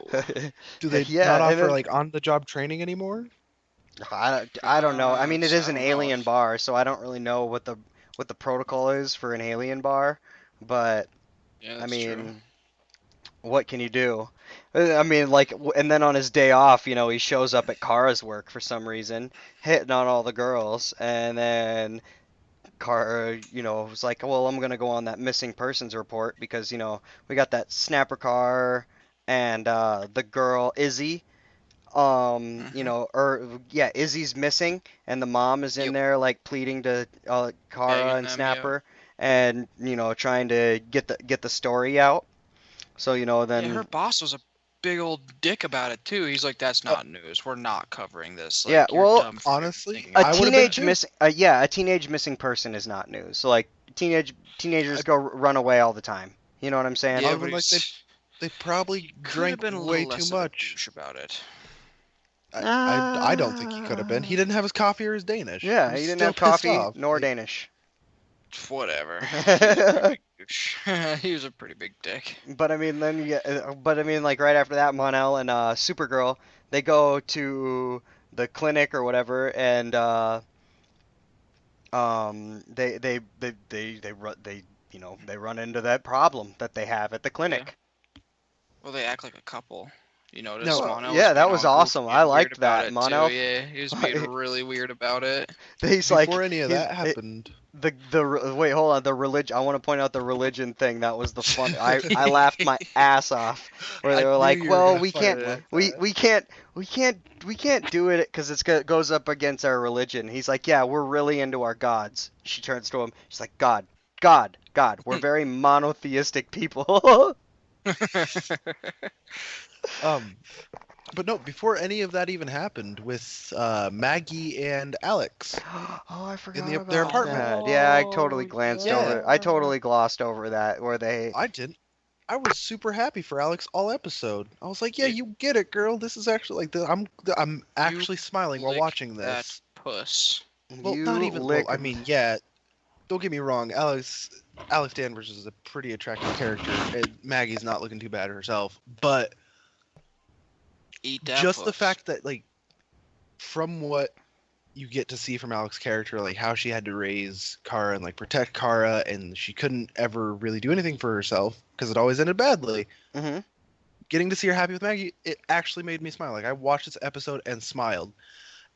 Do they Yeah, not and offer then- like on-the-job training anymore? I don't know. I mean, it is So an I don't know alien if- bar, so I don't really know what the protocol is for an alien bar. But Yeah, I that's mean, true. what can you do? I mean, like, and then on his day off, he shows up at Kara's work for some reason, hitting on all the girls, and then Kara, was like, well, I'm gonna go on that missing persons report because we got that snapper car and the girl Izzy. Mhm. Or yeah, Izzy's missing, and the mom is in Yep. there like pleading to Kara Begging and them, Snapper, and trying to get the story out. So Yeah, then her boss was a big old dick about it too. He's like, "That's not news. We're not covering this. yeah, Like, you're well, dumb for Honestly, thinking a I about would've been teenage too. missing, a teenage missing person is not news. So like teenagers go run away all the time. You know what I'm it." saying? Yeah, Other but than like he's they probably could have drank been a way little too less of a much. douche about it. I don't think he could have been. He didn't have his coffee or his Danish. Yeah, He was he didn't still have pissed coffee off. nor Like, Danish. Whatever. He was a pretty big douche. He was a pretty big dick. But I mean, like right after that, Mon-El and Supergirl, they go to the clinic or whatever, and they run into that problem that they have at the Yeah. clinic. Well, they act like a couple. You notice No, Mon-El was Yeah, that being was all awesome. goofy I and weird liked about that. it Mon-El, too. Yeah, he was being really weird about it. he's like, before any of he's, that happened, wait, hold on, the religion. I want to point out the religion thing. That was the fun. I laughed my ass off where they I were knew like, you were well, gonna we fire can't, at we that. we can't we can't do it because it goes up against our religion. He's like, yeah, we're really into our gods. She turns to him. She's like, God, God, God. We're very monotheistic people. Um, but no, before any of that even happened with Maggie and Alex Oh, I forgot their about apartment. that. Yeah, I totally glanced Yeah. over. I totally glossed over that where they. I didn't. I was super happy for Alex all episode. I was like, "Yeah, Dude. you get it, girl. This is actually like I'm actually smiling while Lick watching that this." puss. Well, You not even. lick. Well, I mean, yeah. Don't get me wrong. Alex Danvers is a pretty attractive character, and Maggie's not looking too bad herself. But Eat that just the puss. fact that like, from what you get to see from Alex's character, like how she had to raise Kara and like protect Kara, and she couldn't ever really do anything for herself because it always ended badly. hmm Getting to see her happy with Maggie, it actually made me smile. Like I watched this episode and smiled,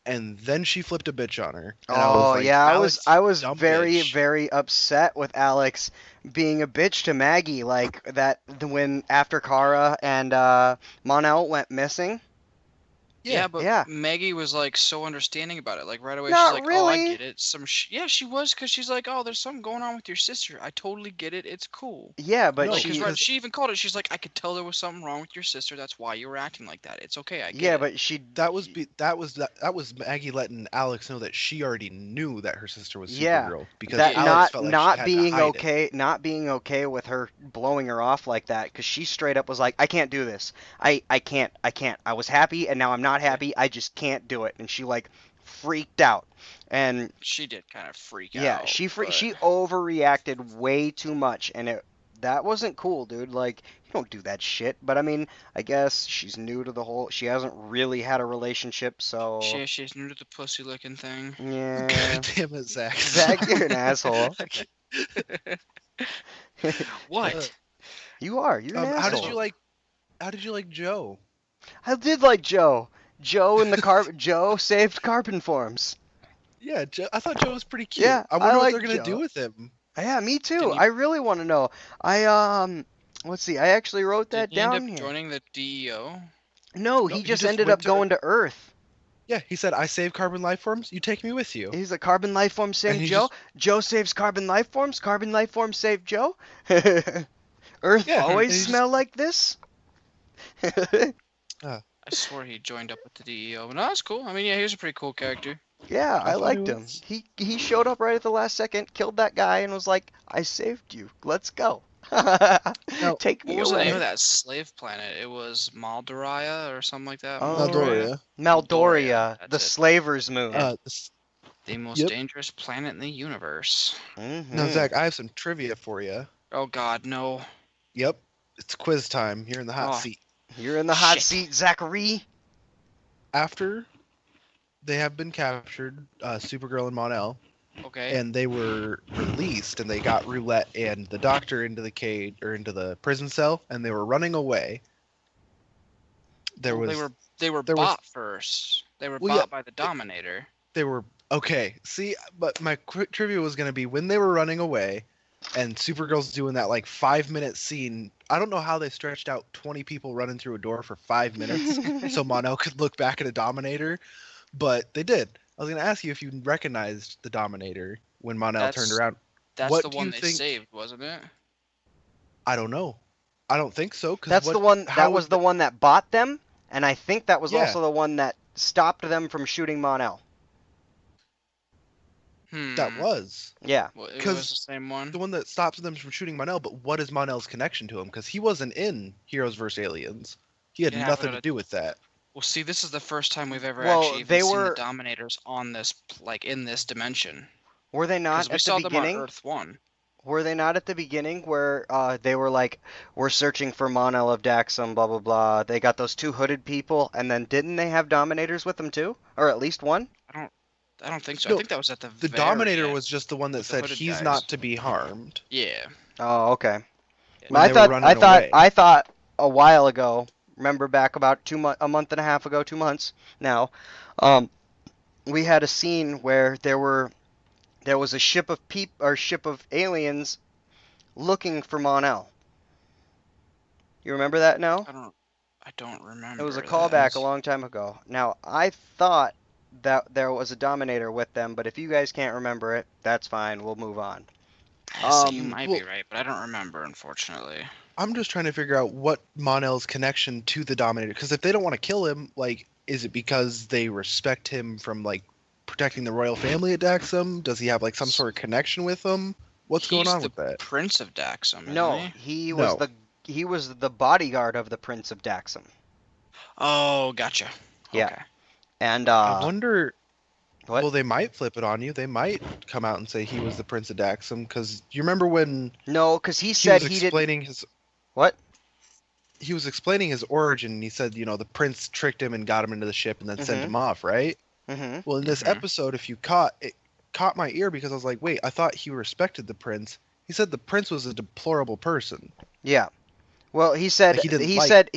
and then she flipped a bitch on her. And I was Oh like, yeah, "Alex, I was dumb very bitch." very upset with Alex being a bitch to Maggie like that when after Kara and Mon-El went missing. Yeah, but Yeah. Maggie was like so understanding about it. Like right away, Not she's like, "Oh, I really. get it." Yeah, she was because she's like, "Oh, there's something going on with your sister. I totally get it. It's cool." Yeah, but No, Like, she because she even called it. She's like, "I could tell there was something wrong with your sister. That's why you were acting like that. It's okay. I get yeah, it." but she That was Maggie letting Alex know that she already knew that her sister was Yeah, Supergirl because that Alex felt like she not had being to hide it. okay, not being okay with her blowing her off like that because she straight up was like, I can't do this. I can't. I was happy and now I'm not happy. I just can't do it. And she like freaked out. And She did kind of freak yeah, out. she but- overreacted way too much, and that wasn't cool, dude. Like you don't do that shit. But I mean, I guess she's new to the whole. She hasn't really had a relationship, so She's new to the pussy licking thing. yeah. God damn it, Zach. Zach, you're an asshole. What? You are. You're an asshole. How did you like Joe? I did like Joe. Joe in the Joe saved carbon forms. Yeah, I thought Joe was pretty cute. Yeah, I wonder I what they're like gonna Joe. do with him. Yeah, me too. Didn't he- I really want to know. Let's see. I actually wrote that Did he end down up here. joining the DEO? No, No, he he just just ended went up to- going to Earth. Yeah, he said, "I save carbon life forms. You take me with you." He's a carbon life form saved he Joe. Joe saves carbon life forms. Carbon life forms saved Joe. Earth Yeah, always and he smell like this? I swore he joined up with the DEO. But no, that's cool. I mean, yeah, he was a pretty cool character. Yeah, I thought liked it him. was- He showed up right at the last second, killed that guy, and was like, "I saved you. Let's go. Take me What was the name away." of that slave planet? It was Maldoria or something like that. Maldoria. Maldoria, the That's it. slaver's moon. The most Yep. dangerous planet in the universe. Now, Zach, I have some trivia for you. Oh God, no. Yep, it's quiz time. You're in the hot Oh. seat. You're in the hot Shit. seat, Zachary. After they have been captured, Supergirl and Mon-El, Okay. and they were released, and they got Roulette and the Doctor into the cage or into the prison cell, and they were running away. There Well, was they were there was- bought first. They were Well, bought yeah, by the Dominator. they were okay. See, but my quick trivia was gonna be when they were running away, and Supergirl's doing that like 5-minute scene. I don't know how they stretched out 20 people running through a door for 5 minutes so Mon-El could look back at a Dominator, but they did. I was gonna ask you if you recognized the Dominator when Mon-El turned around. That's What the do one you they think- saved, wasn't it? I don't know. I don't think so. That's the one. That was the one that bought them, and I think that was Yeah. also the one that stopped them from shooting Mon-El. That was Yeah. Well, it 'cause was the same one. the one that stops them from shooting Mon-El. But what is Mon-El's connection to him? Because he wasn't in Heroes vs. Aliens. He had Yeah, nothing but to do with that. Well, see, this is the first time we've ever Well, actually even they seen were- the Dominators on this, like, in this dimension. Were they not Because we at saw the them beginning? on Earth 1. Were they not at the beginning where they were like, "We're searching for Mon-El of Daxam, blah blah blah." They got those two hooded people, and then didn't they have Dominators with them too, or at least one? I don't think so. No, I think that was at the The very Dominator end. was just the one that with the said hooded he's guys. not to be harmed. Yeah. Oh, okay. When I they were thought running away. I thought a while ago. Remember back about a month and a half ago, 2 months now. We had a scene where there was a ship of aliens looking for Mon-El. You remember that now? I don't remember. It was a that. callback a long time ago. Now, I thought that there was a Dominator with them, but if you guys can't remember it, that's fine. We'll move on. So you might well- be right, but I don't remember, unfortunately. I'm just trying to figure out what Mon-El's connection to the Dominator. Because if they don't want to kill him, like, is it because they respect him from like protecting the royal family at Daxam? Does he have like some sort of connection with them? What's going He's on the with that? Prince of Daxam, isn't No, he? he was the bodyguard of the Prince of Daxam. Oh, gotcha. Yeah. Okay. And I wonder. what? Well, they might flip it on you. They might come out and say he was the Prince of Daxam. Because you remember when No, because he he said was he didn't. explaining his What? he was explaining his origin. And he said, the prince tricked him and got him into the ship and then sent Mhm. him off, right? Mm-hmm. Well, in this Mhm. episode, if you caught my ear because I was like, wait, I thought he respected the prince. He said the prince was a deplorable person. Yeah. Well, he said Like, he didn't he like- said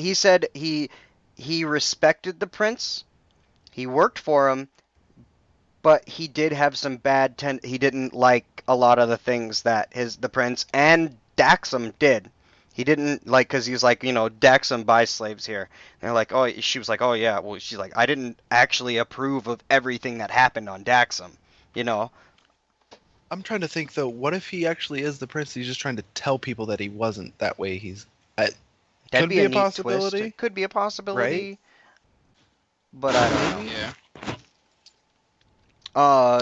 he respected the prince. He worked for him, but he did have some he didn't like a lot of the things that the prince and Daxam did. He didn't like, because he was like, Daxam buys slaves here. And they're like, oh, she was like, oh yeah. Well, she's like, I didn't actually approve of everything that happened on Daxam. I'm trying to think though, what if he actually is the prince? He's just trying to tell people that he wasn't that way. That'd Could be be a a neat twist. possibility. It could be a possibility. But I don't know. Yeah.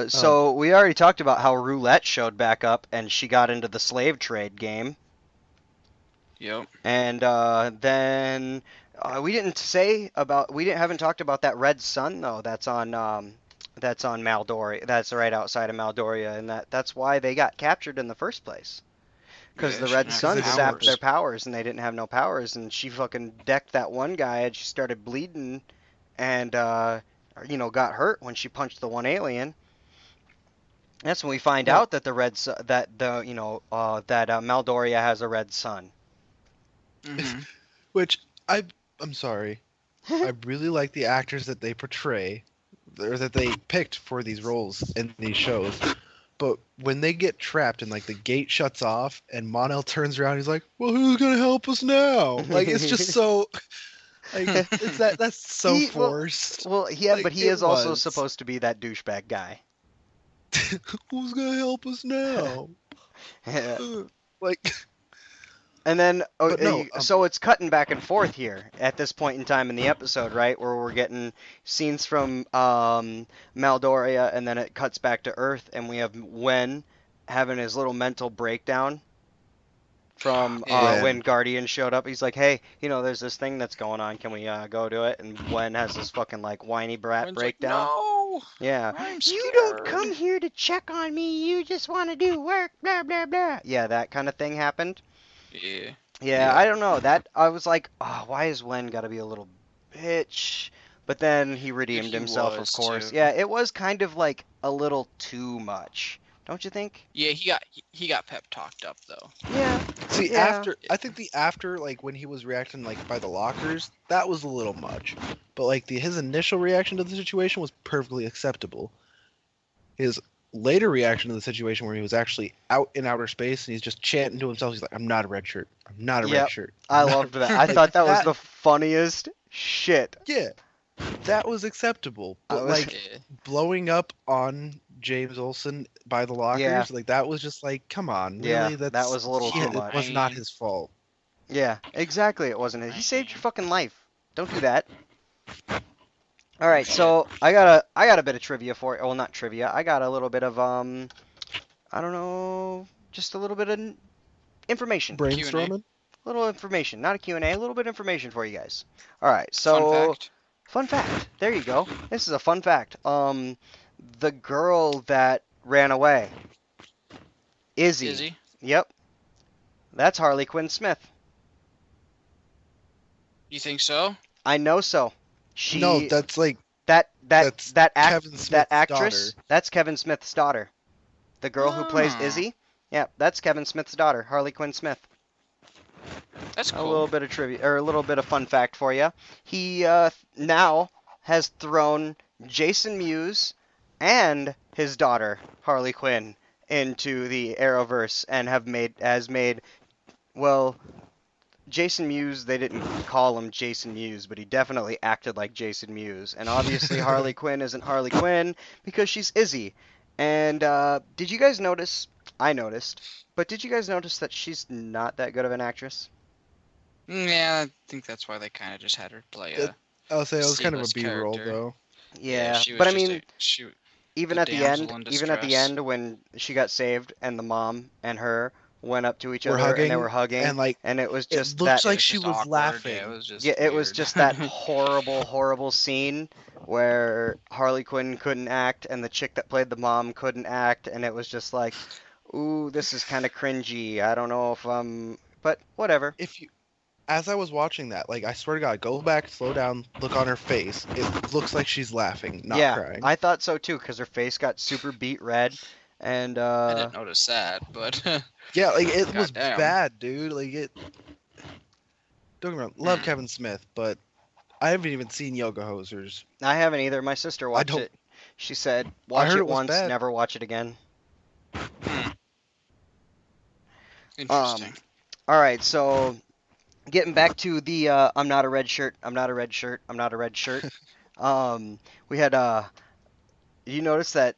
So we already talked about how Roulette showed back up and she got into the slave trade game. Yep. And then we haven't talked about that red sun though. That's on Maldoria. That's right outside of Maldoria, and that's why they got captured in the first place. Because Yeah, the she red didn't have sun powers. sapped their powers, and they didn't have no powers. And she fucking decked that one guy, and she started bleeding, and got hurt when she punched the one alien. That's when we find out that Maldoria has a red sun. hmm Which I'm sorry. I really like the actors that they portray, or that they picked for these roles in these shows. But when they get trapped and like the gate shuts off and Mon-El turns around, he's like, "Well, who's gonna help us now?" Like it's just so, like that's so forced. Well, yeah, Like, but he it is also was. supposed to be that douchebag guy. Who's gonna help us now? Like, And then, But no, so it's cutting back and forth here at this point in time in the episode, right? Where we're getting scenes from Maldoria, and then it cuts back to Earth, and we have Wen having his little mental breakdown from when Guardian showed up. He's like, hey, there's this thing that's going on. Can we go to it? And Wen has this fucking, like, whiny brat Wen's breakdown. Like, no! Yeah. I'm You don't scared." come here to check on me. You just want to do work, blah, blah, blah. Yeah, that kind of thing happened. Yeah. Yeah, I don't know. That I was like, oh, why is Wen got to be a little bitch? But then he redeemed He himself, of was, course. too. Yeah, it was kind of like a little too much, don't you think? Yeah, he got pep talked up though. Yeah. See, Yeah. I think after, like, when he was reacting, like, by the lockers, that was a little much. But, like, his initial reaction to the situation was perfectly acceptable. His later reaction to the situation where he was actually out in outer space and he's just chanting to himself, he's like, I'm not a red shirt. I'm not a red shirt. I loved that. I thought that was the funniest shit. Yeah, that was acceptable. But, like, blowing up on James Olsen by the lockers, like, that was just like, come on, really? Yeah, that was a little too much. It was not his fault. Yeah, exactly. It wasn't. He saved your fucking life. Don't do that. All right, so I got a bit of trivia for you. Well, not trivia. I got a little bit of I don't know, just a little bit of information. Brainstorming? A little information, not a Q&A, a little bit of information for you guys. All right, so fun fact. There you go. This is a fun fact. The girl that ran away, Izzy. Yep. That's Harley Quinn Smith. You think so? I know so. No, that's like that Kevin Smith's actress. daughter. That's Kevin Smith's daughter. The girl who plays Izzy. Yeah, that's Kevin Smith's daughter, Harley Quinn Smith. That's cool. A little bit of trivia, or a little bit of fun fact for you. He now has thrown Jason Mewes and his daughter Harley Quinn into the Arrowverse and has made well. Jason Mewes, they didn't call him Jason Mewes, but he definitely acted like Jason Mewes. And obviously Harley Quinn isn't Harley Quinn because she's Izzy. And did you guys notice? I noticed. But did you guys notice that she's not that good of an actress? Yeah, I think that's why they kind of just had her play a I'll say it was kind of a C-list B-roll, character. though. Yeah, she was but I just mean, even a at the damsel end, in even at the distress. end when she got saved and the mom and her went up to each Were other hugging, and they were hugging, and, like, and it was it just looks that. like she was awkward. laughing. Yeah, it was just Yeah, it was weird. just that horrible scene where Harley Quinn couldn't act and the chick that played the mom couldn't act, and it was just like, ooh, this is kind of cringy. I don't know if but whatever. As I was watching that, like, I swear to God, go back, slow down, look on her face. It looks like she's laughing, not crying. I thought so too, because her face got super beat red, and I didn't notice that, but yeah, like, it was Goddamn. bad, dude. Like, don't get me wrong, love Kevin Smith, but I haven't even seen Yoga Hosers. I haven't either. My sister watched it. She said, watch heard it it was once, bad. never watch it again. interesting. All right, so getting back to the I'm not a red shirt, I'm not a red shirt, I'm not a red shirt. We had you notice that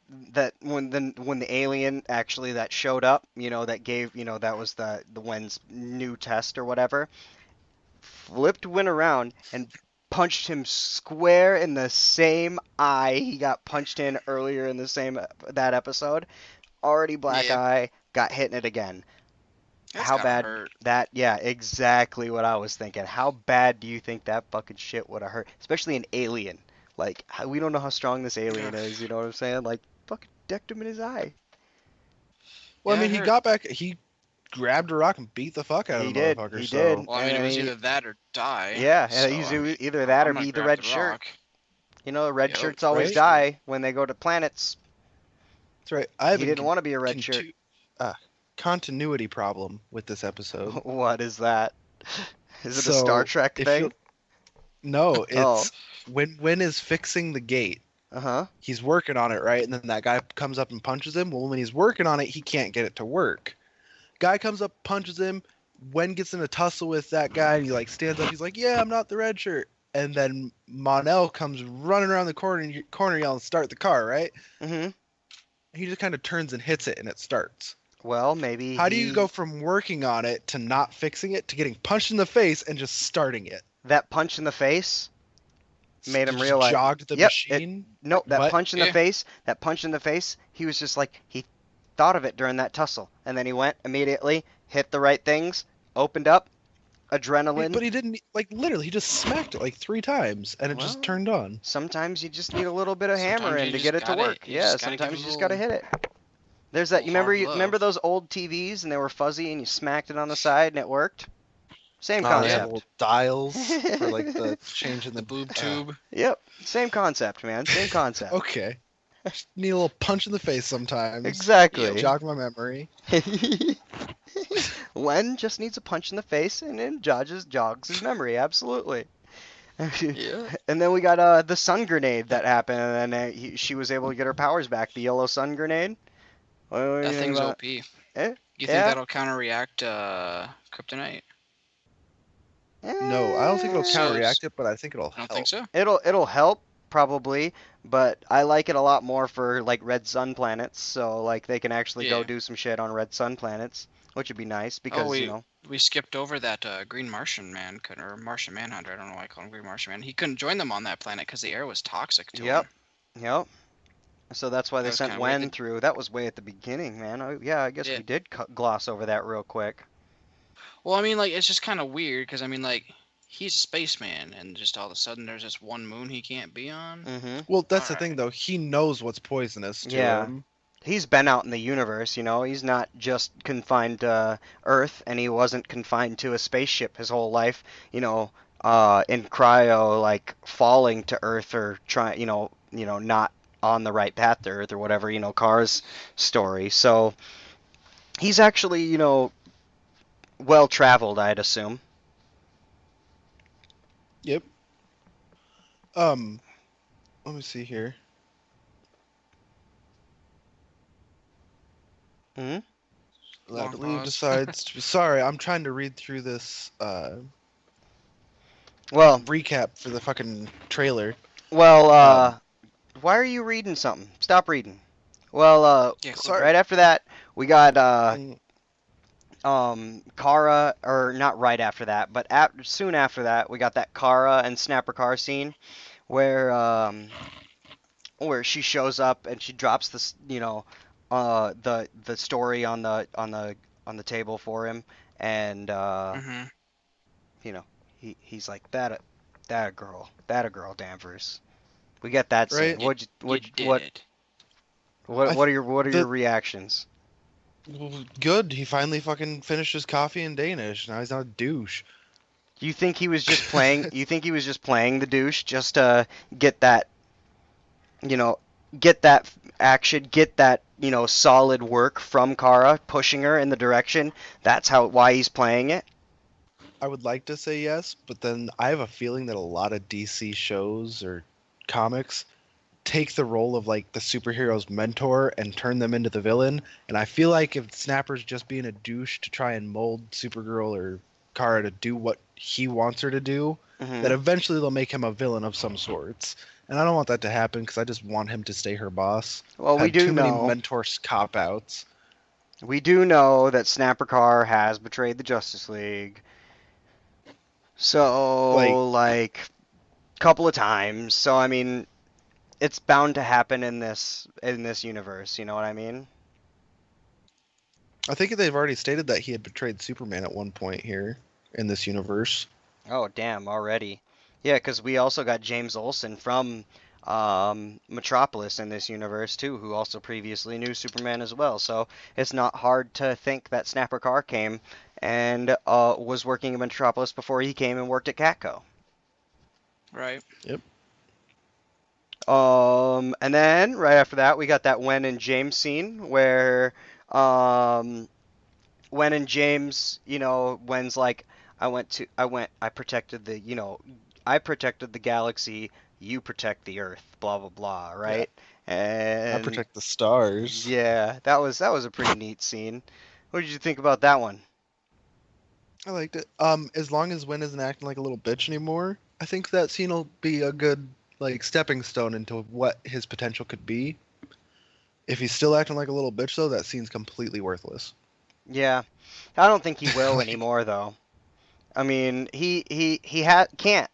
when the alien actually that showed up, that gave, that was the Wen's new test or whatever, flipped Wen around and punched him square in the same eye he got punched in earlier in that episode. Already black eye, got hit in it again. That's How gotta bad hurt. yeah, exactly what I was thinking. How bad do you think that fucking shit would have hurt? Especially an alien. Like, we don't know how strong this alien is, you know what I'm saying? Like, fucking decked him in his eye. Well, Yeah, I mean, he got back, he grabbed a rock and beat the fuck out of the motherfucker. He so. did. Well, I mean, it And was he- either that or die. Yeah, so, either that or I'm gonna be the grab red the shirt. rock. The red Yep, shirts always right? die when they go to planets. That's right. I have He a didn't want to be a red shirt. continuity problem with this episode. What is that? Is it a So, Star Trek if thing? you- No, it's Oh. when Win is fixing the gate. Uh-huh. He's working on it, right? And then that guy comes up and punches him. Well, when he's working on it, he can't get it to work. Guy comes up, punches him. Wen gets in a tussle with that guy, and he like stands up. He's like, "Yeah, I'm not the red shirt." And then Mon-El comes running around the corner yelling, "Start the car!" Right? Mm-hmm. He just kind of turns and hits it, and it starts. Well, maybe. How do you go from working on it to not fixing it to getting punched in the face and just starting it? That punch in the face made him Just realize. jogged the Yep. machine. No, that What? punch in the face. That punch in the face. He was just like he thought of it during that tussle, and then he went immediately, hit the right things, opened up, adrenaline. But he didn't literally. He just smacked it like 3 times, and it Well, just turned on. Sometimes you just need a little bit of Sometimes hammering you to just get it to gotta- work. you Yeah, just gotta sometimes give you it a just gotta little- hit it. There's that. You hard remember love. those old TVs and they were fuzzy and you smacked it on the side and it worked. Same They have concept. little dials for like the changing The boob tube. Yep, same concept, man. Same concept. Okay. Just need a little punch in the face sometimes. Exactly. Jog my memory. Len just needs a punch in the face and then jogs his memory. Absolutely. Yeah. And then we got the sun grenade that happened, and then she was able to get her powers back. The yellow sun grenade. What do you That think thing's about- OP. Eh? You think Yeah. that'll counteract kryptonite? No, I don't think it'll So counteract it, but I think it'll I don't help. think so. It'll help probably, but I like it a lot more for like red sun planets. So like they can actually go Yeah. do some shit on red sun planets, which would be nice because we skipped over that Green Martian man, or Martian Manhunter. I don't know why I call him Green Martian Man. He couldn't join them on that planet because the air was toxic to Yep. him. Yep. So that's why That they was sent kinda weird. Wen through. That was way at the beginning, man. Oh, yeah, I guess Yeah. we did gloss over that real quick. Well, I mean, like, it's just kind of weird because I mean, like, he's a spaceman, and just all of a sudden there's this one moon he can't be on. Mm-hmm. Well, that's the Alright. thing, though. He knows what's poisonous to Yeah. him. He's been out in the universe, you know. He's not just confined to Earth, and he wasn't confined to a spaceship his whole life, you know, in cryo, like falling to Earth or trying, not on the right path to Earth or whatever, Car's story. So he's actually, well traveled, I'd assume. Yep. Let me see here. Hmm. I Long believe pause. decides to. Sorry, I'm trying to read through this Well, recap for the fucking trailer. why are you reading something? Stop reading. Well, Yeah, Sorry. right after that, we got Mm, Kara, or not right after that, but soon after that, we got that Kara and Snapper Car scene where she shows up and she drops this, the story on the table for him, and Mm-hmm. he's like that a girl Danvers. We get that scene. Right. You did it. What are your the- reactions? well, good. He finally fucking finished his coffee in Danish. Now he's not a douche. You think he was just playing? You think he was just playing the douche just to get that, get that action, get that, solid work from Kara, pushing her in the direction. That's why he's playing it. I would like to say yes, but then I have a feeling that a lot of DC shows or comics take the role of like the superhero's mentor and turn them into the villain. And I feel like if Snapper's just being a douche to try and mold Supergirl or Kara to do what he wants her to do, Mhm. that eventually they'll make him a villain of some sorts. And I don't want that to happen because I just want him to stay her boss. Well, we Had do too many know. mentor cop outs. We do know that Snapper Car has betrayed the Justice League. So, like, couple of times. So, I mean, it's bound to happen in this universe. You know what I mean? I think they've already stated that he had betrayed Superman at one point here in this universe. Oh, damn! Already. Yeah, because we also got James Olsen from Metropolis in this universe too, who also previously knew Superman as well. So it's not hard to think that Snapper Carr came and was working in Metropolis before he came and worked at Catco. Right. And then right after that, we got that Wen and James scene where Wen and James, Wen's like, I protected the galaxy, you protect the Earth, blah blah blah, right? And I protect the stars. yeah, that was a pretty neat scene. What did you think about that one? I liked it. As long as Win isn't acting like a little bitch anymore, I think that scene will be a good like stepping stone into what his potential could be. If he's still acting like a little bitch, though, that scene's completely worthless. Yeah, I don't think he will anymore, though. I mean, can't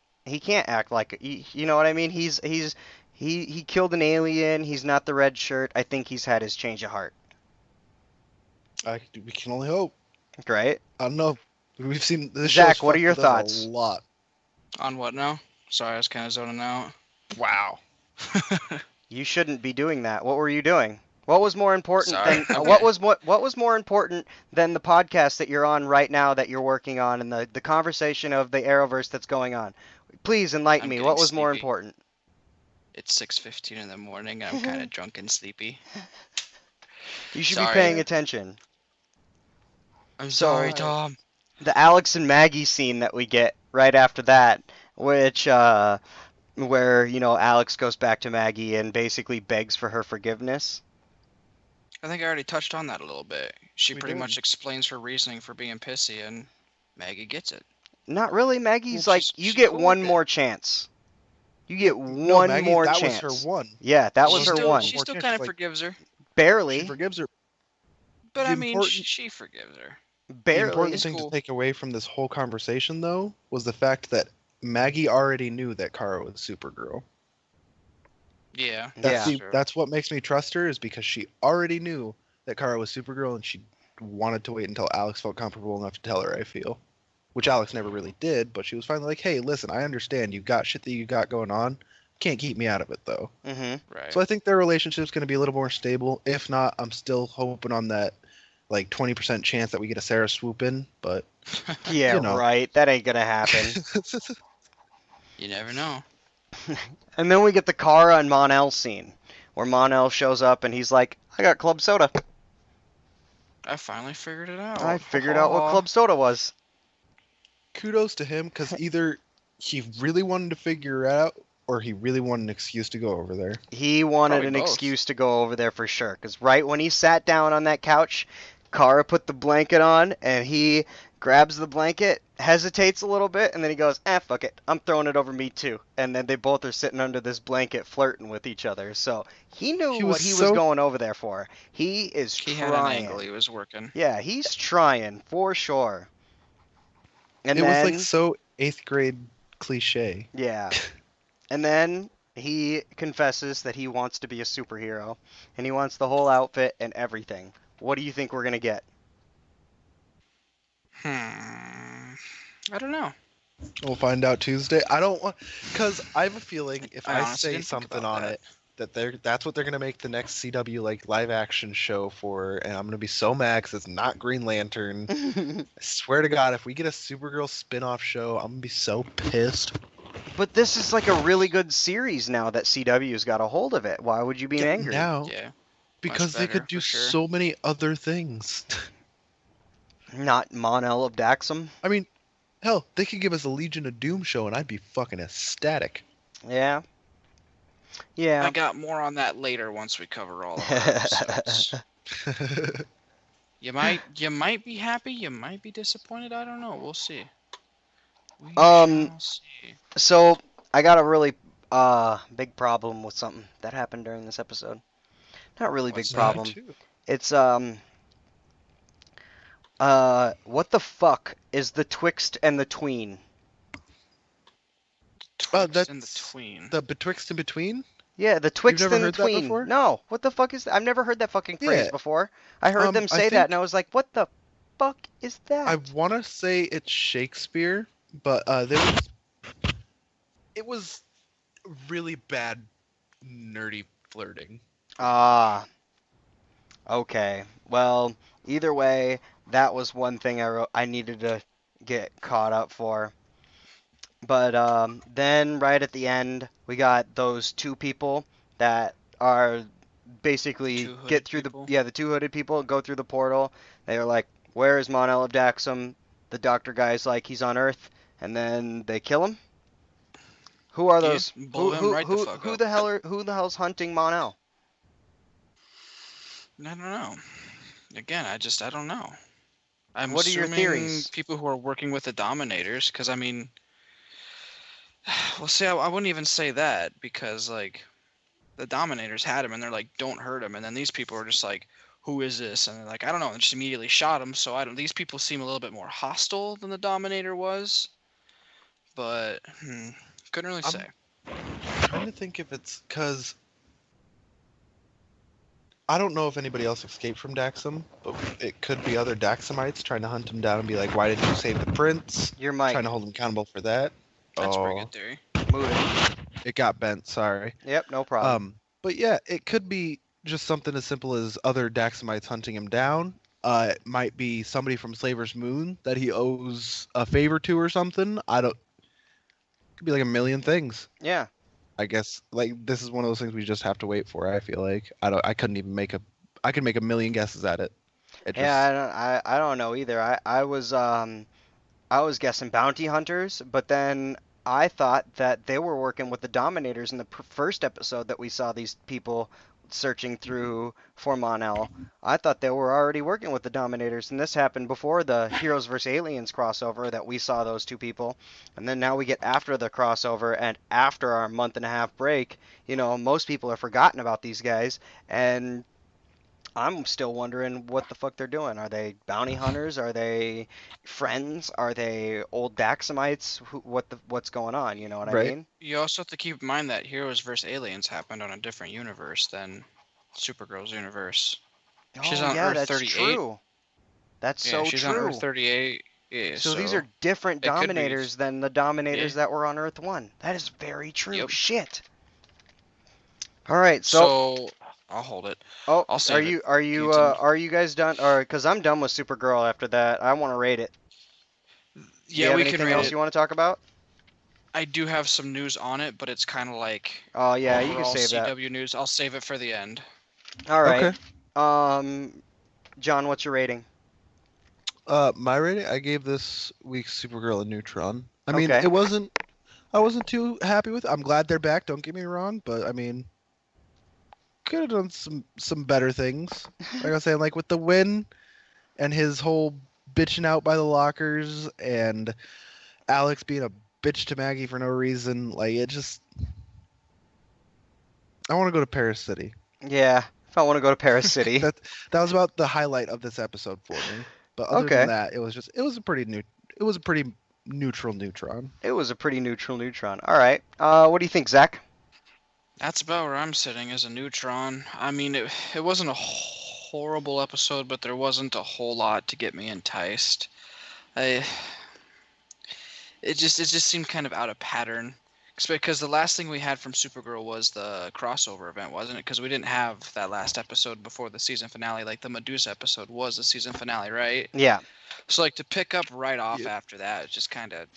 act like you know what I mean. He killed an alien. He's not the red shirt. I think he's had his change of heart. We can only hope. Right? I don't know. We've seen this. Zach, what are your thoughts? A lot. On what now? Sorry, I was kind of zoning out. Wow. You shouldn't be doing that. What were you doing? What was more important Sorry. than Okay. what was more important than the podcast that you're on right now that you're working on and the conversation of the Arrowverse that's going on? Please enlighten me. What was more sleepy. important? It's 6:15 in the morning. I'm kind of drunk and sleepy. You should Sorry. be paying attention. I'm So- sorry, Tom. The Alex and Maggie scene that we get right after that, which where Alex goes back to Maggie and basically begs for her forgiveness. I think I already touched on that a little bit. She We pretty did. much explains her reasoning for being pissy, and Maggie gets it. Not really. Maggie's Well, like, she's- you she's get cool one with it. more chance. You get No, one Maggie, more that chance. was her one. Yeah, that was She her still, one. She still More kind of chance, like- forgives her, Barely. She forgives her. but The I mean, important- she forgives her. The Barely. important thing cool. to take away from this whole conversation, though, was the fact that Maggie already knew that Kara was Supergirl. Yeah. That's, Yeah. that's what makes me trust her, is because she already knew that Kara was Supergirl, and she wanted to wait until Alex felt comfortable enough to tell her, I feel. Which Alex never really did, but she was finally like, hey, listen, I understand. You've got shit that you got going on. Can't keep me out of it, though. Mm-hmm. Right. So I think their relationship's going to be a little more stable. If not, I'm still hoping on that, like, 20% chance that we get a Sarah swoop in, but... Yeah, You know. right. That ain't gonna happen. You never know. And then we get the Kara and Mon-El scene, where Mon-El shows up and he's like, I got club soda. I finally figured it out. I figured out what club soda was. Kudos to him, because either he really wanted to figure it out, or he really wanted an excuse to go over there. He wanted Probably an both. excuse to go over there for sure. Because right when he sat down on that couch, Kara put the blanket on, and he grabs the blanket, hesitates a little bit, and then he goes, fuck it. I'm throwing it over me too. And then they both are sitting under this blanket flirting with each other. So he knew He what was he was so- going over there for. He is He trying. had an angle he was working. Yeah, he's trying for sure. And It then, was like so 8th grade cliche. yeah. And then he confesses that he wants to be a superhero, and he wants the whole outfit and everything. What do you think we're gonna get? I don't know. We'll find out Tuesday. I don't want, because I have a feeling if I I honestly say didn't think something about on it, that's what they're gonna make the next CW like live action show for, and I'm gonna be so mad because it's not Green Lantern. I swear to God, if we get a Supergirl spin-off show, I'm gonna be so pissed. But this is like a really good series now that CW's got a hold of it. Why would you be angry? Now, Yeah. because they better, could do for sure. so many other things. Not Mon-El of Daxam. I mean, hell, they could give us a Legion of Doom show, and I'd be fucking ecstatic. Yeah. Yeah. I got more on that later once we cover all of our episodes. You might be happy, you might be disappointed. I don't know. We'll see. We shall see. So I got a really big problem with something that happened during this episode. Not really big What's that? problem. It's what the fuck is the twixt and the tween? Twixt and the that's tween. The betwixt and between? Yeah, the twixt never and the heard that tween. before? No, what the fuck is that? I've never heard that fucking phrase Yeah. before. I heard them I say that think- and I was like, what the fuck is that? I want to say it's Shakespeare, but it was really bad, nerdy flirting. Ah. Okay. Well, either way, that was one thing I needed to get caught up for. But then right at the end, we got those two people that are basically Two hooded get through people? the two hooded people go through the portal. They are like, "Where is Mon-El of Daxam?" The doctor guy's like, "He's on Earth," and then they kill him. Who are Yeah, those? blow him right the fuck up. Who the hell's hunting Mon-El? I don't know. Again, I don't know. I'm What are your assuming theories? people who are working with the Dominators, because I mean, well, see, I wouldn't even say that because like, the Dominators had him, and they're like, "Don't hurt him." And then these people are just like, "Who is this?" And they're like, "I don't know," and just immediately shot him. So I don't. These people seem a little bit more hostile than the Dominator was, but couldn't really say. I'm trying to think if it's because I don't know if anybody else escaped from Daxam, but it could be other Daxamites trying to hunt him down and be like, "Why did you save the prince?" Your mic. Trying to hold him accountable for that. That's a pretty good theory. Move it. It got bent. Sorry. Yep, no problem. But yeah, it could be just something as simple as other Daxamites hunting him down. It might be somebody from Slaver's Moon that he owes a favor to or something. It could be like a million things. Yeah. I guess like this is one of those things we just have to wait for. I feel like I couldn't even I could make a million guesses at it. Yeah, I don't know either. I was guessing bounty hunters, but then I thought that they were working with the Dominators in the first episode that we saw these people searching through for Mon-El. I thought they were already working with the Dominators, and this happened before the Heroes vs. Aliens crossover that we saw those two people. And then now we get after the crossover and after our month-and-a-half break, most people have forgotten about these guys, and I'm still wondering what the fuck they're doing. Are they bounty hunters? Are they friends? Are they old Daxamites? What's going on? You know what I mean? You also have to keep in mind that Heroes vs. Aliens happened on a different universe than Supergirl's universe. She's on Earth that's 38. true. That's so she's true. on Earth 38. Yeah, so these are different Dominators than the Dominators that were on Earth 1. That is very true. Yep. Shit. All right, so I'll hold it. Oh, I'll save it. are you guys done? Or because I'm done with Supergirl after that, I want to rate it. Yeah, we can anything rate else it. you want to talk about? I do have some news on it, but it's kind of like Oh yeah, you can overall save that. CW news. I'll save it for the end. All right. Okay. John, what's your rating? My rating, I gave this week's Supergirl a neutron. I mean, Okay. I wasn't too happy with it. I'm glad they're back, don't get me wrong, but I mean, could have done some better things. Like I was saying, like with the win and his whole bitching out by the lockers and Alex being a bitch to Maggie for no reason. Like it just, I want to go to Paris City. Yeah, if I want to go to Paris City. that was about the highlight of this episode for me. But other than that, it was a pretty neutral neutron. It was a pretty neutral neutron. All right. What do you think, Zach? That's about where I'm sitting as a neutron. I mean, it wasn't a horrible episode, but there wasn't a whole lot to get me enticed. It just seemed kind of out of pattern. Because the last thing we had from Supergirl was the crossover event, wasn't it? Because we didn't have that last episode before the season finale. Like the Medusa episode was the season finale, right? Yeah. So like to pick up right off after that, it just kind of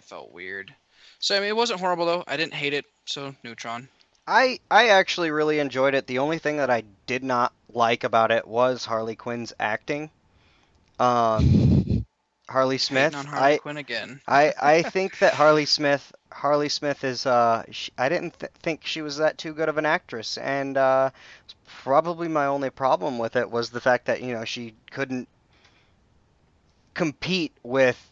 felt weird. So I mean, it wasn't horrible though. I didn't hate it. So neutron. I actually really enjoyed it. The only thing that I did not like about it was Harley Quinn's acting. Harley Smith. On Harley Quinn again. I think that Harley Smith is I didn't think she was that too good of an actress, and probably my only problem with it was the fact that she couldn't compete with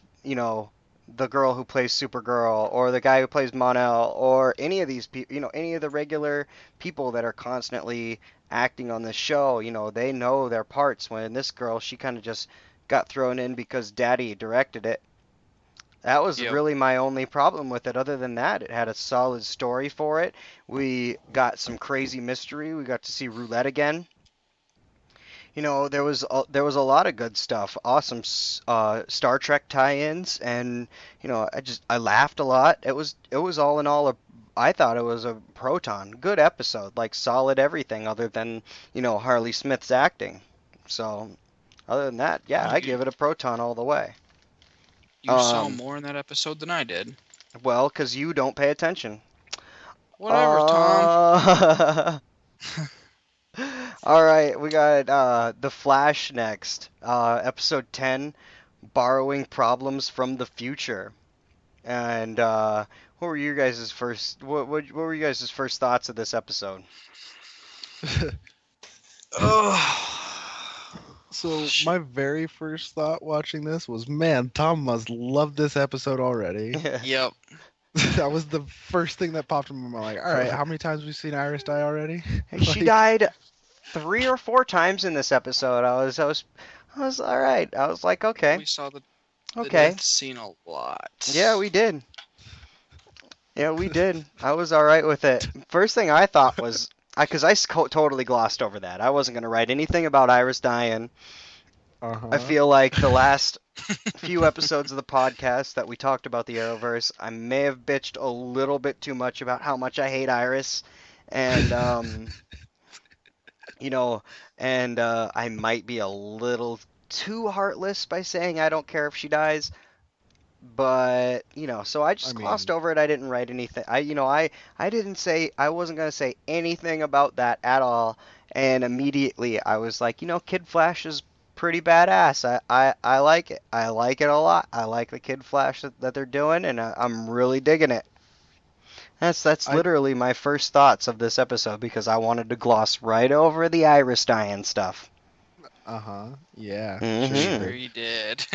the girl who plays Supergirl or the guy who plays Mon-El or any of these people, any of the regular people that are constantly acting on this show. They know their parts. When this girl, she kind of just got thrown in because Daddy directed it. That was really my only problem with it. Other than that, it had a solid story for it. We got some crazy mystery. We got to see Roulette again. There was a lot of good stuff. Awesome Star Trek tie-ins, and I laughed a lot. It was all in all I thought it was a Proton good episode, like solid everything other than Harley Smith's acting. So other than that, I give it a Proton all the way. You saw more in that episode than I did. Well, because you don't pay attention. Whatever, Tom. All right, we got The Flash next. Episode 10, Borrowing Problems from the Future. And what were you guys' first? What were you guys' first thoughts of this episode? So my very first thought watching this was, man, Tom must love this episode already. Yep. That was the first thing that popped in my mind. Like, all right, how many times have we seen Iris die already? She died 3 or 4 times in this episode. I was all right. I was like, okay, We saw the okay. death scene a lot. Yeah, we did. Yeah, we did. I was all right with it. First thing I thought was, because I totally glossed over that. I wasn't going to write anything about Iris dying. I feel like the last few episodes of the podcast that we talked about the Arrowverse, I may have bitched a little bit too much about how much I hate Iris. And, I might be a little too heartless by saying I don't care if she dies. But, so I just glossed over it. I didn't write anything. I wasn't going to say anything about that at all. And immediately I was like, Kid Flash is pretty badass. I like it. I like it a lot. I like the Kid Flash that they're doing, and I'm really digging it. That's literally my first thoughts of this episode, because I wanted to gloss right over the Iris dying stuff. Yeah. Mm-hmm. Sure you did.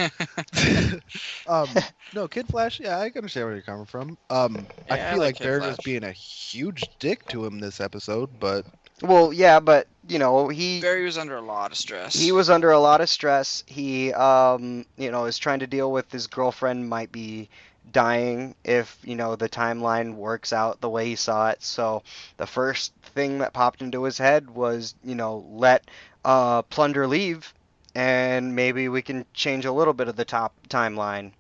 No, Kid Flash, yeah, I can understand where you're coming from. I I feel like like Baron Kid was Flash. being a huge dick to him this episode, but Well, yeah, but, Barry was under a lot of stress. he was under a lot of stress. He, is trying to deal with his girlfriend might be dying if, the timeline works out the way he saw it. So the first thing that popped into his head was, let Plunder leave, and maybe we can change a little bit of the top timeline.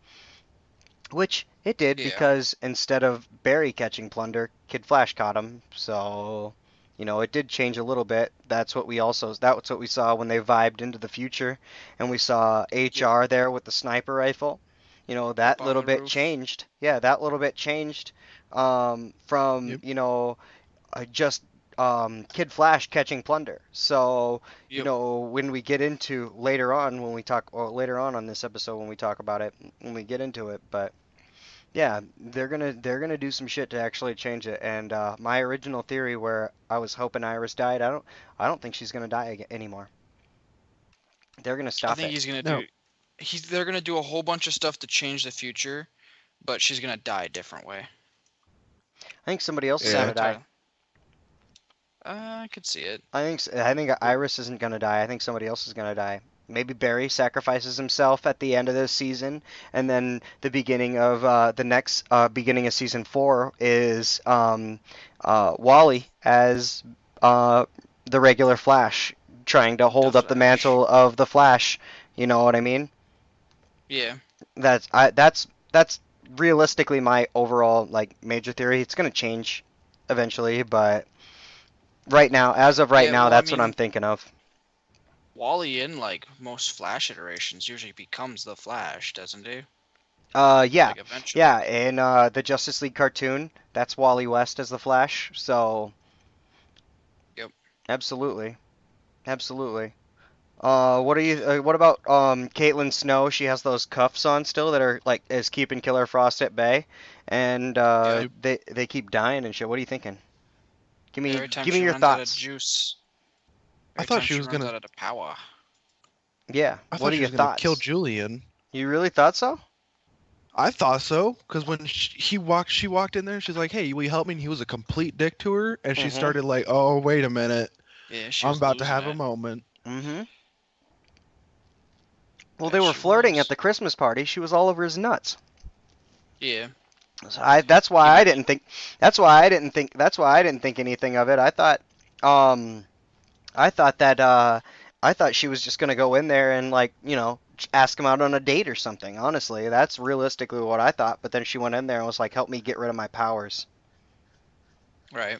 Which it did, because instead of Barry catching Plunder, Kid Flash caught him. So, it did change a little bit. That's what we saw when they vibed into the future, and we saw HR there with the sniper rifle. That little bit roof. changed. Yeah, that little bit changed from just Kid Flash catching Plunder. So, when we get into later on on this episode when we talk about it, when we get into it, but yeah, they're gonna do some shit to actually change it. And my original theory, where I was hoping Iris died, I don't think she's gonna die anymore. They're gonna stop it. I think he's gonna do. They're gonna do a whole bunch of stuff to change the future, but she's gonna die a different way. I think somebody else is gonna die. I could see it. I think Iris isn't gonna die. I think somebody else is gonna die. Maybe Barry sacrifices himself at the end of this season, and then the beginning of the next beginning of season 4 is Wally as the regular Flash, trying to hold up the mantle of the Flash. You know what I mean? Yeah. That's realistically my overall major theory. It's gonna change eventually, but right now, as of right now, that's what I'm thinking of. Wally in most Flash iterations usually becomes the Flash, doesn't he? Yeah. Eventually. Yeah, in the Justice League cartoon, that's Wally West as the Flash. So. Yep. Absolutely. What about Caitlin Snow? She has those cuffs on still that are is keeping Killer Frost at bay, and they keep dying and shit. What are you thinking? Give me your thoughts. Juice. I thought she was gonna out of power. Yeah. What are your thoughts? Kill Julian. You really thought so? I thought so, because when she walked in there, she's like, "Hey, will you help me?" And he was a complete dick to her, and she started "Oh, wait a minute, yeah, I'm about to have a moment." Mm-hmm. Well, they were flirting at the Christmas party. She was all over his nuts. Yeah. So that's why I didn't think anything of it. I thought she was just gonna go in there and ask him out on a date or something. Honestly, that's realistically what I thought. But then she went in there and was like, "Help me get rid of my powers." Right.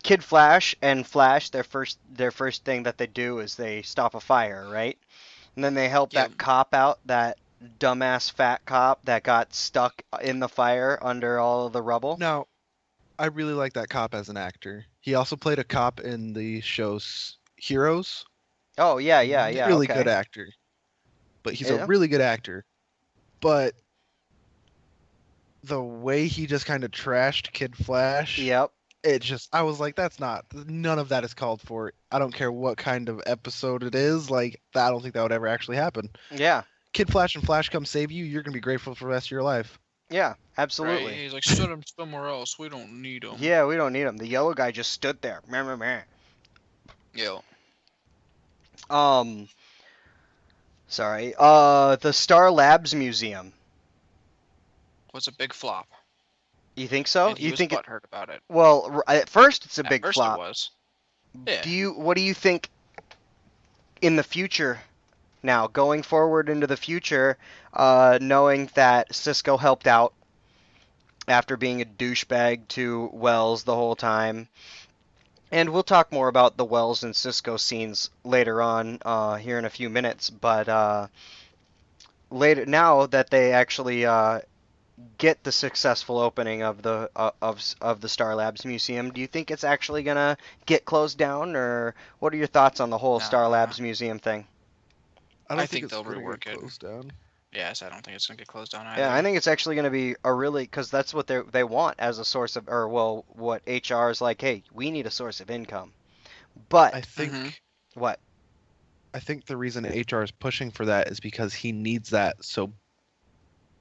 Kid Flash and Flash, their first thing that they do is they stop a fire, right? And then they help that cop out, that dumbass fat cop that got stuck in the fire under all of the rubble. Now, I really like that cop as an actor. He also played a cop in the show's Heroes. Oh, yeah. Really good actor. But he's a really good actor. But the way he just kind of trashed Kid Flash. Yep. I was like, none of that is called for. I don't care what kind of episode it is. Like, I don't think that would ever actually happen. Yeah. Kid Flash and Flash come save you, you're going to be grateful for the rest of your life. Yeah, absolutely. Right, he's like, send him somewhere else. We don't need him. Yeah, we don't need him. The yellow guy just stood there. Meh, meh, meh. Yo. Sorry. The Star Labs Museum. Was a big flop. You think so? And he You was think it? butthurt about it. Well, at first it's a At big first flop. it was. Yeah. What do you think in the future? Now, going forward into the future, knowing that Cisco helped out after being a douchebag to Wells the whole time. And we'll talk more about the Wells and Cisco scenes later on here in a few minutes. But later, now that they actually get the successful opening of the Star Labs Museum, do you think it's actually gonna get closed down, or what are your thoughts on the whole Star Labs Museum thing? I think they'll gonna rework get it. closed down. Yes, I don't think it's gonna get closed down either. Yeah, I think it's actually going to be a really, because that's what they want as a source of, or well, what HR is like. Hey, we need a source of income. But I think what? I think the reason HR is pushing for that is because he needs that so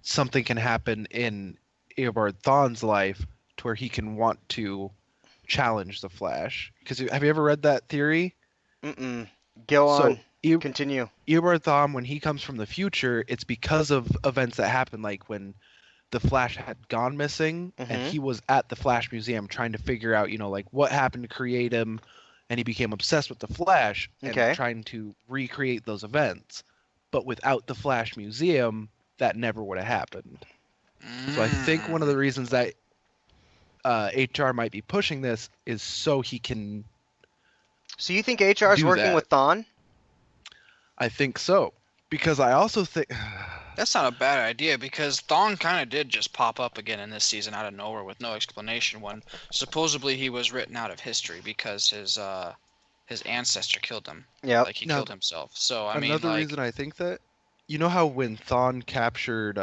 something can happen in Eobard Thawne's life to where he can want to challenge the Flash. Because have you ever read that theory? Mm-mm. Go on. Continue. Eobard Thawne, when he comes from the future, it's because of events that happened, like when the Flash had gone missing, and he was at the Flash Museum trying to figure out, like what happened to create him, and he became obsessed with the Flash and trying to recreate those events. But without the Flash Museum, that never would have happened. So I think one of the reasons that HR might be pushing this is so he can. So you think HR is working with Thawne? I think so, because I also think that's not a bad idea, because Thawne kind of did just pop up again in this season out of nowhere with no explanation, when supposedly he was written out of history because his ancestor killed him. Yeah, like he killed himself. So I mean, another reason I think that, how when Thawne captured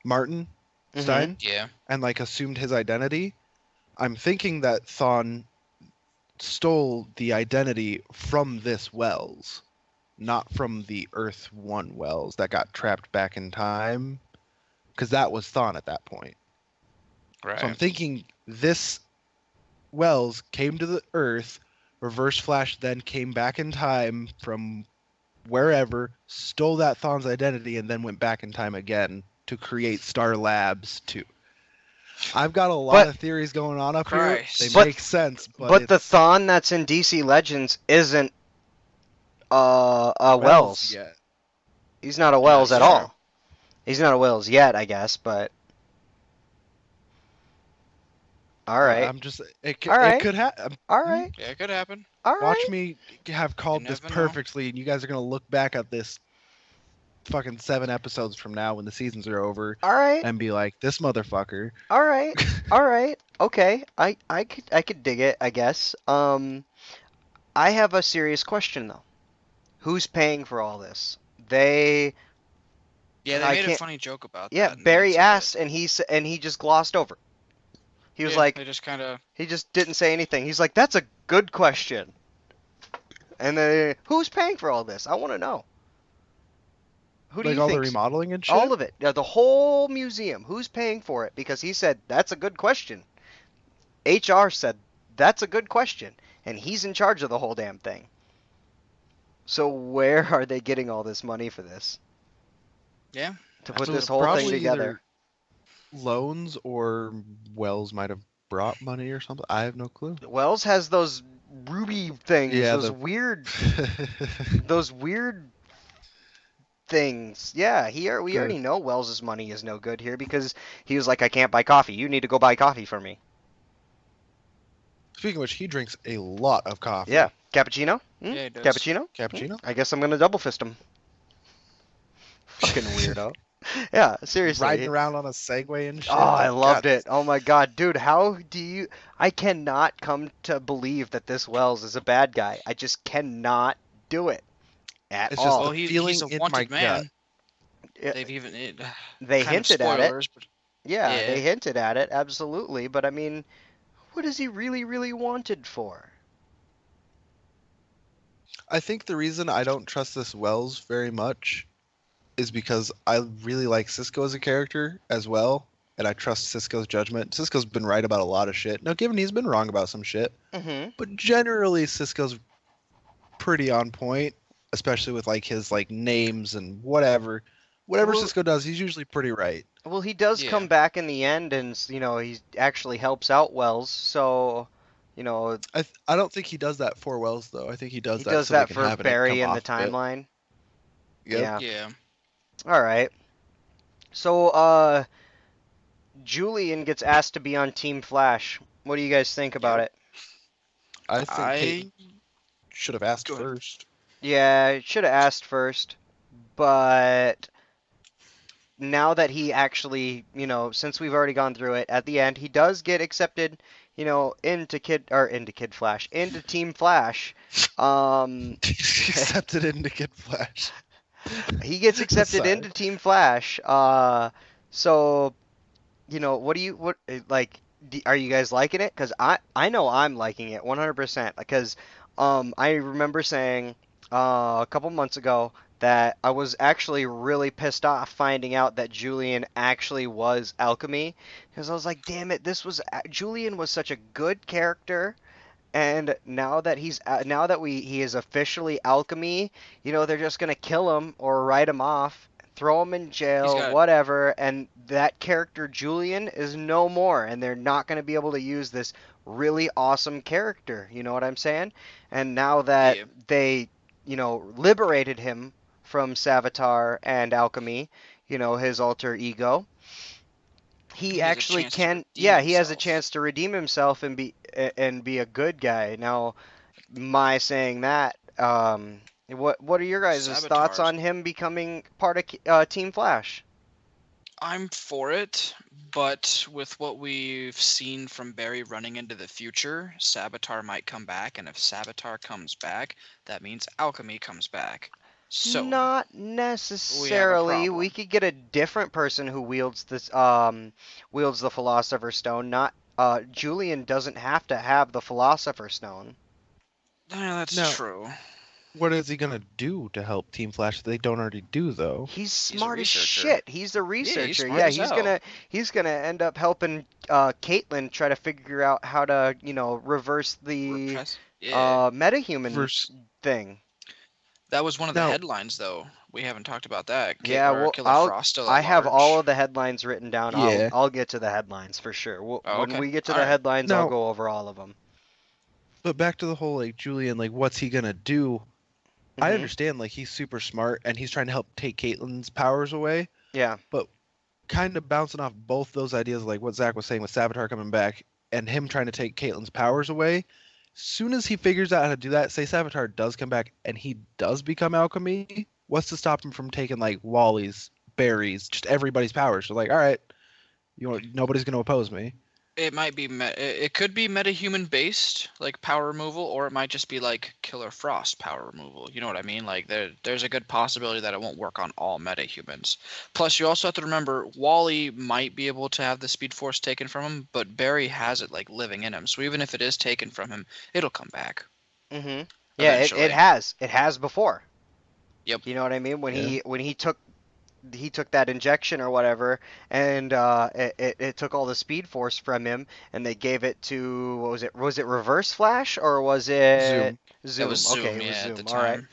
Martin Stein, and assumed his identity, I'm thinking that Thawne stole the identity from this Wells, not from the Earth 1 Wells that got trapped back in time, because that was Thawne at that point. Right. So I'm thinking this Wells came to the Earth, Reverse Flash then came back in time from wherever, stole that Thawne's identity, and then went back in time again to create Star Labs 2. I've got a lot of theories going on up here. They make sense, but the Thawne that's in DC Legends isn't Wells yet. He's not a Wells at all. He's not a Wells yet, I guess, but all right. I'm just it could happen. All right. Yeah, it could happen. All right. Watch me have called this perfectly, and you guys are gonna look back at this fucking 7 episodes from now when the seasons are over, and be like, this motherfucker. All right, okay, I could dig it, I guess. I have a serious question though. Who's paying for all this? They made a funny joke about that. Yeah, Barry asked, and he just glossed over. He was like, he just didn't say anything. He's like, that's a good question. And then, who's paying for all this? I want to know. Who do you all think? the remodeling and shit? All of it. Yeah, the whole museum. Who's paying for it? Because he said, that's a good question. HR said, that's a good question. And he's in charge of the whole damn thing. So where are they getting all this money for this? Yeah. To put this whole thing together. Loans or Wells might have brought money or something. I have no clue. Wells has those ruby things. Yeah, those weird things. Yeah, we already know Wells's money is no good here because he was like, I can't buy coffee. You need to go buy coffee for me. Speaking of which, he drinks a lot of coffee. Yeah. Cappuccino? Yeah, he does. Cappuccino? I guess I'm going to double fist him. Fucking weirdo. Yeah, seriously. Riding around on a Segway and shit. Oh, I loved it. Oh my god, dude, how do you... I cannot come to believe that this Wells is a bad guy. I just cannot do it. At it's all. Just he's a wanted man. They've even they hinted at it. But yeah, they hinted at it, absolutely. But I mean, What is he really, really wanted for? I think the reason I don't trust this Wells very much is because I really like Cisco as a character as well, and I trust Cisco's judgment. Cisco's been right about a lot of shit. Now, given he's been wrong about some shit, Mm-hmm. but generally Cisco's pretty on point, especially with like his like names and whatever. Whatever Well, Cisco does, he's usually pretty right. well, he does Yeah. come back in the end, and he actually helps out Wells. So, you know, I don't think he does that for Wells though. I think he does he that does so they that can for have it come Barry in the off of it. timeline. Yep. Yeah. Yeah. All right. So, Julian gets asked to be on Team Flash. What do you guys think about it? I think I Kate should have asked Go ahead. first. Yeah, should have asked first, but now that he actually, since we've already gone through it, at the end he does get accepted, into Team Flash. Accepted into Kid Flash. He gets accepted Sorry. into Team Flash. So, are you guys liking it? Because I know I'm liking it 100%. Because I remember saying a couple months ago that I was actually really pissed off finding out that Julian actually was Alchemy. Because I was like, damn it, Julian was such a good character. And now that he is officially Alchemy, they're just gonna kill him or write him off, throw him in he's jail, got whatever, and that character Julian is no more, and they're not gonna be able to use this really awesome character. You know what I'm saying? And now that yeah. they, liberated him from Savitar and Alchemy, his alter ego, He he has a actually chance to can, redeem yeah, he has a himself. chance to redeem himself and be a good guy. Now, my saying that, what are your guys' thoughts Sabotage. on him becoming part of Team Flash? I'm for it, but with what we've seen from Barry running into the future, Saboteur might come back, and if Saboteur comes back, that means Alchemy comes back. So Not we have a necessarily. We problem. could get a different person who wields the Philosopher's Stone. Not Julian doesn't have to have the Philosopher's Stone. Yeah, that's Now, true. what is he gonna do to help Team Flash that they don't already do though? He's He's a smart as researcher. shit. He's a Yeah, he's researcher. smart Yeah, as hell. he's gonna end up helping Caitlin try to figure out how to, reverse the Repress. Yeah, metahuman Versus thing. that was one of the now, headlines, though. We haven't talked about that. Yeah, well, Killer Frost still I at have all large. of the headlines written down. yeah. I'll get to the headlines for sure. Oh, When okay. we get to All the right. headlines, I'll Now, go over all of them. but back to the whole like Julian, like what's he gonna do? I Hmm. understand like he's super smart and he's trying to help take Caitlyn's powers away, Yeah. but kind of bouncing off both those ideas, like what Zach was saying with Savitar coming back and him trying to take Caitlyn's powers away. Soon as he figures out how to do that, say Savitar does come back and he does become Alchemy, what's to stop him from taking like Wally's, Barry's, just everybody's powers? So like, all right, nobody's gonna oppose me. It might be it could be metahuman based, like power removal, or it might just be like Killer Frost power removal. You know what I mean? Like there's a good possibility that it won't work on all metahumans. Plus, you also have to remember Wally might be able to have the Speed Force taken from him, but Barry has it like living in him. So even if it is taken from him, it'll come back Hmm. Yeah, eventually. it has before. Yep. You know what I mean? When Yeah. he took that injection or whatever, and it took all the speed force from him, and they gave it to, what was it? Was it Reverse Flash or was it Zoom. Zoom? It was Zoom, Okay, it was yeah, Zoom. at the All right. time.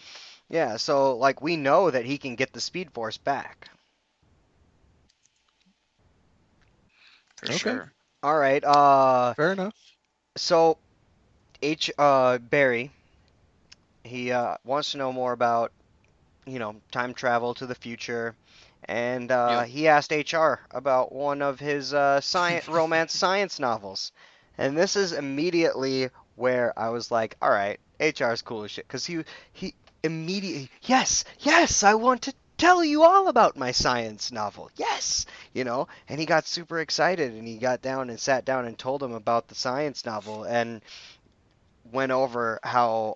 Yeah, so like we know that he can get the speed force back. For Okay. sure. All right. Fair enough. So Barry, he wants to know more about, time travel to the future. And Yep. he asked HR about one of his romance science novels. And this is immediately where I was like, all right, HR's cool as shit. Because he immediately, yes, I want to tell you all about my science novel. Yes, and he got super excited and he got down and sat down and told him about the science novel and went over how,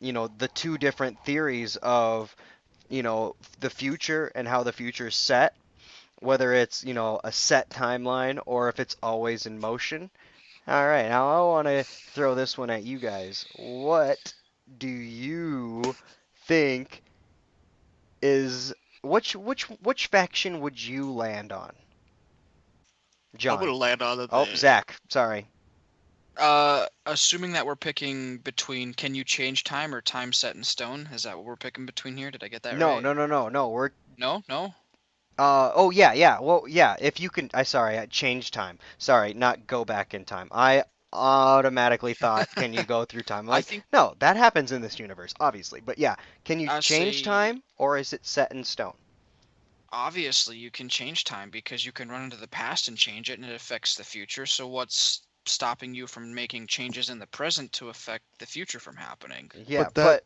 the two different theories of, the future and how the future's set, whether it's, a set timeline or if it's always in motion. All right, now I want to throw this one at you guys. What do you think is which faction would you land on? I'm gonna John. land on the. Oh, Zach. Sorry. Assuming that we're picking between can you change time or time set in stone? Is that what we're picking between here? Did I get that No, right? no. We're No. oh yeah. Well, yeah, if you can I changed time. Sorry, not go back in time. I automatically thought can you go through time? I Like, think no, that happens in this universe, obviously. But yeah, can you I change say time or is it set in stone? obviously you can change time because you can run into the past and change it, and it affects the future. So what's stopping you from making changes in the present to affect the future from happening? Yeah, But that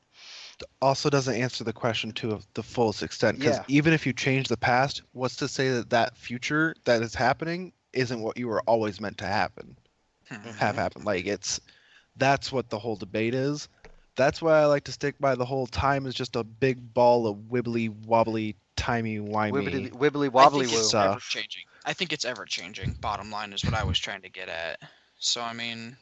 also doesn't answer the question to the fullest extent, because Yeah. even if you change the past, what's to say that that future that is happening isn't what you were always meant to happen, have happen? Like, that's what the whole debate is. That's why I like to stick by the whole time is just a big ball of wibbly wobbly timey-wimey Wibbly I wobbly think it's woo. ever stuff. changing. I think it's ever changing. Bottom line is what I was trying to get at. So I mean,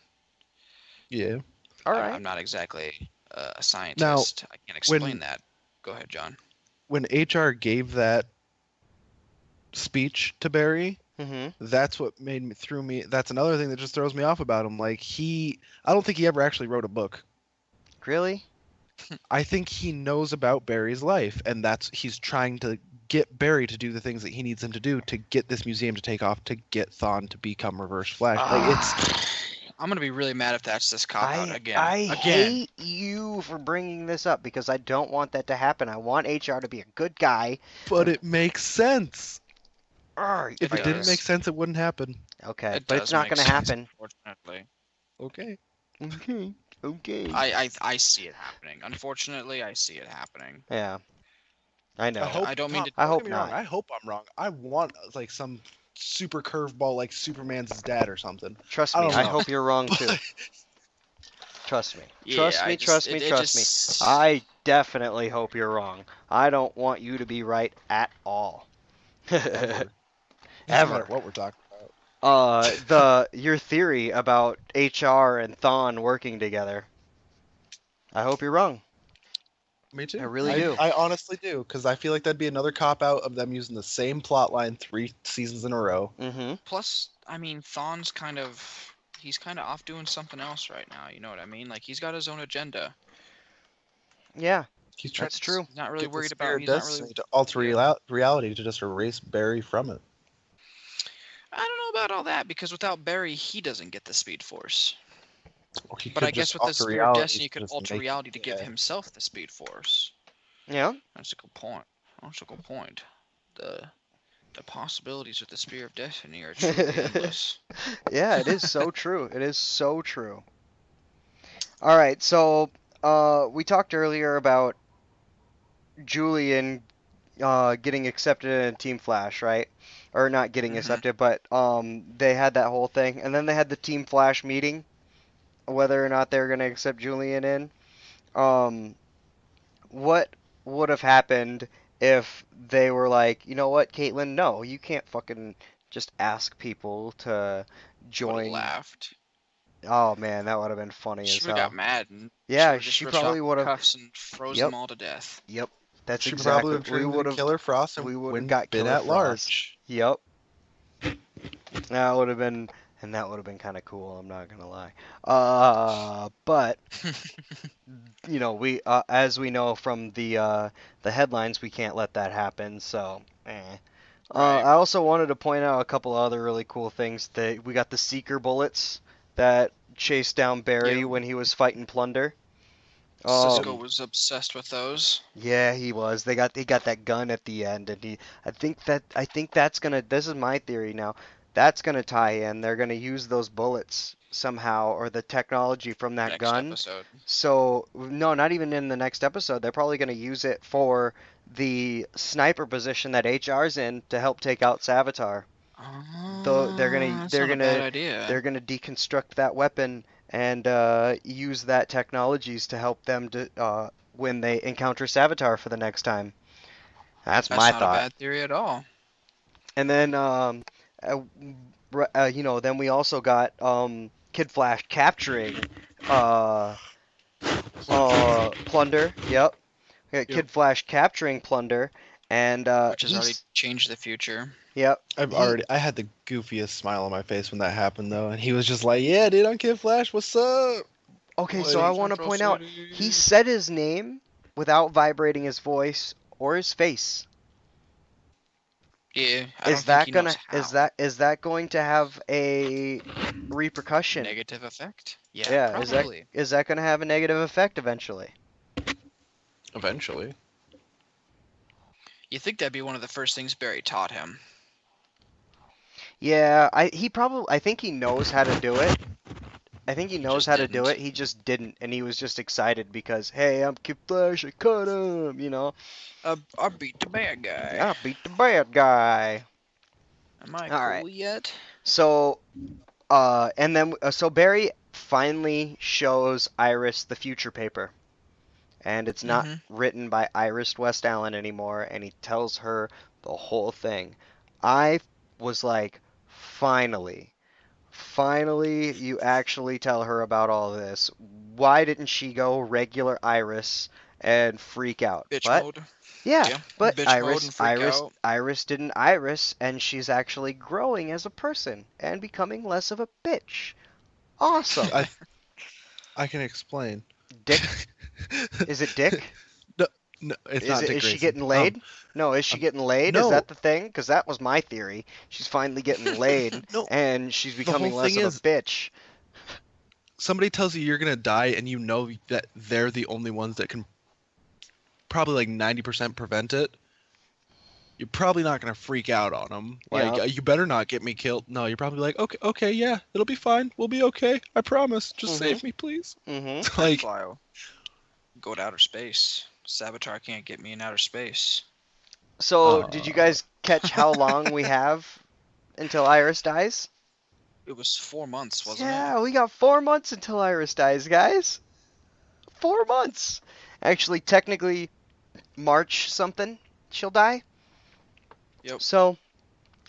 Yeah. All I'm right. not exactly a scientist. I can't explain that. Go ahead, John. When HR gave that speech to Barry, Mm-hmm. that's what threw me. That's another thing that just throws me off about him. Like, I don't think he ever actually wrote a book. Really? I think he knows about Barry's life, and he's trying to get Barry to do the things that he needs him to do to get this museum to take off, to get Thawne to become Reverse Flash. I'm gonna be really mad if that's this cop out again. I Again. hate you for bringing this up because I don't want that to happen. I want HR to be a good guy. But it makes sense. If it It didn't does. make sense, it wouldn't happen. Okay, It but does it's not make going to sense, happen. Unfortunately, Okay. Okay. I see it happening. Unfortunately, I see it happening. Yeah. I know. I don't mean to. I Don't hope get me wrong. not. I hope I'm wrong. I want like some super curveball like Superman's dad or something. Trust I me. don't I know. hope you're wrong too. Trust me. Yeah, Trust I me. just- Trust it- me. it Trust me. just- I definitely hope you're wrong. I don't want you to be right at all. Ever. No Ever. matter what we're talking about. Your theory about HR and Thawne working together. I hope you're wrong. Me too. I really do. I honestly do, because I feel like that'd be another cop out of them using the same plot line 3 seasons in a row. Mm-hmm. Plus, I mean, Thawne's he's kind of off doing something else right now. You know what I mean? Like he's got his own agenda. Yeah, He's trying that's true. He's not really get the worried Spear about. of He's not Destiny really. to alter reality to just erase Barry from it. I don't know about all that because without Barry, he doesn't get the Speed Force. Or he But could I guess just with the alter Spear of reality Destiny, you to could just alter make- reality to give yeah. himself the Speed Force. Yeah. That's a good point. That's a good point. The possibilities with the Spear of Destiny are truly endless. Yeah, it is so true. It is so true. All right, so we talked earlier about Julian getting accepted in Team Flash, right? Or not getting Mhm. accepted, but they had that whole thing, and then they had the Team Flash meeting, whether or not they were going to accept Julian in. What would have happened if they were like, you know what, Caitlin, no, you can't fucking just ask people to Would join. have laughed. Oh man, that would have been funny She as would have hell. got mad and Yeah, would've just she ripped off probably the would have. cuffs and froze Yep. them all to death. Yep, that's She exactly. probably would have turned into Killer Frost and we would have been got been Killer at Frost. large. Yep. That would have been, and that would have been kind of cool. I'm not gonna lie. But you know, we as we know from the headlines, we can't let that happen. So, Right. I also wanted to point out a couple other really cool things. That we got the Seeker bullets that chased down Barry Yep. when he was fighting Plunder. Cisco was obsessed with those. Yeah, he was. He got that gun at the end, and I think that's gonna. This is my theory now. That's gonna tie in. They're gonna use those bullets somehow, or the technology from that Next gun. episode. So no, not even in the next episode. They're probably gonna use it for the sniper position that HR's in to help take out Savitar. Though they're gonna That's not a bad idea. they're gonna deconstruct that weapon and use that technologies to help them to when they encounter Savitar for the next time. That's my not thought. a bad theory at all. And then you know, then we also got Kid Flash capturing Plunder. Yep. We got Kid Flash capturing Plunder, and which has already changed the future. Yep. I had the goofiest smile on my face when that happened though, and he was just like, "Yeah, dude, I'm Kid Flash. What's up?" Okay, so I want to point out he said his name without vibrating his voice or his face. Yeah. Is that going to have a repercussion? Negative effect? Yeah, probably. Is that going to have a negative effect eventually? Eventually. You think that'd be one of the first things Barry taught him? Yeah, I think he knows how to do it. I think he knows how to do it. He just didn't, and he was just excited because, hey, I'm Kid Flash, I caught him, you know. I beat the bad guy. I beat the bad guy. Am I cool yet? So, so Barry finally shows Iris the future paper, and it's not written by Iris West Allen anymore, and he tells her the whole thing. I was like, finally, you actually tell her about all this. Why didn't she go regular Iris and freak out? Bitch mode. Yeah, but Iris didn't Iris, and she's actually growing as a person and becoming less of a bitch. Awesome. I can explain. Dick? Is it Dick? No, it's not Dick Is she Grayson. getting laid? No, is she getting laid? No. Is that the thing? Because that was my theory. She's finally getting laid, and she's becoming less of a bitch. Somebody tells you you're going to die, and you know that they're the only ones that can probably like 90% prevent it. You're probably not going to freak out on them. Like, you better not get me killed. No, you're probably like, okay, yeah, it'll be fine. We'll be okay. I promise. Just save me, please. Like, go to outer space. Savitar can't get me in outer space. So, did you guys catch how long we have until Iris dies? It was 4 months, wasn't it? Yeah, we got 4 months until Iris dies, guys. 4 months. Actually, technically, March something, she'll die. Yep. So,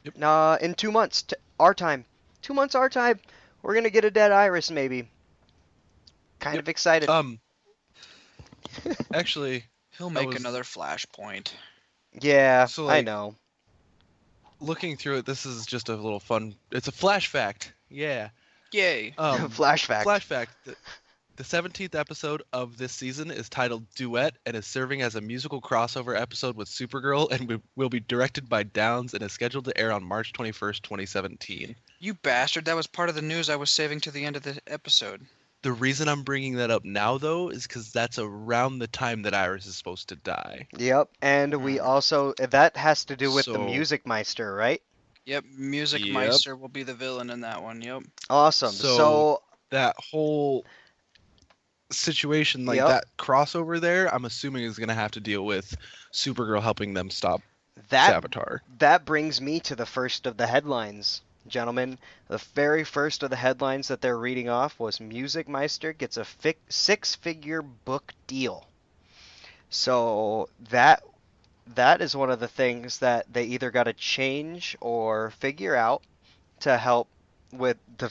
in 2 months, our time. 2 months our time, we're gonna get a dead Iris, maybe. Kind of excited. Actually, he'll make another Flashpoint. Yeah, so, I know. Looking through it, this is just a little fun. It's a flash fact. Yeah. Yay. Flash fact. Flash fact. The 17th episode of this season is titled Duet and is serving as a musical crossover episode with Supergirl and will be directed by Downs and is scheduled to air on March 21st, 2017. You bastard, that was part of the news I was saving to the end of the episode. The reason I'm bringing that up now, though, is because that's around the time that Iris is supposed to die. Yep, and we also, that has to do with the Music Meister, right? Yep, Music Meister will be the villain in that one, yep. Awesome. So that whole situation, like that crossover there, I'm assuming is going to have to deal with Supergirl helping them stop Savitar. That brings me to the first of the headlines. Gentlemen, the very first of the headlines that they're reading off was Music Meister gets a 6-figure book deal. So that is one of the things that they either got to change or figure out to help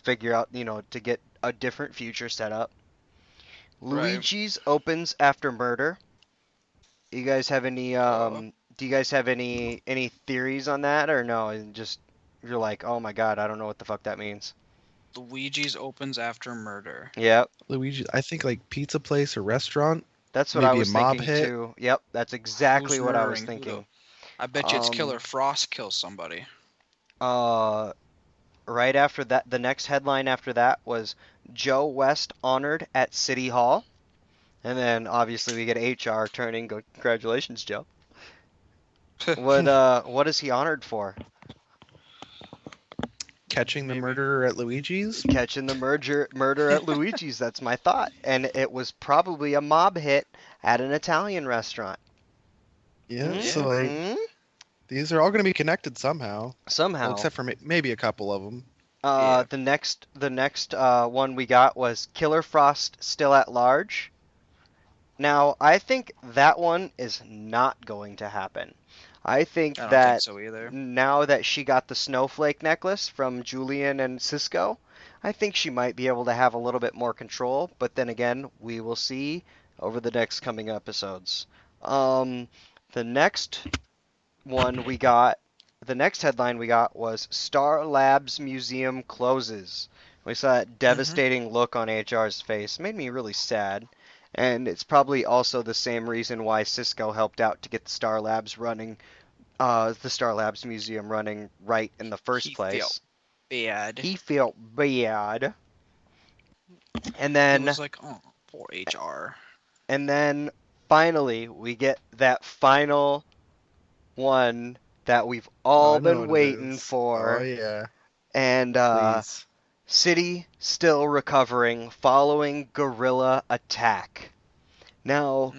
figure out, to get a different future set up. Luigi's opens after murder. You guys have any do you guys have any theories on that, or no? And just you're like, oh my god, I don't know what the fuck that means. Luigi's opens after murder. Yep. Luigi, I think like pizza place or restaurant. That's what I was thinking too. Yep, that's exactly what I was thinking. I bet you it's Killer Frost kills somebody. Right after that, the next headline after that was Joe West honored at City Hall. And then obviously we get HR turning, go, congratulations, Joe. What is he honored for? Catching the murderer at Luigi's? Catching the murder at Luigi's, that's my thought. And it was probably a mob hit at an Italian restaurant. Yeah, so these are all going to be connected somehow. Somehow. Well, except for maybe a couple of them. The next one we got was Killer Frost still at large. Now, I think that one is not going to happen. I think I don't that think so either. now that she got the snowflake necklace from Julian and Cisco, I think she might be able to have a little bit more control. But then again, we will see over the next coming episodes. The next one we got, the next headline we got was Star Labs Museum closes. We saw that devastating look on HR's face. It made me really sad. And it's probably also the same reason why Cisco helped out to get the Star Labs running, the Star Labs Museum running right in the first place. Bad. He felt bad. And He then was like, oh, poor HR. And then finally, we get that final one that we've all I know been what it waiting is. for. Oh yeah. And Please. City still recovering following guerrilla attack. Now,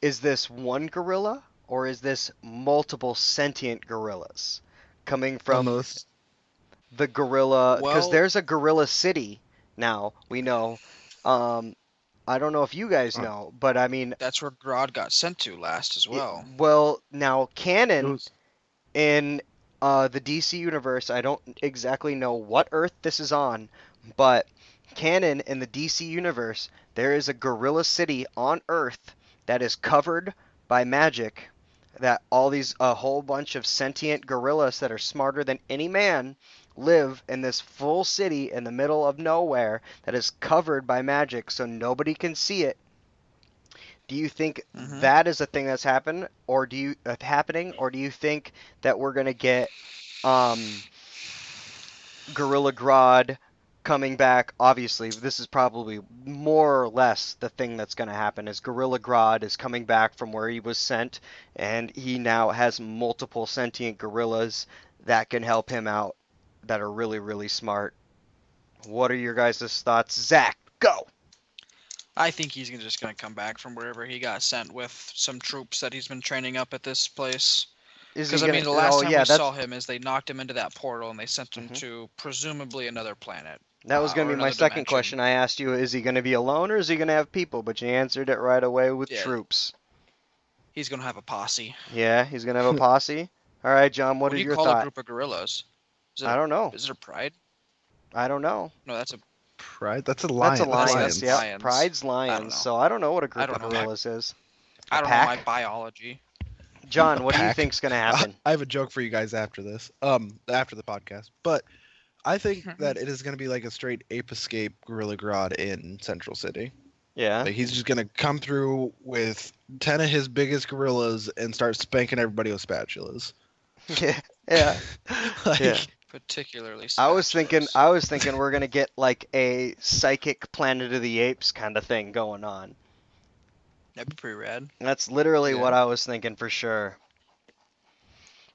is this one gorilla or is this multiple sentient gorillas coming from the gorilla? Because there's a gorilla city now, we know. I don't know if you guys know, but I mean, that's where Grodd got sent to last as well. Well, now canon in the DC universe, I don't exactly know what Earth this is on, but canon in the DC universe, there is a gorilla city on Earth that is covered by magic. That a whole bunch of sentient gorillas that are smarter than any man live in this full city in the middle of nowhere that is covered by magic so nobody can see it. Do you think that is a thing that's happening, or do you think that we're gonna get Gorilla Grodd coming back? Obviously, this is probably more or less the thing that's gonna happen. Is Gorilla Grodd is coming back from where he was sent, and he now has multiple sentient gorillas that can help him out, that are really, really smart. What are your guys' thoughts? Zach, go! I think he's just going to come back from wherever he got sent with some troops that he's been training up at this place. Because, I mean, the last time we saw him is they knocked him into that portal and they sent him to presumably another planet. That was going to be my second question. I asked you, is he going to be alone or is he going to have people? But you answered it right away with troops. He's going to have a posse. Yeah, he's going to have a posse? All right, John, what are your thoughts? What do you call a group of gorillas? I don't know. Is it a pride? I don't know. No, that's a... Pride? That's a lion. That's a lion. That's yeah. lions. Pride's lions. So I don't know what a group of gorillas is. I don't know my biology. John, what do you think's going to happen? I have a joke for you guys after this. After the podcast. But I think that it is going to be like a straight ape escape Gorilla Grodd in Central City. Yeah. Like he's just going to come through with 10 of his biggest gorillas and start spanking everybody with spatulas. Yeah. Yeah. Particularly I was thinking we're gonna get like a psychic Planet of the Apes kind of thing going on. That'd be pretty rad. That's literally what I was thinking for sure.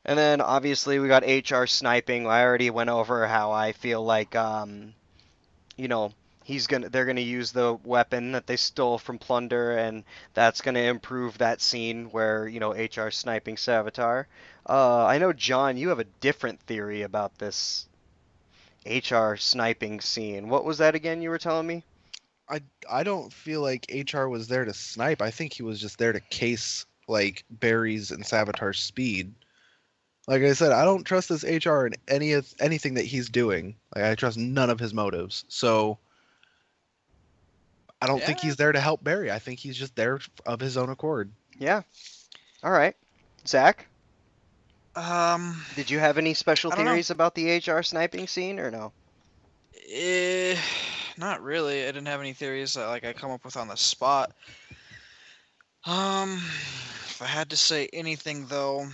And then obviously we got HR sniping. I already went over how I feel like they're gonna use the weapon that they stole from Plunder, and that's gonna improve that scene where HR sniping Savitar. I know, John, you have a different theory about this HR sniping scene. What was that again you were telling me? I don't feel like HR was there to snipe. I think he was just there to case like Barry's and Savitar's speed. Like I said, I don't trust this HR in anything that he's doing. Like I trust none of his motives. So I don't think he's there to help Barry. I think he's just there of his own accord. Yeah. All right. Zach? Did you have any special theories about the HR sniping scene or no? Not really. I didn't have any theories that I come up with on the spot. If I had to say anything though,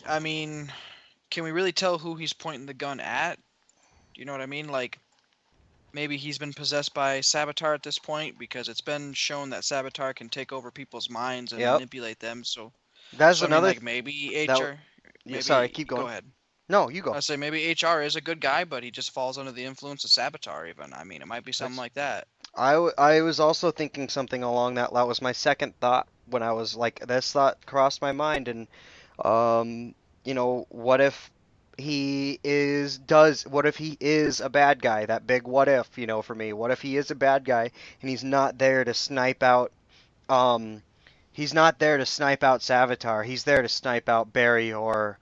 I mean, can we really tell who he's pointing the gun at? Do you know what I mean? Like, maybe he's been possessed by Savitar at this point because it's been shown that Savitar can take over people's minds and manipulate them. So that's another. Maybe HR. Sorry, keep going. Go ahead. No, you go. I say maybe HR is a good guy, but he just falls under the influence of Savitar. Even I mean, it might be something like that. I was also thinking something along that. That was my second thought when I was like, this thought crossed my mind, and what if he is a bad guy? That big what if, for me. What if he is a bad guy and he's not there to snipe out He's not there to snipe out Savitar. He's there to snipe out Barry or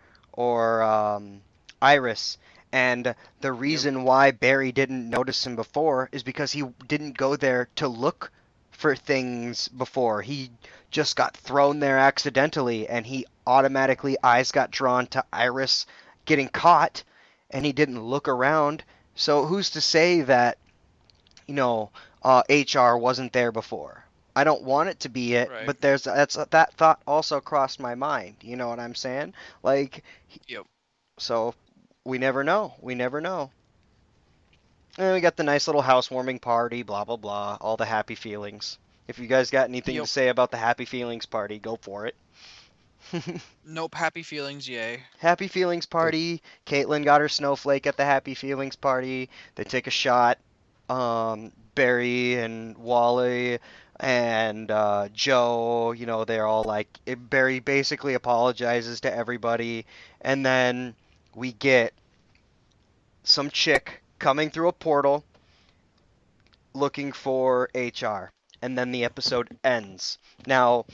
Iris. And the reason why Barry didn't notice him before is because he didn't go there to look for things before. He just got thrown there accidentally, and he automatically eyes got drawn to Iris getting caught, and he didn't look around. So who's to say that, HR wasn't there before? I don't want it to be it, Right. but that thought also crossed my mind. You know what I'm saying? Like, Yep. so we never know. We never know. And we got the nice little housewarming party, blah blah blah, all the happy feelings. If you guys got anything to say about the happy feelings party, go for it. Nope. Happy feelings. Yay. Happy feelings party. Caitlin got her snowflake at the happy feelings party. They take a shot. Barry and Wally and Joe, they're all like, Barry basically apologizes to everybody, and then we get some chick coming through a portal looking for HR, and then the episode ends. Now,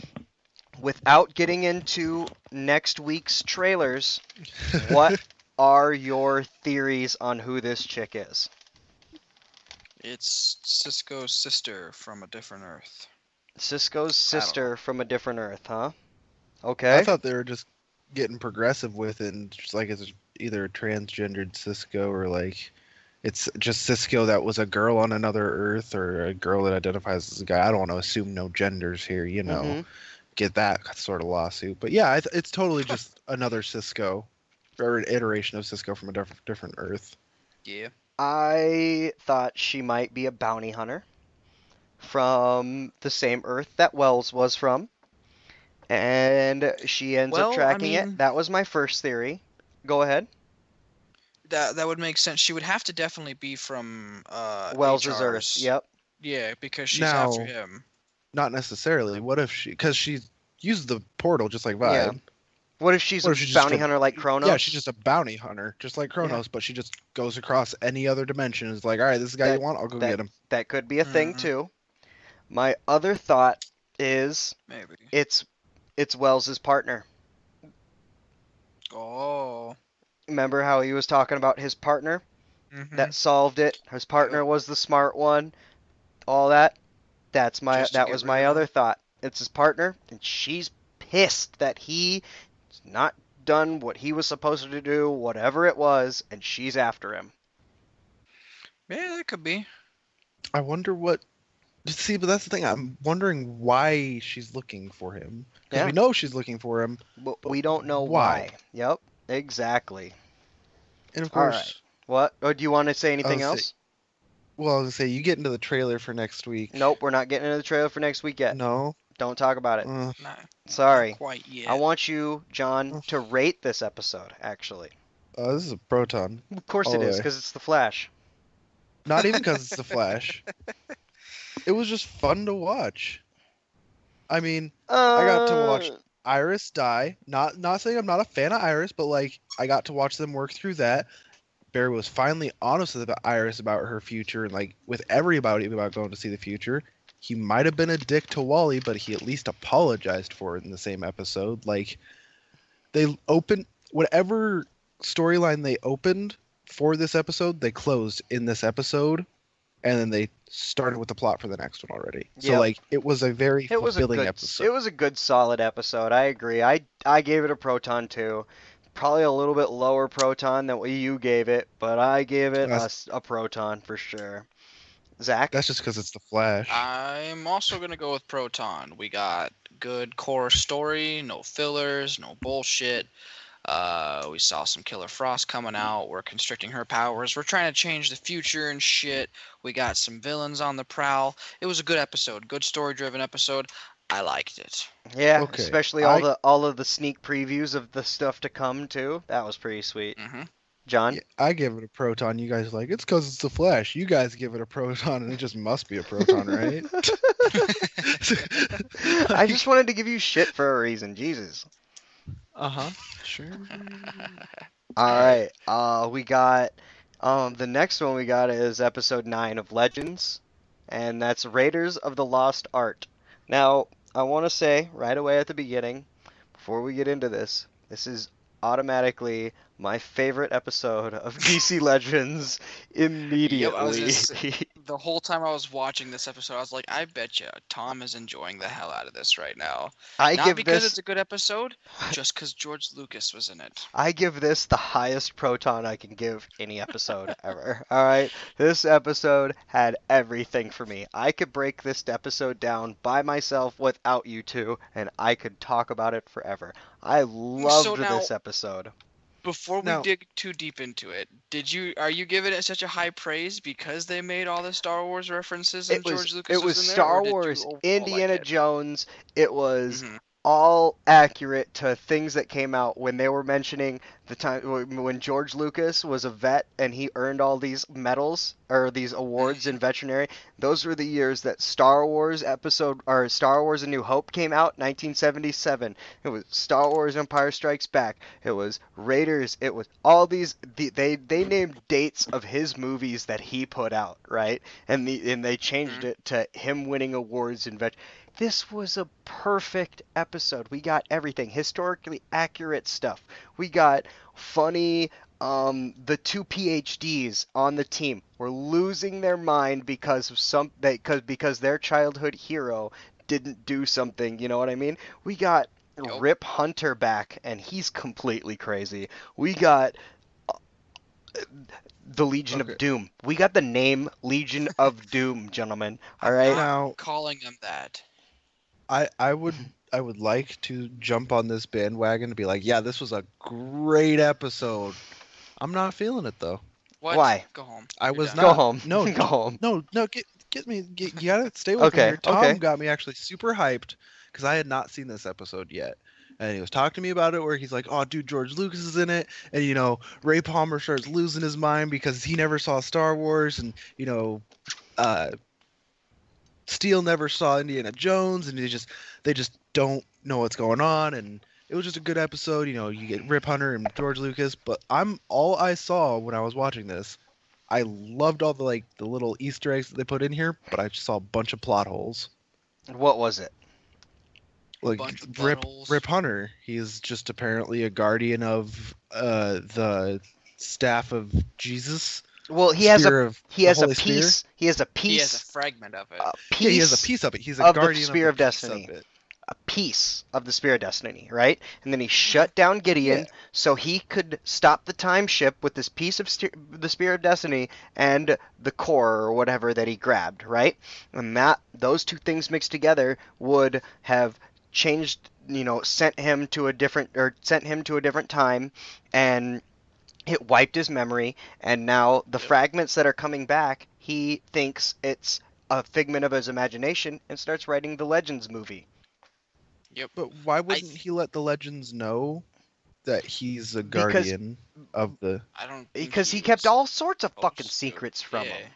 without getting into next week's trailers, what are your theories on who this chick is? It's Cisco's sister from a different Earth. Cisco's sister from a different Earth, huh? Okay. I thought they were just getting progressive with it, and just like it's either a transgendered Cisco or like it's just Cisco that was a girl on another Earth or a girl that identifies as a guy. I don't want to assume no genders here, get that sort of lawsuit. But yeah, it's totally just another Cisco or an iteration of Cisco from a different Earth. Yeah. I thought she might be a bounty hunter from the same Earth that Wells was from, and she ends up tracking it. That was my first theory. Go ahead. That would make sense. She would have to definitely be from Wells's HR's. Earth. Yep. Yeah, because she's after him. Not necessarily. What if because she used the portal just like Vibe. Yeah. What if she's a bounty hunter like Kronos? Yeah, she's just a bounty hunter, just like Kronos, but she just goes across any other dimension. It's like, all right, this is the guy you want, I'll go get him. That could be a thing too. My other thought is maybe it's Wells's partner. Oh. Remember how he was talking about his partner that solved it? His partner was the smart one. All that. That was my other thought. It's his partner, and she's pissed that he's not done what he was supposed to do, whatever it was, and she's after him. Yeah, that could be. I wonder what. See, but that's the thing. I'm wondering why she's looking for him. Because we know she's looking for him, but we don't know why. Yep, exactly. And of course, all right. What? Oh, do you want to say anything else? I was gonna say you get into the trailer for next week. Nope, we're not getting into the trailer for next week yet. No. Don't talk about it. Nah, sorry. Not quite yet. I want you, John, to rate this episode. Actually. This is a Proton. Of course it is, because it's the Flash. Not even because it's the Flash. It was just fun to watch. I mean, I got to watch Iris die. Not saying I'm not a fan of Iris, but like I got to watch them work through that. Barry was finally honest with Iris about her future and like with everybody about going to see the future. He might have been a dick to Wally, but he at least apologized for it in the same episode. Like they opened whatever storyline they opened for this episode, they closed in this episode, and then they started with the plot for the next one already. So like it was a very fulfilling episode. It was a good solid episode. I agree. I gave it a Proton too. Probably a little bit lower Proton than what you gave it, but I gave it a Proton for sure. Zach? That's just because it's the Flash. I'm also going to go with Proton. We got good core story, no fillers, no bullshit. We saw some Killer Frost coming out. We're constricting her powers. We're trying to change the future and shit. We got some villains on the prowl. It was a good episode. Good story-driven episode. I liked it. Yeah, especially all of the sneak previews of the stuff to come too. That was pretty sweet. John? Yeah, I give it a Proton. You guys are like, it's because it's the Flash. You guys give it a Proton, and it just must be a Proton, right? I just wanted to give you shit for a reason. Jesus. Sure. All right. We got the next one we got is episode 9 of Legends, and that's Raiders of the Lost Art. Now, I want to say right away at the beginning, before we get into this is automatically my favorite episode of DC Legends Yep, I was immediately. just the whole time I was watching this episode, I was like, I bet you Tom is enjoying the hell out of this right now. I Not give because this it's a good episode, just because George Lucas was in it. I give this the highest proton I can give any episode ever. All right, this episode had everything for me. I could break this episode down by myself without you two, and I could talk about it forever. I loved now- this episode. Before we Now- dig too deep into it, are you giving it such a high praise because they made all the Star Wars references and George Lucas It was in there, Star or did you Wars, overall Indiana like it? Jones. It was Mhm. all accurate to things that came out when they were mentioning the time when George Lucas was a vet and he earned all these medals or these awards in veterinary. Those were the years that Star Wars Star Wars: A New Hope came out, 1977. It was Star Wars: Empire Strikes Back. It was Raiders. It was all these. They named dates of his movies that he put out, right? And they changed it to him winning awards in vet. This was a perfect episode. We got everything. Historically accurate stuff. We got funny, the two PhDs on the team were losing their mind because of because their childhood hero didn't do something, you know what I mean? We got Rip Hunter back, and he's completely crazy. We got the Legion of Doom. We got the name Legion of Doom, gentlemen. All right? Now, Calling them that. I would like to jump on this bandwagon and be like, yeah, this was a great episode. I'm not feeling it though. What? Why? Go home. I You're was done. not. Go home. No, Go home. No, get me. You gotta stay with me Okay, here. Tom okay. got me actually super hyped because I had not seen this episode yet. And he was talking to me about it where he's like, oh, dude, George Lucas is in it. And, Ray Palmer starts losing his mind because he never saw Star Wars. And, Steele never saw Indiana Jones. And they just don't know what's going on. And it was just a good episode. You get Rip Hunter and George Lucas. But all I saw when I was watching this, I loved all the little Easter eggs that they put in here. But I just saw a bunch of plot holes. What was it? Like Bunch of buttholes. Rip Hunter, he's just apparently a guardian of the staff of Jesus. Well, he has a Holy piece. Spear? He has a He piece. has a fragment of it. Yeah, he has a piece of it. He's a of the guardian Spear of of the piece Destiny. of it. A piece of the Spear of Destiny, right? And then he shut down Gideon Yeah. so he could stop the time ship with this piece of the Spear of Destiny and the core or whatever that he grabbed, right? And those two things mixed together would have changed, sent him to a different time, and it wiped his memory. And now the fragments that are coming back, he thinks it's a figment of his imagination and starts writing the Legends movie. Yep. But why wouldn't he let the Legends know that he's a guardian of the? I don't. think Because he was kept all sorts of fucking supposed to. secrets from Yeah. him.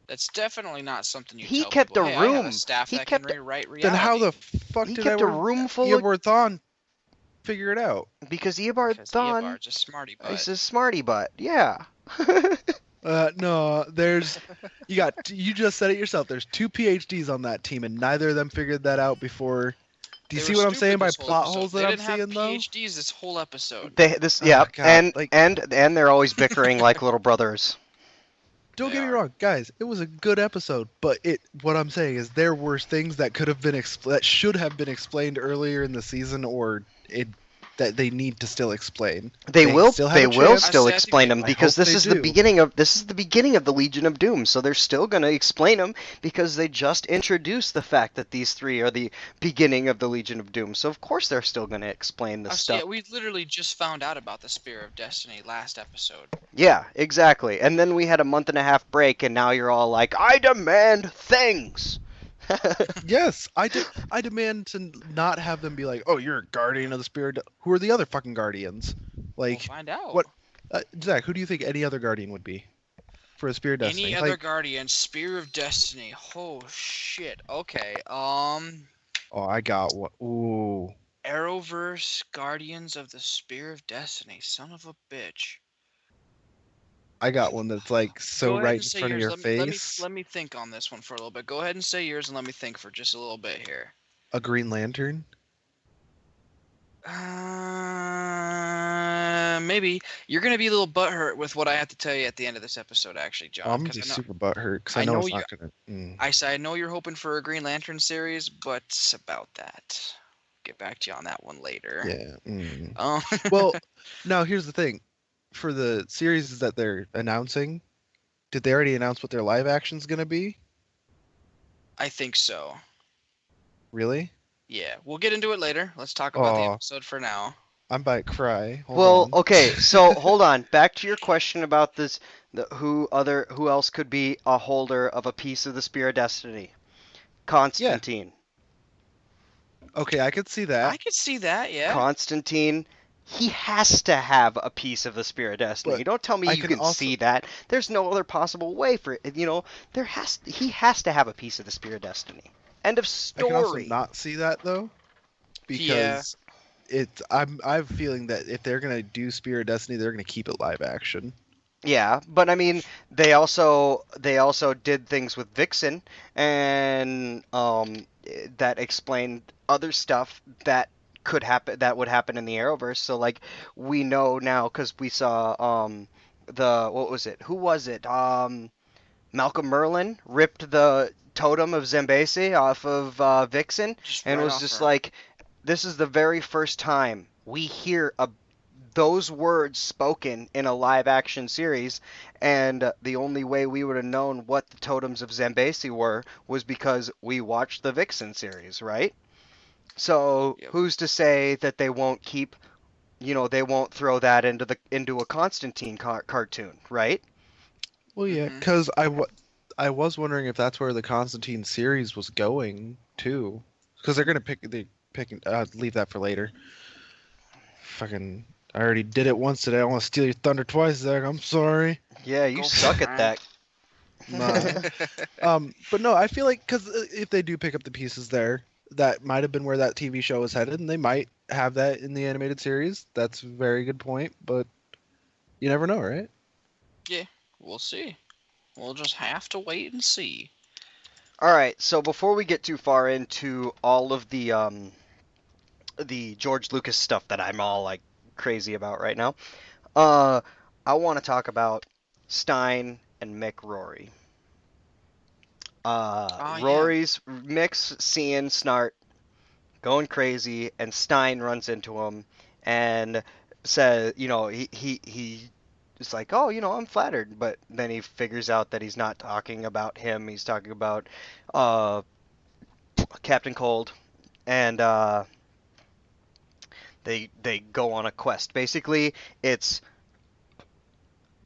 That's definitely not something you He tell kept people. a Hey, I have room. a staff He that kept can rewrite reality. Then how the fuck He did kept a room full of... Eobard Thawne figure it out? Because Eobard Because Thawne Eobard's a smarty butt. is a smarty butt. Yeah. No, you just said it yourself. There's two PhDs on that team, and neither of them figured that out before. Do you They see were what I'm saying stupid by this whole plot episode. holes They that I'm didn't have seeing, though? PhDs this whole episode. Yeah, God, and they're always bickering like little brothers. Don't They get me are. wrong, guys. It was a good episode, but what I'm saying is there were things that could have been that should have been explained earlier in the season, or that they need to still explain. They will still have they a will chance. still I think explain they them will. because I hope this they is the do. beginning of the Legion of Doom. So they're still going to explain them because they just introduced the fact that these three are the beginning of the Legion of Doom. So of course they're still going to explain this stuff. Yeah, we literally just found out about the Spear of Destiny last episode. Yeah, exactly. And then we had a month and a half break, and now you're all like, I demand things. Yes, I demand to not have them be like, "Oh, you're a guardian of the spirit." Who are the other fucking guardians? We'll Like, find out. what? Zach, who do you think any other guardian would be for a spirit of destiny? Any other Like, guardian, Spear of Destiny. Oh shit. Okay. oh, I got one. Ooh, Arrowverse Guardians of the Spear of Destiny. Son of a bitch. I got one that's like so Go ahead right and in say front of yours. your Let me face. let me think on this one for a little bit. Go ahead and say yours and let me think for just a little bit here. A Green Lantern? Maybe. You're gonna be a little butthurt with what I have to tell you at the end of this episode, actually, John. I'm gonna be super butthurt because I know it's not gonna. I know you're hoping for a Green Lantern series, but it's about that. Get back to you on that one later. Yeah. Well, now here's the thing. For the series that they're announcing, did they already announce what their live action's gonna be? I think so. Really? Yeah, we'll get into it later. Let's talk about the episode for now. I'm about to cry. Hold on. Okay, so hold on. Back to your question about this: who else could be a holder of a piece of the Spear of Destiny? Constantine. Yeah. Okay, I could see that. I could see that. Yeah. Constantine. He has to have a piece of the Spear of Destiny. Don't tell me you can see that. There's no other possible way for it. You know, he has to have a piece of the Spear of Destiny. End of story. I can also not see that though, because I'm feeling that if they're gonna do Spear of Destiny, they're gonna keep it live action. Yeah, but I mean, they also did things with Vixen, and that explained other stuff that could happen, that would happen in the Arrowverse. So like, we know now because we saw what was it? Who was it? Malcolm Merlin ripped the totem of Zambesi off of Vixen, and was just like, this is the very first time we hear those words spoken in a live action series, and the only way we would have known what the totems of Zambesi were was because we watched the Vixen series, right? So who's to say that they won't keep, they won't throw that into a Constantine cartoon, right? Well, yeah, because I was wondering if that's where the Constantine series was going too, because they're gonna leave that for later. Fucking, I already did it once today. I want to steal your thunder twice, Zach. I'm sorry. Yeah, you suck at that. Nah. But no, I feel like because if they do pick up the pieces there, that might have been where that TV show was headed, and they might have that in the animated series. That's a very good point, but you never know, right? Yeah, we'll see. We'll just have to wait and see. All right, so before we get too far into all of the George Lucas stuff that I'm all like crazy about right now, I want to talk about Stein and Mick Rory. Rory's Mick's seeing Snart going crazy, and Stein runs into him and says, he is like, oh, I'm flattered, but then he figures out that he's not talking about him. He's talking about Captain Cold, and they go on a quest. Basically, it's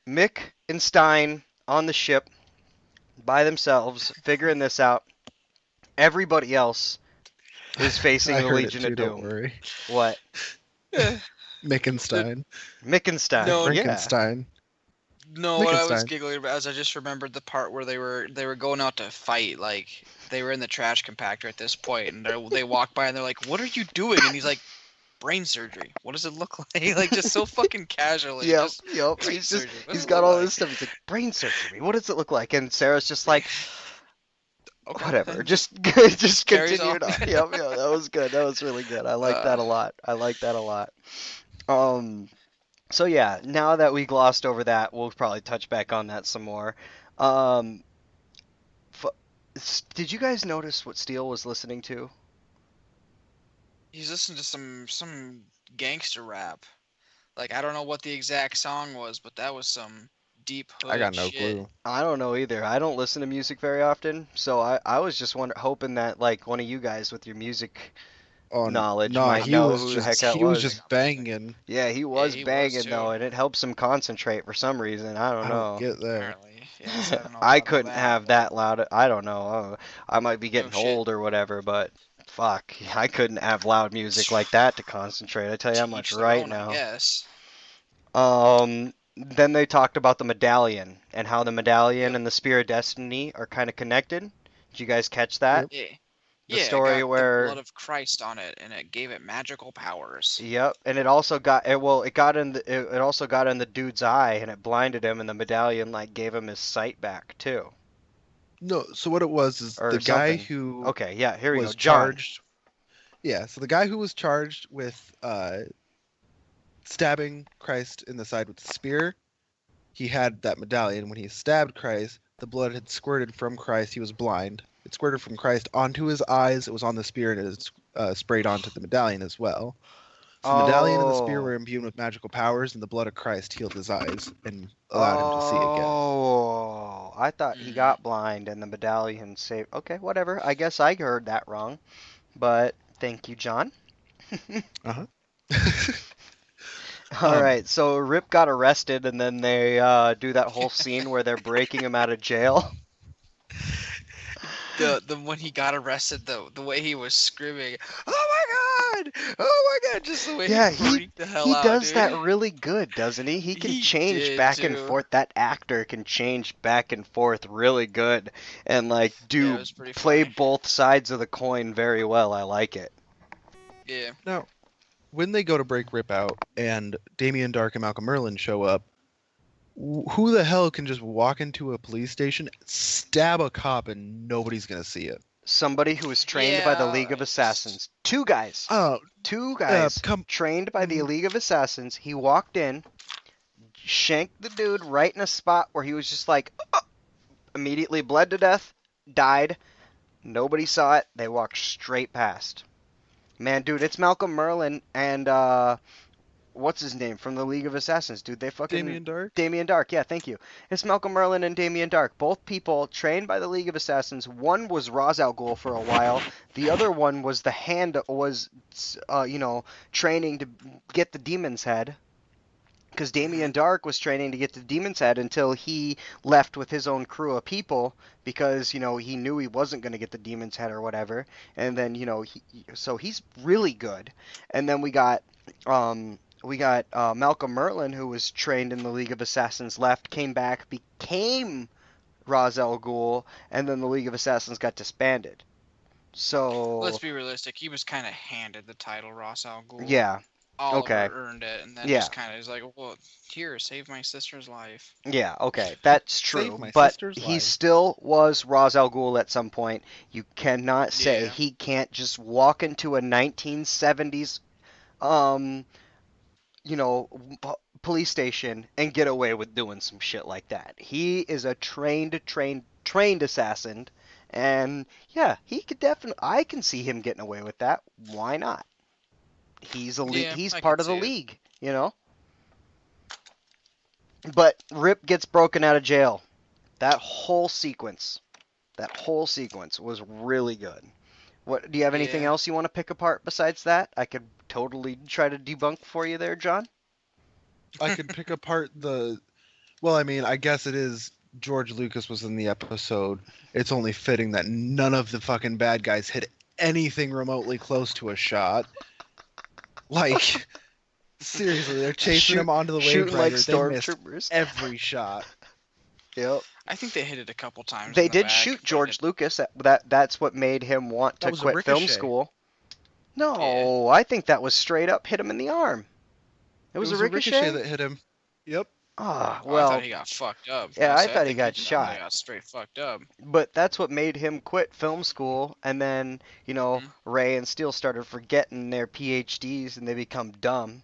Mick and Stein on the ship by themselves, figuring this out. Everybody else is facing the Legion of Doom. Don't worry. What? Mickenstein. Mickenstein. No, Frankenstein. No, what I was giggling about is I just remembered the part where they were going out to fight. Like, they were in the trash compactor at this point, and they walk by and they're like, "What are you doing?" And he's like, "Brain surgery. What does it look like?" Like, just so fucking casually. Yep. He's got all this stuff. He's like, brain surgery. What does it look like? And Sarah's just like, okay, whatever. Just continue it on. Yep. That was good. That was really good. I like that a lot. So yeah, now that we glossed over that, we'll probably touch back on that some more. Did you guys notice what Steele was listening to? He's listening to some gangster rap. Like, I don't know what the exact song was, but that was some deep hood I got no shit. clue. I don't know either. I don't listen to music very often, so I was just hoping that like one of you guys with your music knowledge might know who the heck that was. He was just banging. Yeah, he was banging though, and it helps him concentrate for some reason. I don't know. Get there. I couldn't have that loud. I don't know. I might be getting old or whatever, but fuck, I couldn't have loud music like that to concentrate. I tell you how much right now. Yes. Then they talked about the medallion and how the medallion and the Spear of Destiny are kind of connected. Did you guys catch that? Yeah. The story it got where the blood of Christ on it, and it gave it magical powers. Yep, and it also got it got in the dude's eye, and it blinded him, and the medallion like gave him his sight back too. No, so what it was is Or the guy something. who Okay, yeah, here we was go. John. charged. Yeah, so the guy who was charged with stabbing Christ in the side with the spear, he had that medallion. When he stabbed Christ, the blood had squirted from Christ. He was blind. It squirted from Christ onto his eyes. It was on the spear, and it sprayed onto the medallion as well. So the medallion and the spear were imbued with magical powers, and the blood of Christ healed his eyes and allowed him to see again. Oh, I thought he got blind and the medallion saved. Okay, whatever. I guess I heard that wrong, but thank you, John. Uh-huh. All right, so Rip got arrested, and then they do that whole scene where they're breaking him out of jail. The when he got arrested, the way he was screaming, "Oh my god!" Just the way he freaked the hell out. He does dude. that really good, doesn't he? He can change back and forth. That actor can change back and forth really good, and like play both sides of the coin very well. I like it. Yeah. Now, when they go to break Rip out and Damien Dark and Malcolm Merlyn show up, who the hell can just walk into a police station, stab a cop, and nobody's gonna see it? Somebody who was trained by the League of Assassins. Two guys. Trained by the League of Assassins. He walked in, shanked the dude right in a spot where he was just like, immediately bled to death, died. Nobody saw it. They walked straight past. Man, dude, it's Malcolm Merlyn and what's his name from the League of Assassins, dude? They fucking Damien Dark. Damien Dark, yeah, thank you. It's Malcolm Merlyn and Damien Dark, both people trained by the League of Assassins. One was Ra's al Ghul for a while. The other one was training to get the Demon's Head. Because Damien Dark was training to get the Demon's Head until he left with his own crew of people because, he knew he wasn't going to get the Demon's Head or whatever. And then, so he's really good. And then we got Malcolm Merlyn, who was trained in the League of Assassins, left, came back, became Ra's al Ghul, and then the League of Assassins got disbanded. So let's be realistic. He was kind of handed the title Ra's al Ghul. Yeah. Oliver earned it, and then just kind of was like, well, here, save my sister's life. Yeah, okay, that's true. But he still was Ra's al Ghul at some point. You cannot say he can't just walk into a 1970s, police station and get away with doing some shit like that. He is a trained assassin, and yeah, he could definitely. I can see him getting away with that. Why not? He's he's part of the league, But Rip gets broken out of jail. That whole sequence was really good. What do you have anything else you want to pick apart besides that? I could totally try to debunk for you there, John. I could pick apart I guess it is George Lucas was in the episode. It's only fitting that none of the fucking bad guys hit anything remotely close to a shot. Like, seriously, they're chasing him onto the wave rider. They missed every shot. Yep. I think they hit it a couple times. They did shoot George Lucas. That's what made him want to quit film school. No, I think that was straight up hit him in the arm. It was a ricochet that hit him. Yep. Ah, well. I thought he got fucked up. Yeah, I thought he got shot. He got straight fucked up. But that's what made him quit film school, and then, Ray and Steele started forgetting their PhDs, and they become dumb.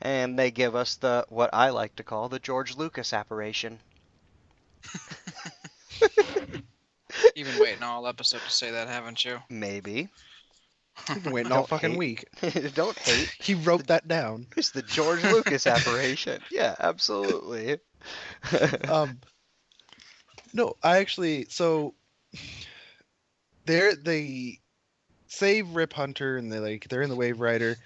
And they give us what I like to call the George Lucas apparition. You've been waiting all episode to say that, haven't you? Maybe. You've been waiting all fucking week. Don't hate. He wrote that down. It's the George Lucas apparition. Yeah, absolutely. No, they save Rip Hunter, and they're in the Wave Rider.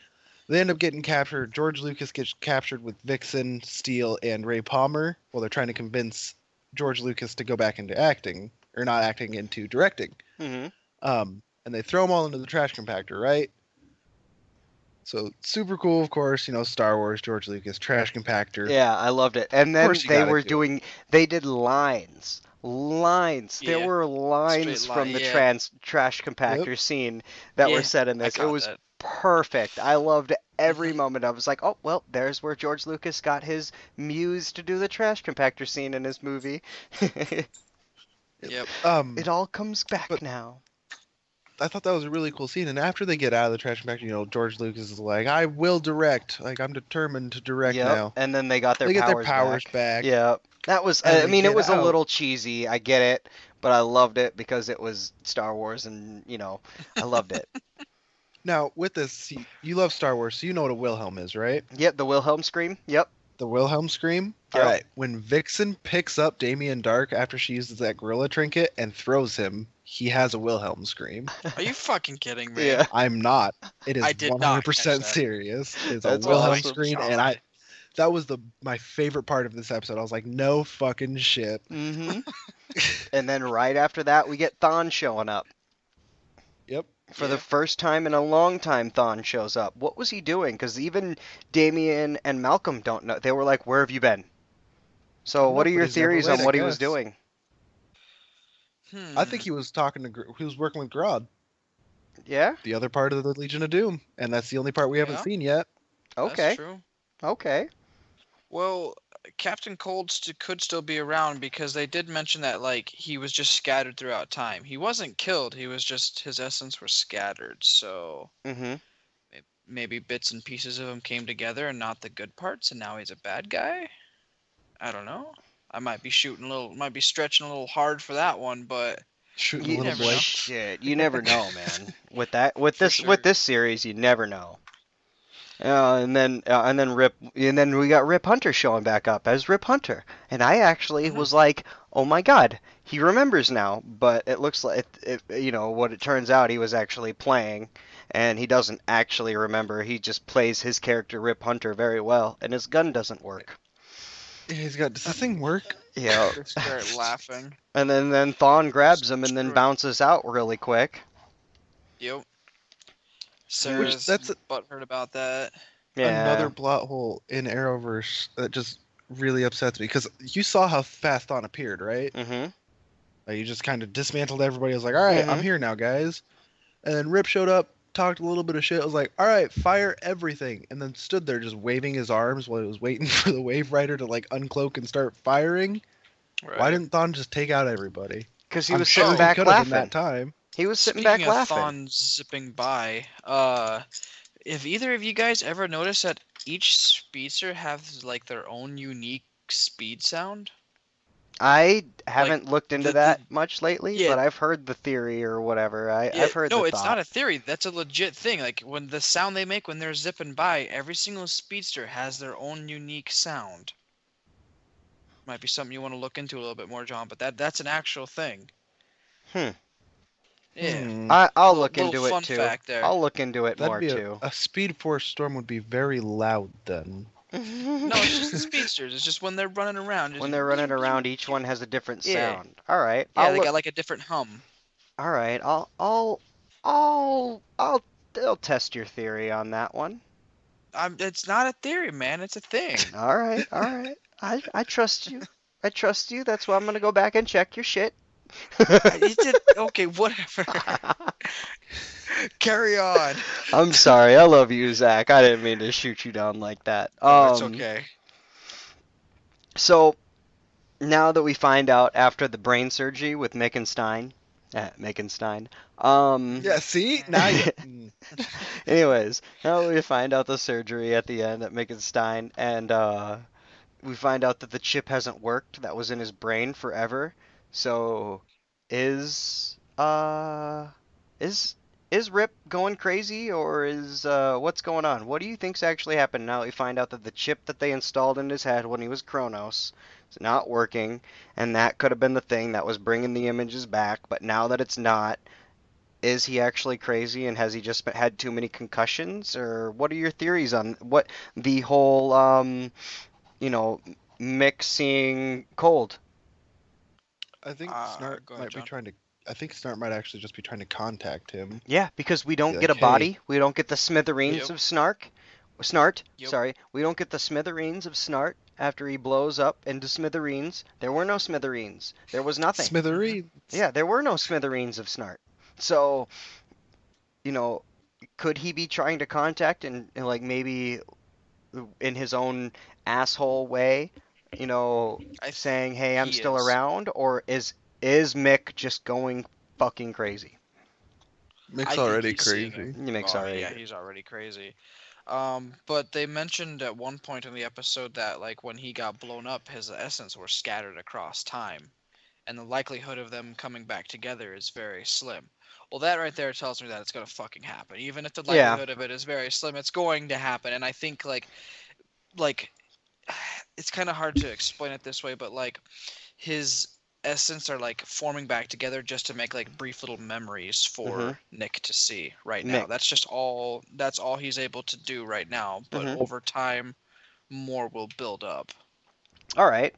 They end up getting captured. George Lucas gets captured with Vixen, Steele, and Ray Palmer while they're trying to convince George Lucas to go back into acting, or not acting, into directing. Mm-hmm. And they throw them all into the trash compactor, right? So super cool, of course. Star Wars, George Lucas, trash compactor. Yeah, I loved it. And then they did lines. There were lines from the trash compactor scene that were said in this. It was perfect. I loved every moment. I was like, oh, well, there's where George Lucas got his muse to do the trash compactor scene in his movie. Yep. It all comes back now. I thought that was a really cool scene. And after they get out of the trash compactor, George Lucas is like, "I will direct. Like I'm determined to direct now." And then they got their They get powers their powers back. back. Yep. That was. And I they mean, it get was a out. little cheesy. I get it, but I loved it because it was Star Wars, and I loved it. Now with this, you love Star Wars, so you know what a Wilhelm is, right? Yep. The Wilhelm scream. Yep. The Wilhelm scream. Yep. All right. When Vixen picks up Damien Dark after she uses that gorilla trinket and throws him, he has a Wilhelm scream. Are you fucking kidding me? Yeah. I'm not. It is I did not 100% catch that. serious. It's a That's Wilhelm awesome. scream, and that was my favorite part of this episode. I was like, no fucking shit. Mm-hmm. And then right after that, we get Thawne showing up. Yep. For the first time in a long time, Thawne shows up. What was he doing? Because even Damien and Malcolm don't know. They were like, "Where have you been?" So, what are your theories on what he was doing? I think he was he was working with Grodd. Yeah. The other part of the Legion of Doom, and that's the only part we haven't seen yet. Okay. That's true. Okay. Well, Captain Cold could still be around because they did mention that like he was just scattered throughout time. He wasn't killed. He was just his essence were scattered. So maybe bits and pieces of him came together and not the good parts, and now he's a bad guy. I don't know. I might be stretching a little hard for that one, but shooting a little blank. Shit, you never know, man. With this series, you never know. And then we got Rip Hunter showing back up as Rip Hunter, and I actually was like, oh my god, he remembers now. But it looks like what it turns out, he was actually playing, and he doesn't actually remember. He just plays his character Rip Hunter very well, and his gun doesn't work. Yeah, does this thing work? Yeah. Start laughing. And then Thawne grabs him and then bounces out really quick. Yep. Sarah's butthurt about that. Yeah. Another plot hole in Arrowverse that just really upsets me, because you saw how fast Thawne appeared, right? Mm-hmm. Like, you just kind of dismantled everybody. I was like, all right, I'm here now, guys. And then Rip showed up, talked a little bit of shit. I was like, all right, fire everything. And then stood there just waving his arms while he was waiting for the Wave Rider to like uncloak and start firing. Right. Why didn't Thawne just take out everybody? Because he was sitting back laughing. That time. He was sitting back laughing. Speaking of Thawne zipping by, have either of you guys ever noticed that each speedster has like their own unique speed sound? I haven't looked into that much lately, but I've heard the theory or whatever. I've heard. No, it's not a theory. That's a legit thing. Like when the sound they make when they're zipping by, every single speedster has their own unique sound. Might be something you want to look into a little bit more, John. But that's an actual thing. Yeah. I'll look into it fun too. Fact there. I'll look into it more too. A Speed Force storm would be very loud then. No, it's just the speedsters. It's just when they're running around. When they're running around, each one has a different sound. All right. Yeah, they got like a different hum. All right. I'll test your theory on that one. It's not a theory, man. It's a thing. All right. I trust you. That's why I'm gonna go back and check your shit. Okay, whatever. Carry on. I'm sorry. I love you, Zach. I didn't mean to shoot you down like that. It's okay. So, now that we find out after the brain surgery with Mickenstein. Yeah, see? Now you... Anyways, now we find out the surgery at the end at Mickenstein, and we find out that the chip hasn't worked that was in his brain forever. So, is Rip going crazy, or is what's going on? What do you think's actually happened now that we find out that the chip that they installed in his head when he was Kronos is not working, and that could have been the thing that was bringing the images back, but now that it's not, is he actually crazy, and has he just had too many concussions, or what are your theories on what the whole mixing Cold? I think Snart might be trying to. I think Snart might actually just be trying to contact him. Yeah, because we don't get a body. We don't get the smithereens of Snart. Yep. Sorry, we don't get the smithereens of Snart after he blows up into smithereens. There were no smithereens. There was nothing. Smithereens. Yeah, there were no smithereens of Snart. So, could he be trying to contact and like maybe in his own asshole way? Saying, "Hey, I'm still around," or is Mick just going fucking crazy? Mick's I think already he's seeing crazy. it. Mick's Oh, already. yeah, he's already crazy. But they mentioned at one point in the episode that like when he got blown up, his essence were scattered across time, and the likelihood of them coming back together is very slim. Well, that right there tells me that it's gonna fucking happen. Even if the Yeah. likelihood of it is very slim, it's going to happen. And I think like it's kind of hard to explain it this way, but like his essence are like forming back together just to make like brief little memories for Nick to see right now. Nick. That's all he's able to do right now, but over time more will build up. All right.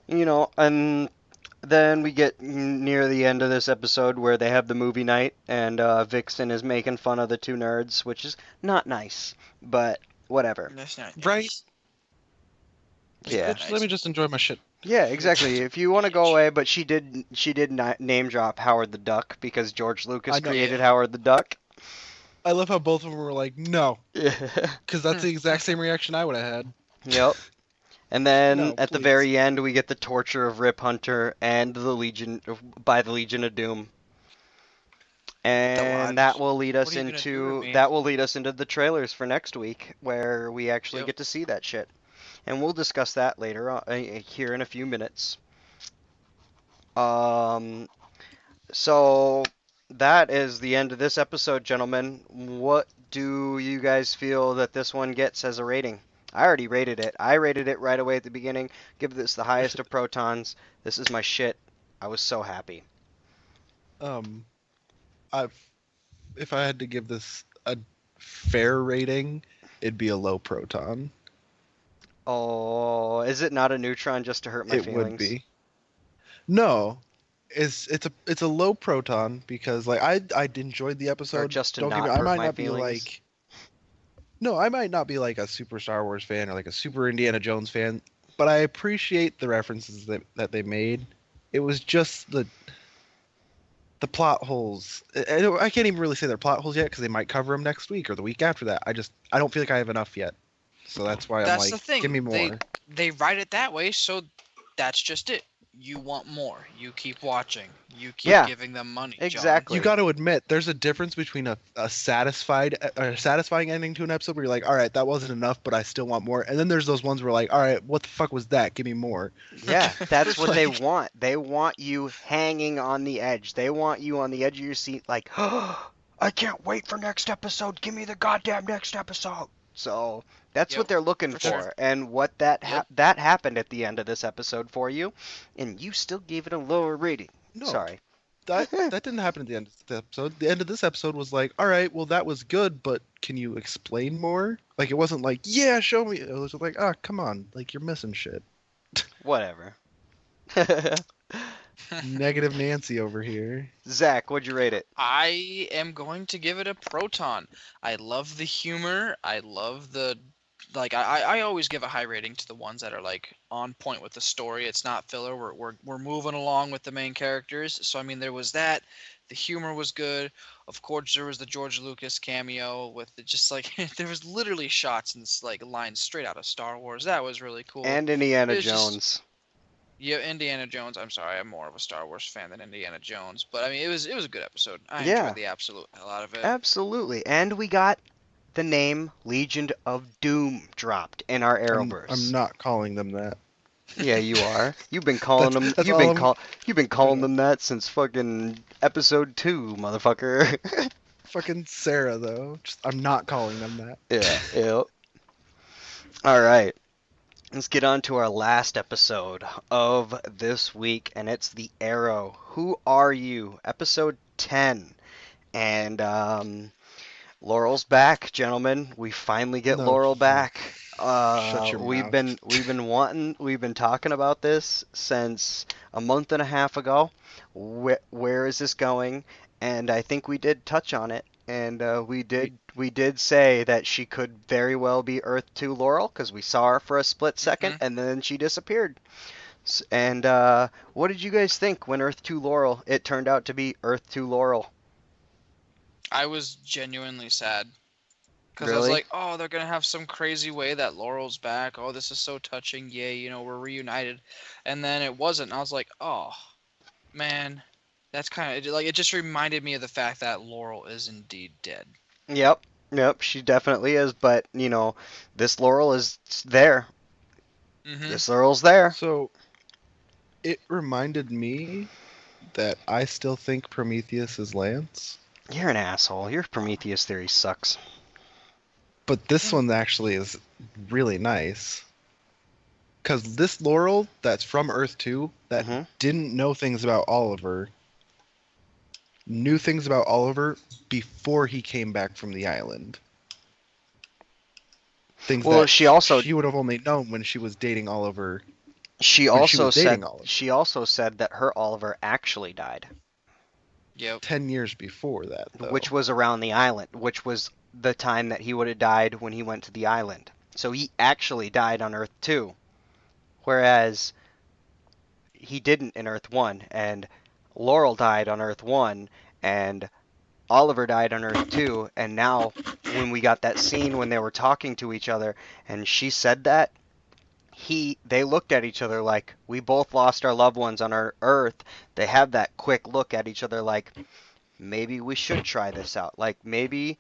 You know, and then we get near the end of this episode where they have the movie night, and Vixen is making fun of the two nerds, which is not nice, but whatever. That's not Right? nice. Yeah. Bitch, let me just enjoy my shit. Yeah, exactly. If you want to go away, but she did name drop Howard the Duck because George Lucas I know, created yeah. Howard the Duck. I love how both of them were like, no, Yeah. because that's the exact same reaction I would have had. Yep. And then No, at the please. very end, we get the torture of Rip Hunter and the Legion by the Legion of Doom. And that will lead us What are you gonna do to me? into the trailers for next week, where we actually get to see that shit. And we'll discuss that later on, here in a few minutes. So that is the end of this episode, gentlemen. What do you guys feel that this one gets as a rating? I already rated it. I rated it right away at the beginning. Give this the highest of protons. This is my shit. I was so happy. If I had to give this a fair rating, it'd be a low proton. Oh, is it not a neutron just to hurt my It feelings? would be. No, it's a low proton because like I enjoyed the episode. Or just to Don't not get me, I hurt might my not feelings? be like. No, I might not be like a super Star Wars fan or like a super Indiana Jones fan, but I appreciate the references that they made. It was just the plot holes. I can't even really say they're plot holes yet because they might cover them next week or the week after that. I don't feel like I have enough yet, so that's why That's I'm the like, thing. give me more. They write it that way, so that's just it. You want more. You keep watching. You keep giving them money. Exactly. You got to admit, there's a difference between a satisfying ending to an episode where you're like, all right, that wasn't enough, but I still want more. And then there's those ones where like, all right, what the fuck was that? Give me more. Yeah, that's what they Like- want. They want you hanging on the edge. They want you on the edge of your seat like, oh, I can't wait for next episode. Give me the goddamn next episode. So that's what they're looking for. sure. And what that happened at the end of this episode for you, and you still gave it a lower rating. No. Sorry. That didn't happen at the end of the episode. The end of this episode was like, all right, well, that was good, but can you explain more? Like, it wasn't like, yeah, show me. It was like, ah, come on. Like, you're missing shit. Whatever. Negative Nancy over here. Zach, what'd you rate it? I am going to give it a proton. I love the humor. I love the I always give a high rating to the ones that are like on point with the story. It's not filler. We're moving along with the main characters. So I mean, there was that. The humor was good. Of course, there was the George Lucas cameo with just like there was literally shots and like lines straight out of Star Wars. That was really cool. And Indiana It's just- Jones. Yeah, Indiana Jones. I'm sorry, I'm more of a Star Wars fan than Indiana Jones. But I mean, it was a good episode. I Yeah. enjoyed the absolute hell out of it. Absolutely. And we got the name Legion of Doom dropped in our Arrowverse. I'm not calling them that. Yeah, you are. You've been calling them. That's You've been calling them that since fucking episode 2, motherfucker. Fucking Sarah, though. I'm not calling them that. Yeah. Yep. All right. Let's get on to our last episode of this week, and it's The Arrow. Who Are You? Episode 10. And Laurel's back, gentlemen. We finally get No. Laurel back. Shut your we've mouth. we've been talking about this since a month and a half ago. Where is this going? And I think we did touch on it. And we did say that she could very well be Earth 2 Laurel because we saw her for a split second and then she disappeared. And what did you guys think when Earth 2 Laurel? It turned out to be Earth 2 Laurel. I was genuinely sad. Because I was Really? like, oh, they're going to have some crazy way that Laurel's back. Oh, this is so touching. Yay, we're reunited. And then it wasn't. And I was like, oh, man. That's kind of like it just reminded me of the fact that Laurel is indeed dead. Yep. Yep, she definitely is, but this Laurel is there. Mm-hmm. This Laurel's there. So it reminded me that I still think Prometheus is Lance. You're an asshole. Your Prometheus theory sucks. But this one actually is really nice. Because this Laurel that's from Earth 2 that didn't know things about Oliver knew things about Oliver before he came back from the island. Things that she would have only known when she was dating Oliver. She also said that her Oliver actually died. Yep. 10 years before that, though. Which was around the island, which was the time that he would have died when he went to the island. So he actually died on Earth 2. Whereas he didn't in Earth 1, and Laurel died on Earth 1, and Oliver died on Earth 2, and now when we got that scene when they were talking to each other, and she said that, they looked at each other like, we both lost our loved ones on our Earth. They have that quick look at each other like, maybe we should try this out. Like, maybe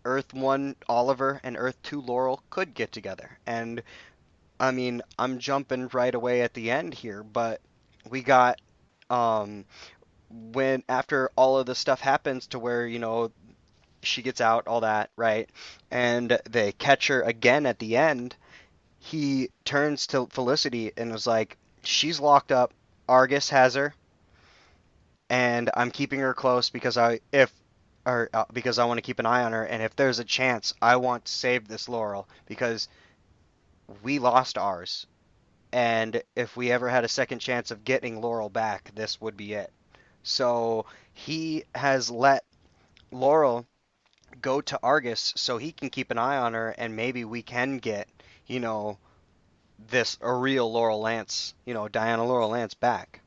Earth 1 Oliver and Earth 2 Laurel could get together. And I mean, I'm jumping right away at the end here, but we got when after all of the stuff happens to where, she gets out, all that, right? And they catch her again at the end. He turns to Felicity and was like, she's locked up. Argus has her, and I'm keeping her close because I want to keep an eye on her, and if there's a chance, I want to save this Laurel because we lost ours, and if we ever had a second chance of getting Laurel back, this would be it. So he has let Laurel go to Argus so he can keep an eye on her, and maybe we can get, a real Laurel Lance, Diana Laurel Lance back.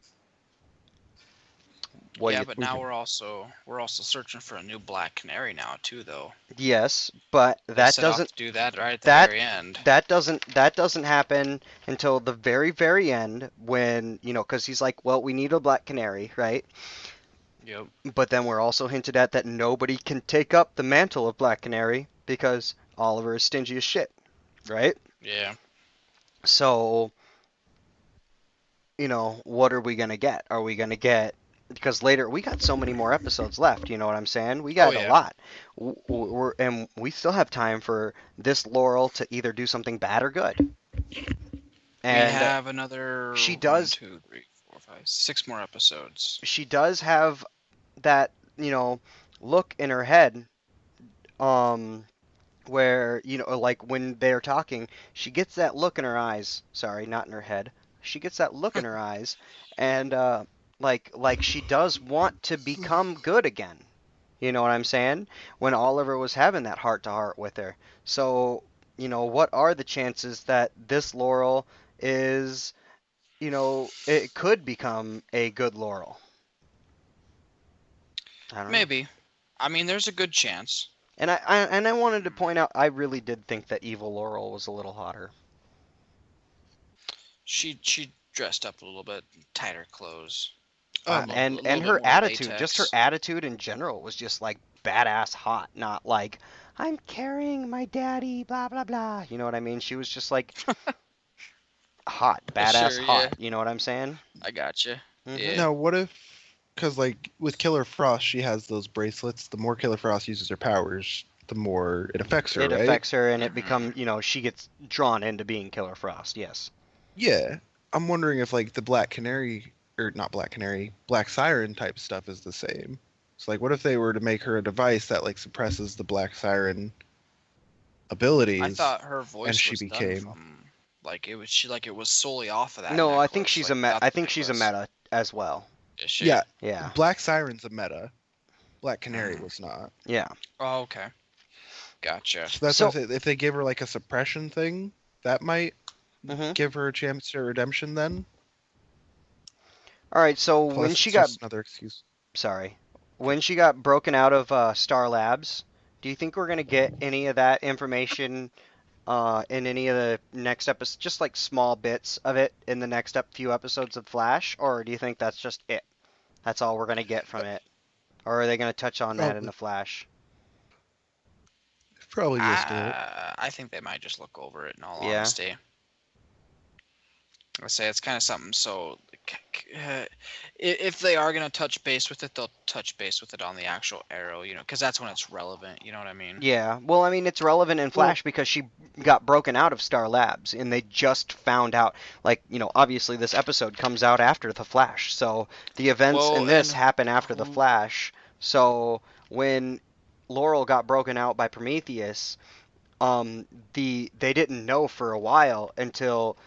But now we're also searching for a new Black Canary now too, though. Yes, but that doesn't do that right at the very end. That doesn't happen until the very, very end when, because he's like, well, we need a Black Canary, right? Yep. But then we're also hinted at that nobody can take up the mantle of Black Canary because Oliver is stingy as shit, right? Yeah. So, what are we gonna get? Are we gonna get? Because later we got so many more episodes left. You know what I'm saying? We got a lot. And we still have time for this Laurel to either do something bad or good. And we have another. She does. 1, 2, 3, 4, 5, 6 more episodes. She does have that, look in her head, where like when they're talking, she gets that look in her eyes. Sorry, not in her head. She gets that look in her eyes, and like she does want to become good again. You know what I'm saying? When Oliver was having that heart-to-heart with her. So, what are the chances that this Laurel is, it could become a good Laurel? I don't know. Maybe. I mean, there's a good chance. And I wanted to point out, I really did think that evil Laurel was a little hotter. She dressed up a little bit, tighter clothes. And her attitude, latex. Just her attitude in general was just like badass hot, not like, I'm carrying my daddy, blah, blah, blah. You know what I mean? She was just like hot, badass hot. Yeah. You know what I'm saying? I gotcha. Mm-hmm. Yeah. Now, what if, because like with Killer Frost, she has those bracelets. The more Killer Frost uses her powers, the more it affects her, It affects her, and it becomes, she gets drawn into being Killer Frost, yes. Yeah. I'm wondering if like the Black Canary, or not Black Canary, Black Siren type stuff is the same. So like, what if they were to make her a device that like suppresses the Black Siren abilities? I thought her voice and she was became done from, like it was solely off of that. No, necklace. I think she's I think she's a meta as well. Is she? Yeah. Yeah. Black Siren's a meta. Black Canary was not. Yeah. Oh, okay. Gotcha. So that's what I'm saying. If they give her like a suppression thing, that might give her a chance to redemption then. All right, so Plus, when she it's got just another excuse. Sorry. When she got broken out of Star Labs, do you think we're going to get any of that information in any of the next episodes, just like small bits of it in the next few episodes of Flash, or do you think that's just it? That's all we're gonna get from it. Or are they gonna touch on that in the Flash? Probably just do it. I think they might just look over it. In all Yeah. honesty, I say it's kind of something. So, if they are gonna touch base with it, they'll touch base with it on the actual Arrow, because that's when it's relevant. You know what I mean? Yeah. Well, I mean, it's relevant in Flash because she got broken out of Star Labs, and they just found out. Like, obviously this episode comes out after the Flash, so the events in this happen after the Flash. So when Laurel got broken out by Prometheus, they didn't know for a while until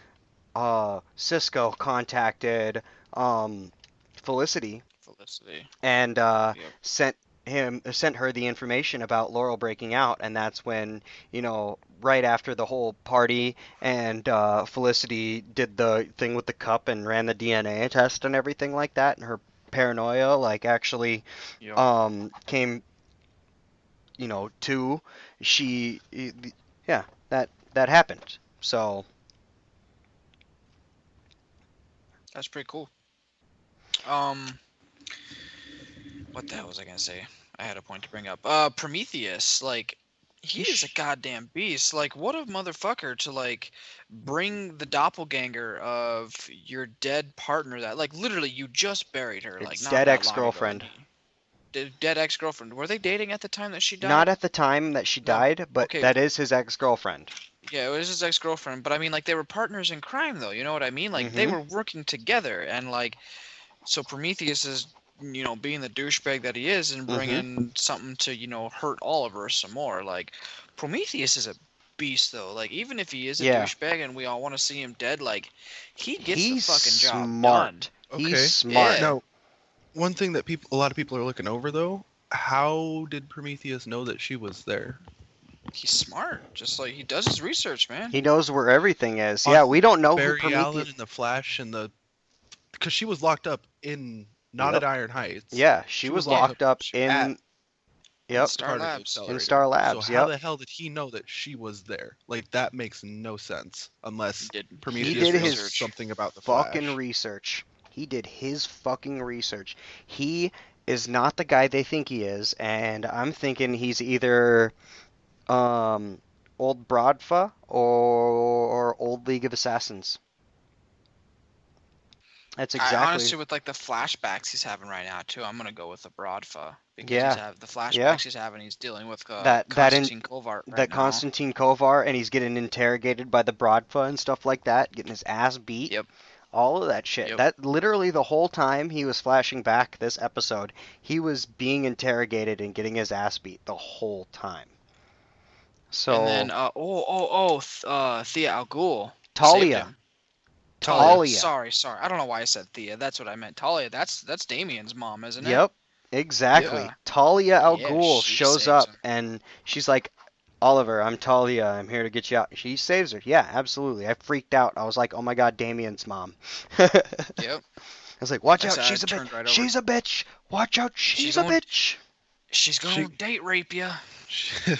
Cisco contacted Felicity and sent her the information about Laurel breaking out, and that's when, right after the whole party and Felicity did the thing with the cup and ran the DNA test and everything like that, and her paranoia actually came to that happened. So that's pretty cool. What the hell was I gonna say? I had a point to bring up. Prometheus, he is a goddamn beast. What a motherfucker to bring the doppelganger of your dead partner that literally you just buried her. It's not dead that ex-girlfriend. long ago. Dead ex-girlfriend. Were they dating at the time that she died? Not at the time that she died, but okay. That is his ex-girlfriend. Yeah, it was his ex-girlfriend, but I mean, they were partners in crime, though. You know what I mean? They were working together, and so Prometheus is, being the douchebag that he is, and bringing something to, hurt Oliver some more. Prometheus is a beast, though. Even if he is a douchebag, and we all want to see him dead, he gets the fucking job done. Okay. He's smart. Yeah. Now, one thing that a lot of people are looking over, though, how did Prometheus know that she was there? He's smart. Just he does his research, man. He knows where everything is. Yeah, we don't know Barry who Prometheus... Allen in the Flash and because she was locked up not at Iron Heights. Yeah, she was locked up in Star Labs. In Star Labs. So how the hell did he know that she was there? That makes no sense unless Prometheus he did knows his something about the fucking Flash. research. He did his fucking research. He is not the guy they think he is, and I'm thinking he's either Old Broadfa or Old League of Assassins. That's exactly. Honestly, with the flashbacks he's having right now too, I'm gonna go with the Broadfa because the flashbacks he's having. He's dealing with Constantine Kovar right now. Constantine Kovar, and he's getting interrogated by the Broadfa and stuff like that, getting his ass beat. Yep. All of that shit. Yep. That literally the whole time he was flashing back this episode, he was being interrogated and getting his ass beat the whole time. So. And then Thea Al Ghul. Talia. Sorry. I don't know why I said Thea. That's what I meant. Talia. That's Damien's mom, isn't it? Yep. Exactly. Yeah. Talia Al Ghul shows up and she's like, Oliver, I'm Talia. I'm here to get you out. She saves her. Yeah, absolutely. I freaked out. I was like, oh my god, Damien's mom. Yep. I was like, watch out. She's a bitch. Right, she's a bitch. Watch out. She's a bitch. She's going to date rape you.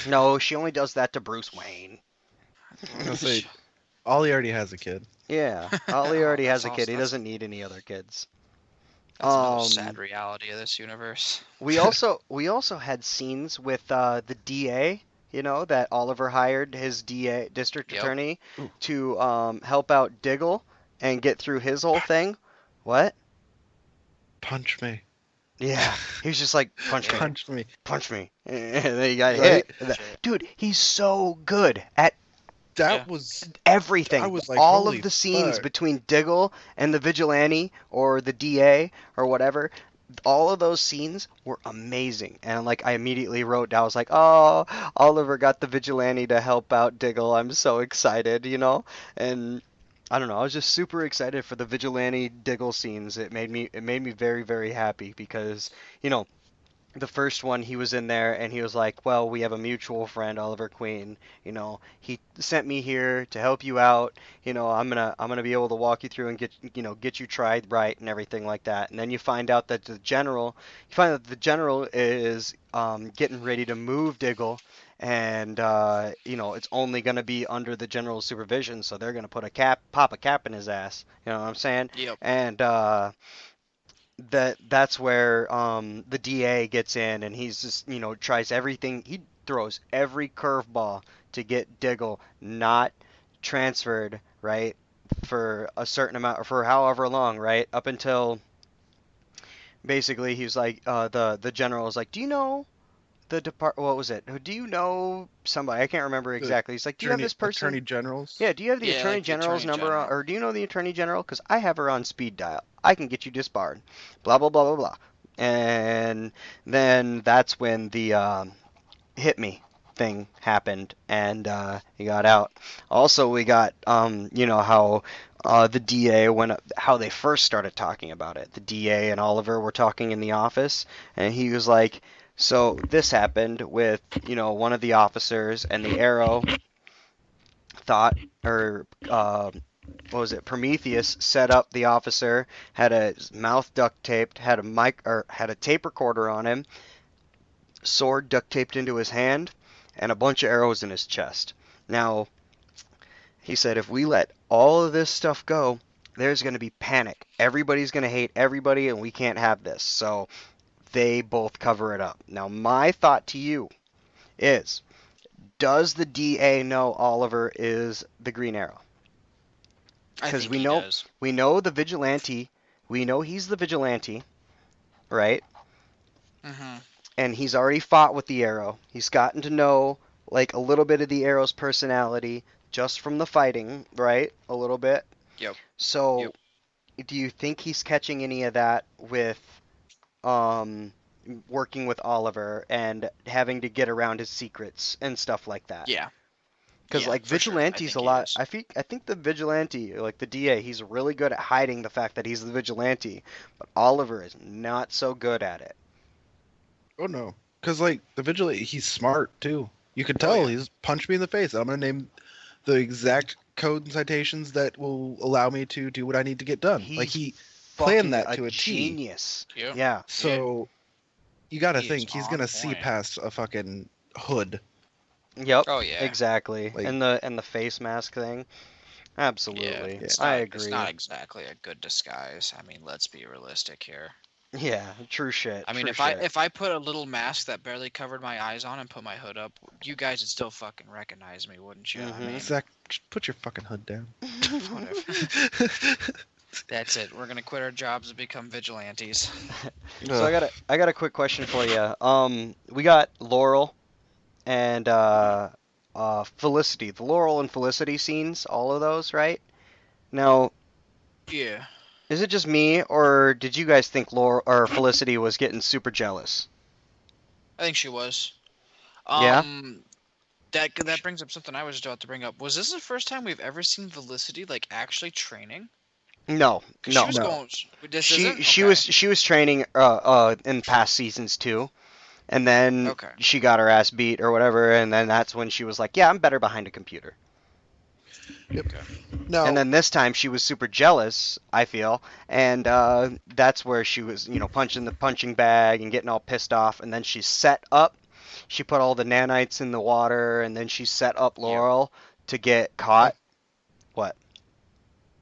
No, she only does that to Bruce Wayne. I was gonna say, Ollie already has a kid. Yeah, Ollie already has a kid. He doesn't need any other kids. That's another sad reality of this universe. we also had scenes with the DA. That Oliver hired his DA, district attorney, to help out Diggle and get through his whole thing. What? Punch me. Yeah, he was just like, punch me. Punch me. And then he got hit. Dude, he's so good at was everything. I was like, all of the scenes between Diggle and the vigilante or the DA or whatever. All of those scenes were amazing, and I immediately wrote down, I was like, oh, Oliver got the vigilante to help out Diggle. I'm so excited, and I don't know, I was just super excited for the vigilante Diggle scenes. It made me very, very happy because the first one, he was in there and he was like, well, we have a mutual friend, Oliver Queen. He sent me here to help you out. I'm gonna be able to walk you through and get you tried right and everything like that. And then you find out that the general is getting ready to move Diggle, and it's only gonna be under the general's supervision. So they're gonna pop a cap in his ass. You know what I'm saying? Yep. And that's where the DA gets in, and he's just tries everything. He throws every curveball to get Diggle not transferred, right, for a certain amount, for however long, right, up until basically he's like the general is like, do you know what was it? Do you know somebody? I can't remember The exactly. He's like, do you have this person? Attorney generals. Yeah, do you have the Yeah, attorney like the general's attorney number, general. or do you know the attorney general? Because I have her on speed dial. I can get you disbarred. Blah blah blah blah blah. And then that's when the hit me thing happened, and he got out. Also, we got how the DA how they first started talking about it. The DA and Oliver were talking in the office, and he was like, "So this happened with one of the officers, and the Arrow thought, or what was it? Prometheus set up the officer, had a mouth duct taped, had a mic or had a tape recorder on him, sword duct taped into his hand, and a bunch of arrows in his chest. Now, he said if we let all of this stuff go, there's going to be panic. Everybody's going to hate everybody, and we can't have this. So they both cover it up. Now, my thought to you is, does the DA know Oliver is the Green Arrow? Because we know the vigilante. We know he's the vigilante, right? Mm-hmm. And he's already fought with the Arrow. He's gotten to know like a little bit of the Arrow's personality just from the fighting, right? A little bit. Yep. So, do you think he's catching any of that with working with Oliver and having to get around his secrets and stuff like that? Yeah. Because like Vigilante's sure. a lot. I think the Vigilante, like the DA, he's really good at hiding the fact that he's the Vigilante, but Oliver is not so good at it. Oh no, because like the vigilante, he's smart too. You can tell he's punched me in the face. I'm gonna name the exact code and citations that will allow me to do what I need to get done. He's like he planned that to a genius. T. Yep. Yeah. So you got to He think is he's on gonna see point. past a fucking hood. Yep. Oh yeah. Exactly. Like- and the face mask thing. Absolutely. I agree. It's not exactly a good disguise. I mean, let's be realistic here. Yeah, true shit. I mean, if I put a little mask that barely covered my eyes on and put my hood up, you guys would still fucking recognize me, wouldn't you? I mean, Zach, just put your fucking hood down. whatever. That's it. We're gonna quit our jobs and become vigilantes. So I got a quick question for you. We got Laurel and Felicity. The Laurel and Felicity scenes, all of those, right? Now, Yeah. is it just me, or did you guys think Laurel or Felicity was getting super jealous? I think she was. Yeah? That brings up something I was about to bring up. Was this the first time we've ever seen Felicity like actually training? No, She no. was going. This She isn't? she Okay. was training in past seasons too, and then Okay. she got her ass beat or whatever, and then that's when she was like, yeah, I'm better behind a computer. Okay. No, And then this time she was super jealous, I feel, and that's where she was, punching the punching bag and getting all pissed off, and then she set up. She put all the nanites in the water, and then she set up Laurel to get caught. What?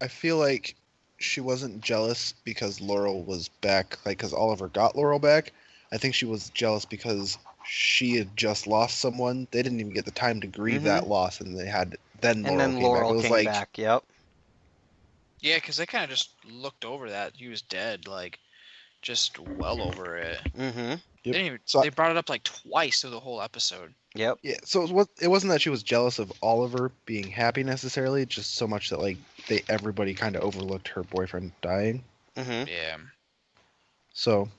I feel like she wasn't jealous because Laurel was back, like because Oliver got Laurel back. I think she was jealous because she had just lost someone. They didn't even get the time to grieve that loss, and they had then Laurel And then came back. It Laurel was came like, back. Yep. Yeah, because they kind of just looked over that he was dead, like just well over it. Mm-hmm. Yep. They didn't even, So- they brought it up like twice through the whole episode. Yep. yeah. So it wasn't that she was jealous of Oliver being happy necessarily, just so much that like everybody kind of overlooked her boyfriend dying. Mm-hmm. Yeah. So,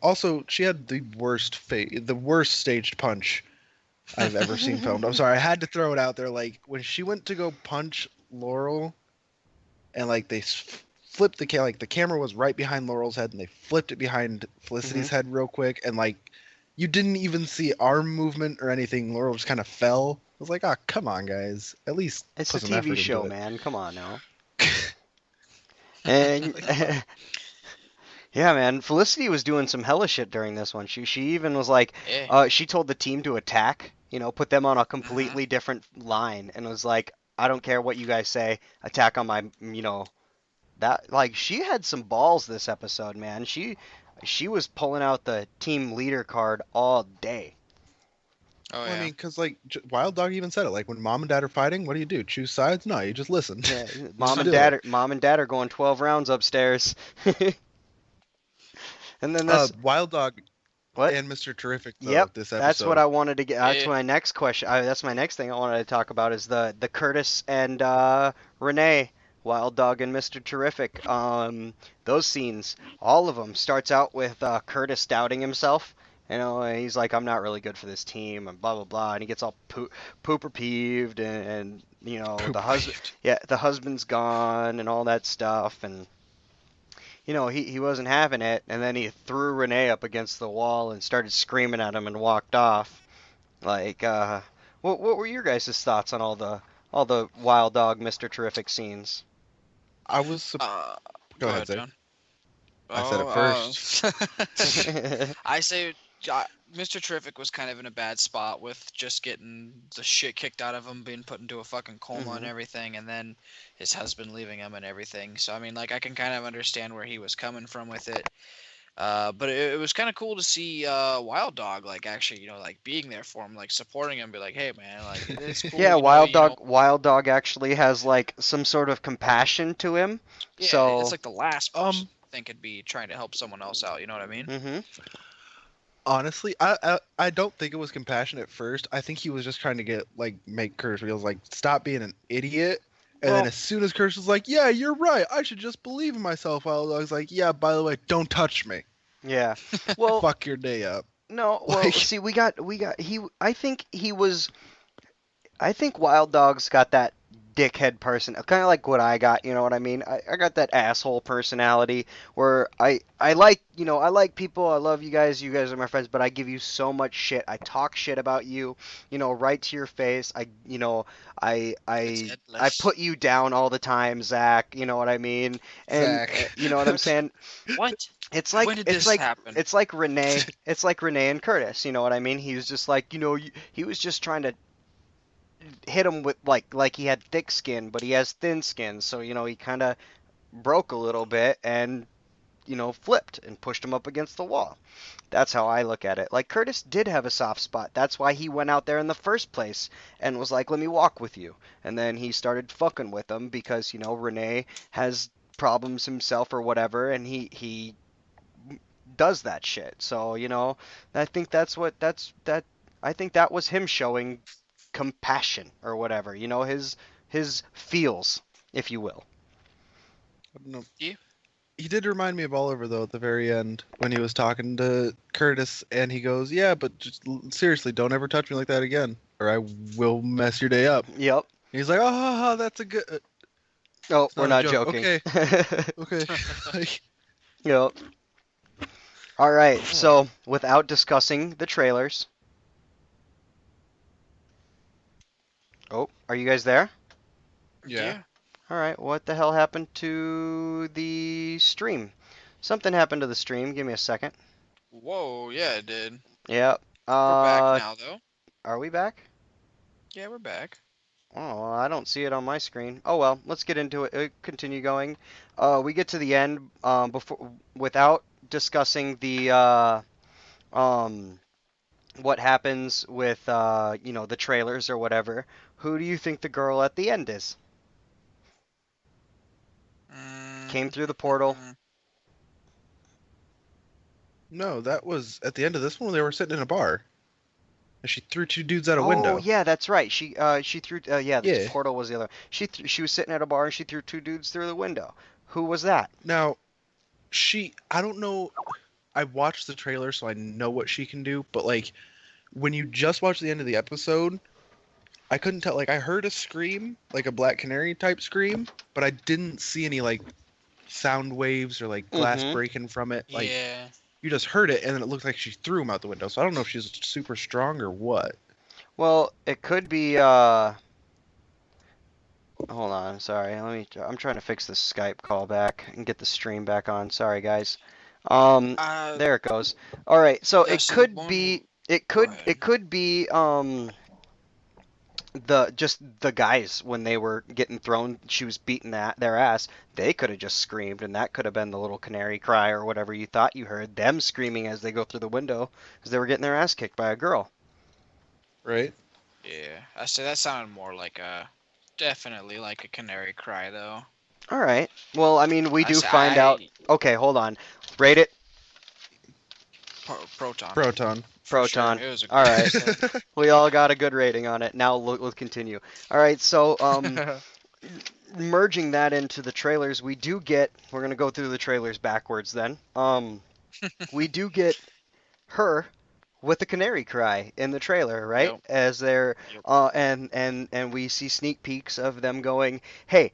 also she had the worst staged punch I've ever seen filmed. I'm sorry, I had to throw it out there. Like when she went to go punch Laurel, and like they flipped the like the camera was right behind Laurel's head, and they flipped it behind Felicity's head real quick, and like you didn't even see arm movement or anything. Laurel just kind of fell. I was like, oh, come on, guys, at least It's put a some effort TV into show, it. man. Come on now. And yeah, man, Felicity was doing some hella shit during this one. She even was like, Yeah. she told the team to attack. Put them on a completely different line, and was like, I don't care what you guys say, attack on my that like she had some balls this episode, man. She was pulling out the team leader card all day. Oh Well, yeah. I mean, because like Wild Dog even said it. Like when mom and dad are fighting, what do? Choose sides? No, you just listen. Yeah, Just do it. mom and dad are going 12 rounds upstairs. And then that's Wild Dog what? and Mr. Terrific though Yep, this that's what episode. I wanted to get. That's Eh, my next question. That's my next thing I wanted to talk about is the Curtis and Renee, Wild Dog and Mr. Terrific. Those scenes, all of them, starts out with Curtis doubting himself. You know, and he's like, "I'm not really good for this team," and blah blah blah, and he gets all pooper peeved, and you know Poop waved. the husband's gone, and all that stuff, and you know, he wasn't having it, and then he threw Renee up against the wall and started screaming at him and walked off. Like, what were your guys' thoughts on all the Wild Dog Mr. Terrific scenes? I was. uh, Go ahead, Zay. John. I said it first. I say Mr. Terrific was kind of in a bad spot with just getting the shit kicked out of him, being put into a fucking coma and everything, and then his husband leaving him and everything. So I mean, like I can kind of understand where he was coming from with it. But it was kind of cool to see Wild Dog like actually, you know, like being there for him, like supporting him, be like, hey man, like it's cool. Yeah, you know, Wild Dog actually has like some sort of compassion to him. yeah, So, it's like the last person I think it'd be trying to help someone else out. You know what I mean? hmm Honestly, I don't think it was compassion at first. I think he was just trying to make Curtis realize like stop being an idiot. And Well- then as soon as Curtis was like, "Yeah, you're right. I should just believe in myself," Wild Dog's like, "Yeah, by the way, don't touch me. yeah. Well, Fuck your day up." no, well, Like- see, I think Wild Dog's got that dickhead person, kind of like what I got, you know what I mean? I got that asshole personality where I like, you know, I like people, I love you guys are my friends, but I give you so much shit. I talk shit about you, you know, right to your face. It's I endless. put you down all the time, Zach, you know what I mean? And Zach. you know what I'm saying? What? It's like When did it's this like happen? it's like Renee. It's like Renee and Curtis. You know what I mean? He was just like, you know, he was just trying to hit him with like he had thick skin, but he has thin skin. So you know he kind of broke a little bit and you know flipped and pushed him up against the wall. That's how I look at it. Like Curtis did have a soft spot. That's why he went out there in the first place and was like, "Let me walk with you." And then he started fucking with him because you know Renee has problems himself or whatever, and he does that shit. So, you know, I think I think that was him showing compassion or whatever, you know, his feels, if you will. I don't know. Yeah. He did remind me of Oliver though at the very end when he was talking to Curtis and he goes, "Yeah, but just seriously, don't ever touch me like that again, or I will mess your day up." Yep. And he's like, "Oh, that's a good." Oh, we're not not a joke. joking. Okay. Like, Yep. All right. So, without discussing the trailers. Oh, are you guys there? yeah. All right. What the hell happened to the stream? Something happened to the stream. Give me a second. Whoa, yeah, it did. Yep. We're back now, though. Are we back? Yeah, we're back. Oh, I don't see it on my screen. Oh well, let's get into it. Continue going. We get to the end before without discussing the what happens with you know the trailers or whatever. Who do you think the girl at the end is? Came through the portal. No, that was at the end of this one. They were sitting in a bar, and she threw two dudes out a Oh window. yeah, that's right. She threw yeah, the Yeah. portal was the other. She was sitting at a bar and she threw two dudes through the window. Who was that? Now, I don't know. I watched the trailer, so I know what she can do. But like, when you just watch the end of the episode, I couldn't tell. Like, I heard a scream, like a Black Canary type scream, but I didn't see any like sound waves or like glass Mhm. breaking from it. Like, Yeah. you just heard it, and then it looked like she threw him out the window. So I don't know if she's super strong or what. Well, it could be hold on, sorry. I'm trying to fix this Skype call back and get the stream back on. Sorry, guys. There it goes. All right. So yeah, it so could one- be Go ahead. it could be the guys when they were getting thrown, she was beating their ass. They could have just screamed, and that could have been the little canary cry or whatever you thought you heard. Them screaming as they go through the window because they were getting their ass kicked by a girl. Right? Yeah, I say that sounded more like definitely like a canary cry though. All right. Well, I mean, we I do say find out. Okay, hold on. Rate it. Proton. Proton. For Proton. Sure. It was a All great right. episode. We all got a good rating on it. Now we'll continue. All right. So merging that into the trailers, we're gonna go through the trailers backwards then. We do get her with the canary cry in the trailer, right? Yep. As they're Yep. and we see sneak peeks of them going, "Hey,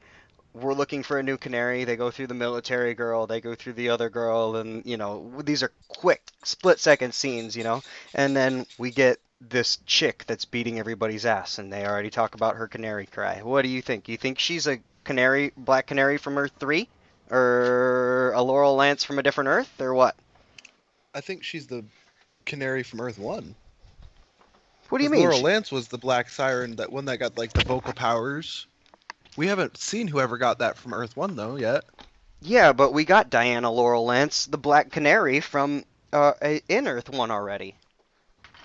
we're looking for a new canary." They go through the military girl, they go through the other girl, and these are quick split-second scenes, and then we get this chick that's beating everybody's ass, and they already talk about her canary cry. What do you think? You think she's a black canary from Earth 3, or a Laurel Lance from a different Earth, or what? I think she's the canary from Earth 1. What do you 'Cause mean? Laurel Lance was the black siren, that one that got like the vocal powers. We haven't seen whoever got that from Earth 1 though yet. Yeah, but we got Diana Laurel Lance, the Black Canary from in Earth 1 already.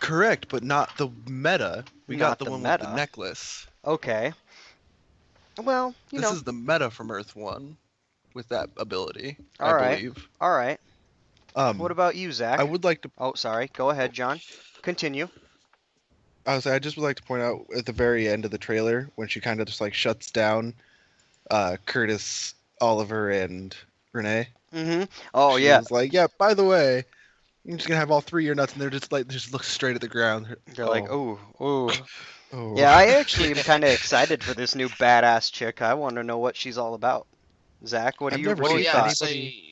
Correct, but not the meta. We Not got the the one meta. with the necklace. Okay. Well, This is the meta from Earth 1 with that ability, All I right. believe. All right. What about you, Zach? I would like to Oh, sorry. Go ahead, John. Continue. I just would like to point out at the very end of the trailer when she kind of just like shuts down Curtis, Oliver, and Renee. Mm-hmm. Oh, She yeah. was like, yeah, by the way, I'm just gonna have all three of your nuts, and they're just like, just look straight at the ground. They're like, ooh, ooh. Oh. Yeah, I actually am kind of excited for this new badass chick. I want to know what she's all about. Zach, what do I've you never what do seen you yeah, thought? anybody-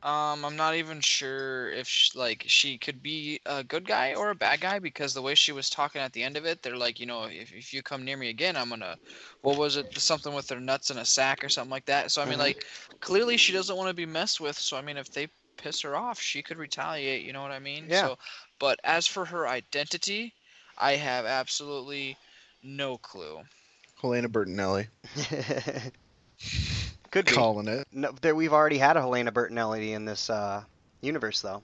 I'm not even sure if she could be a good guy or a bad guy because the way she was talking at the end of it, they're like, if you come near me again, I'm gonna, what was it, something with their nuts in a sack or something like that. So I mean, like, clearly she doesn't want to be messed with. So I mean, if they piss her off, she could retaliate. You know what I mean? Yeah. So, but as for her identity, I have absolutely no clue. Helena Bertinelli Could be. calling it. No, we've already had a Helena Bertinelli in this universe, though.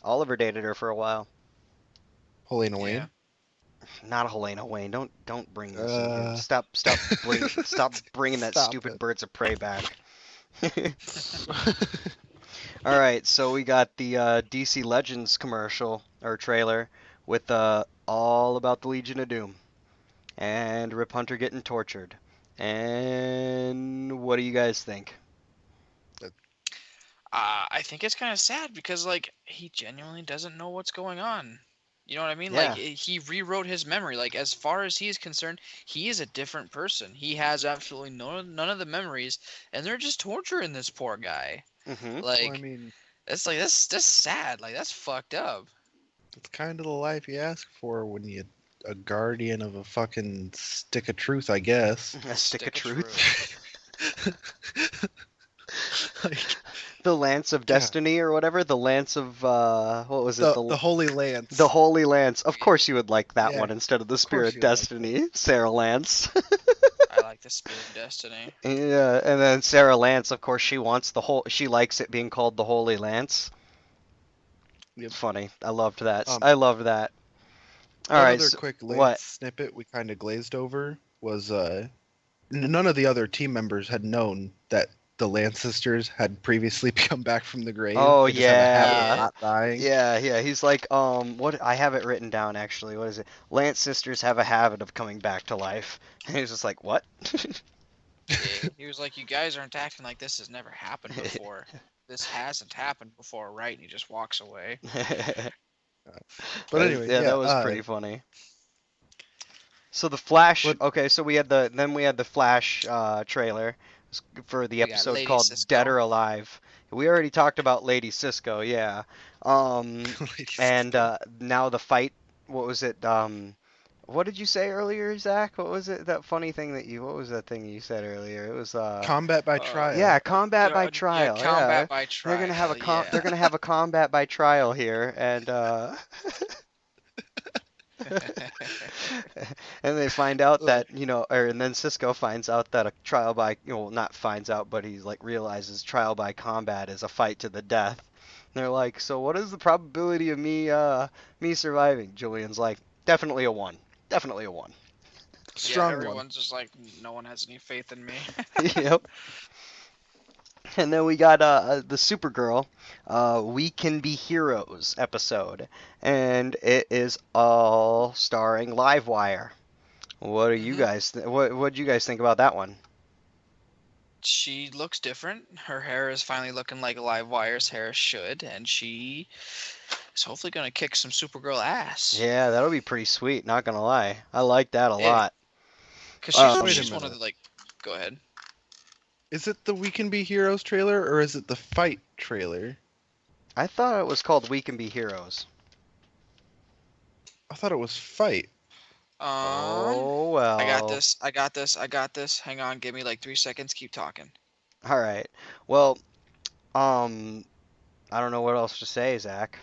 Oliver dated her for a while. Helena Yeah. Wayne. Not a Helena Wayne. Don't bring this. Uh, in. Stop bringing that Stop stupid it. Birds of Prey back. All right, so we got the DC Legends commercial or trailer with all about the Legion of Doom and Rip Hunter getting tortured. And what do you guys think? I think it's kind of sad because like he genuinely doesn't know what's going on. You know what I mean? Yeah. Like he rewrote his memory. Like as far as he's concerned, he is a different person. He has absolutely none of the memories, and they're just torturing this poor guy. Mm-hmm. Like Well, I mean, that's sad. Like that's fucked up. it's kind of the life you ask for when you're a guardian of a fucking stick of truth, I guess. A stick of truth. Like, The Lance of Destiny or whatever. The Lance of what was it? the Holy Lance. The Holy Lance. Of course you would like that Yeah, one instead of the Spirit you would like Destiny, Sarah Lance. I like the Spirit of Destiny. Yeah, and then Sarah Lance, of course, she likes it being called the Holy Lance. Yep. Funny. I loved that. Um, I loved that. All One right. other So, quick Lance what? snippet we kind of glazed over was none of the other team members had known that the Lance sisters had previously come back from the grave. Oh, They just have a habit yeah. of not dying. Yeah. He's like, what? I have it written down actually. What is it? Lance sisters have a habit of coming back to life. And he's just like, what? Yeah, he was like, "You guys aren't acting like this has never happened before. This hasn't happened before, right?" And he just walks away. But anyway, yeah, that was pretty funny. So the Flash. Okay, so we had the Flash trailer for the We got episode Lady called Cisco. Dead or Alive. We already talked about Lady Cisco, yeah. And now the fight. What was it? What did you say earlier, Zach? What was it? That funny thing what was that thing you said earlier? It was combat by trial. yeah, combat by Yeah, trial. combat by trial. They're gonna have yeah. they're gonna have a combat by trial here, and And they find out that, and then Cisco finds out that a trial by, not finds out, but he's like realizes trial by combat is a fight to the death. And they're like, so what is the probability of me surviving? Julian's like, definitely a 1. Definitely a 1. Strong everyone's just like, no one has any faith in me. Yep. And then we got the Supergirl, We Can Be Heroes episode, and it is all starring Livewire. What do you guys? What do you guys think about that one? She looks different. Her hair is finally looking like Livewire's hair should, and she is hopefully gonna kick some Supergirl ass. Yeah, that'll be pretty sweet. Not gonna lie, I like that a lot. Cause she's one of the like. Go ahead. Is it the We Can Be Heroes trailer or is it the Fight trailer? I thought it was called We Can Be Heroes. I thought it was Fight. Oh well. I got this. Hang on, give me like 3 seconds. Keep talking. All right. Well, I don't know what else to say, Zach.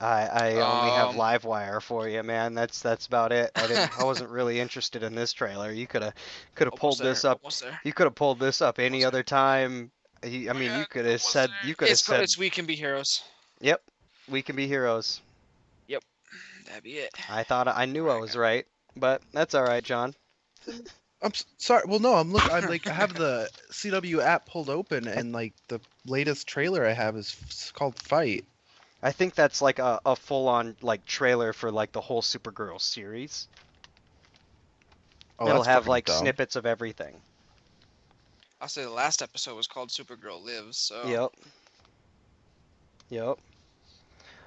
I only have Livewire for you, man. That's about it. I wasn't really interested in this trailer. You could have pulled this up. You could have pulled this up any other time. You could have said It's We Can Be Heroes. Yep, We Can Be Heroes. Yep, that'd be it. I knew I was right, but that's all right, John. I'm sorry. Well, no, I'm like I have the CW app pulled open, and like the latest trailer I have is called Fight. I think that's like a full-on like trailer for like the whole Supergirl series. It'll have like snippets of everything. I'll say the last episode was called Supergirl Lives. So. Yep.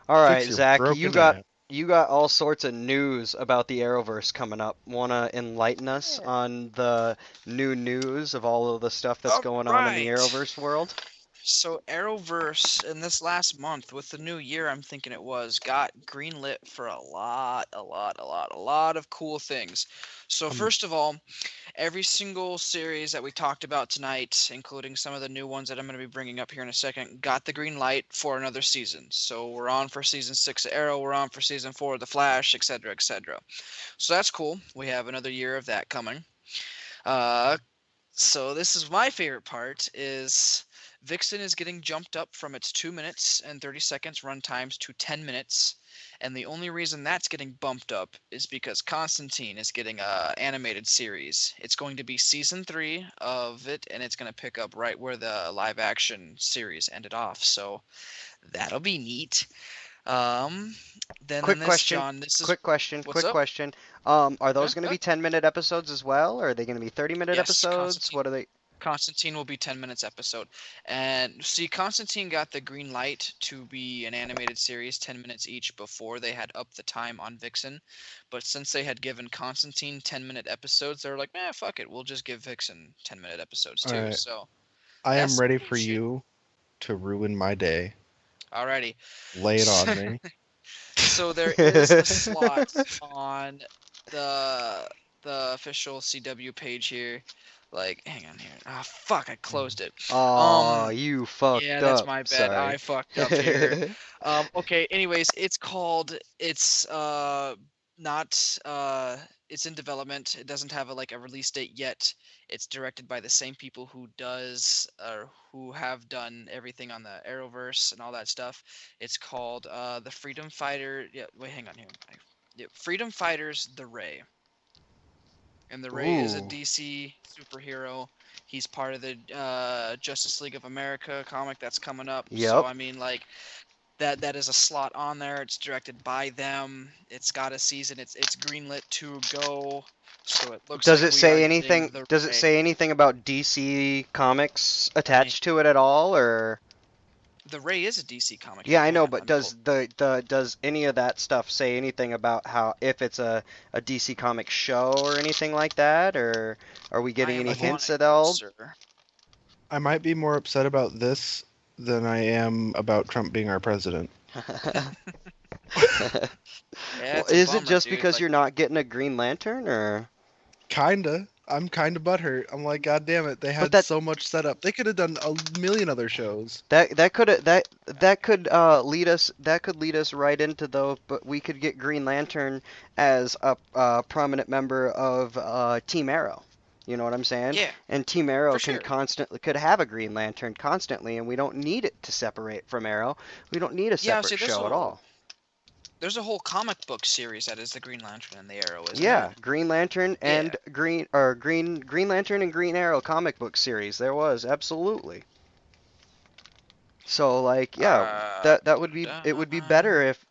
All right, Zach, you got all sorts of news about the Arrowverse coming up. Wanna enlighten us on the new news of all of the stuff that's going on in the Arrowverse world? So Arrowverse in this last month with the new year, I'm thinking it was, got greenlit for a lot of cool things. So first of all, every single series that we talked about tonight, including some of the new ones that I'm going to be bringing up here in a second, got the green light for another season. So we're on for season 6 of Arrow, we're on for season 4 of The Flash, etc., etc. So that's cool. We have another year of that coming. So this is my favorite part is Vixen is getting jumped up from its 2 minutes and 30 seconds run times to 10 minutes. And the only reason that's getting bumped up is because Constantine is getting a animated series. It's going to be season 3 of it, and it's going to pick up right where the live action series ended off. So that'll be neat. Quick question. Are those going to be 10-minute episodes as well, or are they going to be 30-minute episodes? What are they? Constantine will be 10 minutes episode. And see, Constantine got the green light to be an animated series, 10 minutes each, before they had upped the time on Vixen. But since they had given Constantine 10-minute episodes, they were like, fuck it, we'll just give Vixen 10-minute episodes too. Right. So I am ready for you to ruin my day. Alrighty. Lay it on me. So there is a slot on the official CW page here. Like, hang on here. Ah, fuck, I closed it. Oh, you fucked up. Yeah, that's my bad. Sorry. I fucked up here. Okay, anyways, it's in development. It doesn't have a release date yet. It's directed by the same people who have done everything on the Arrowverse and all that stuff. It's called the Freedom Fighter. Yeah, wait, hang on here. Freedom Fighters: The Ray. And the Ray is a DC superhero. He's part of the Justice League of America comic that's coming up. Yep. So I mean, like, that is a slot on there. It's directed by them. It's got a season. It's greenlit to go. So it looks. Does it say anything? Does it say anything about DC Comics attached to it at all, or? The Ray is a DC comic. Yeah, I know, but does any of that stuff say anything about how if it's a DC Comics show or anything like that, or are we getting any hints at all? I might be more upset about this than I am about Trump being our president. Is it just because you're not getting a Green Lantern, or? Kinda. I'm kinda butthurt. I'm like, God damn it! They had so much set up. They could have done a million other shows. That could lead us right into but we could get Green Lantern as a prominent member of Team Arrow. You know what I'm saying? Yeah. And Team Arrow sure. could have a Green Lantern constantly, and we don't need it to separate from Arrow. We don't need a separate show at all. There's a whole comic book series that is the Green Lantern and the Arrow, isn't it? Green Lantern and Green Lantern and Green Arrow comic book series. There was absolutely. So like that would be it would be better if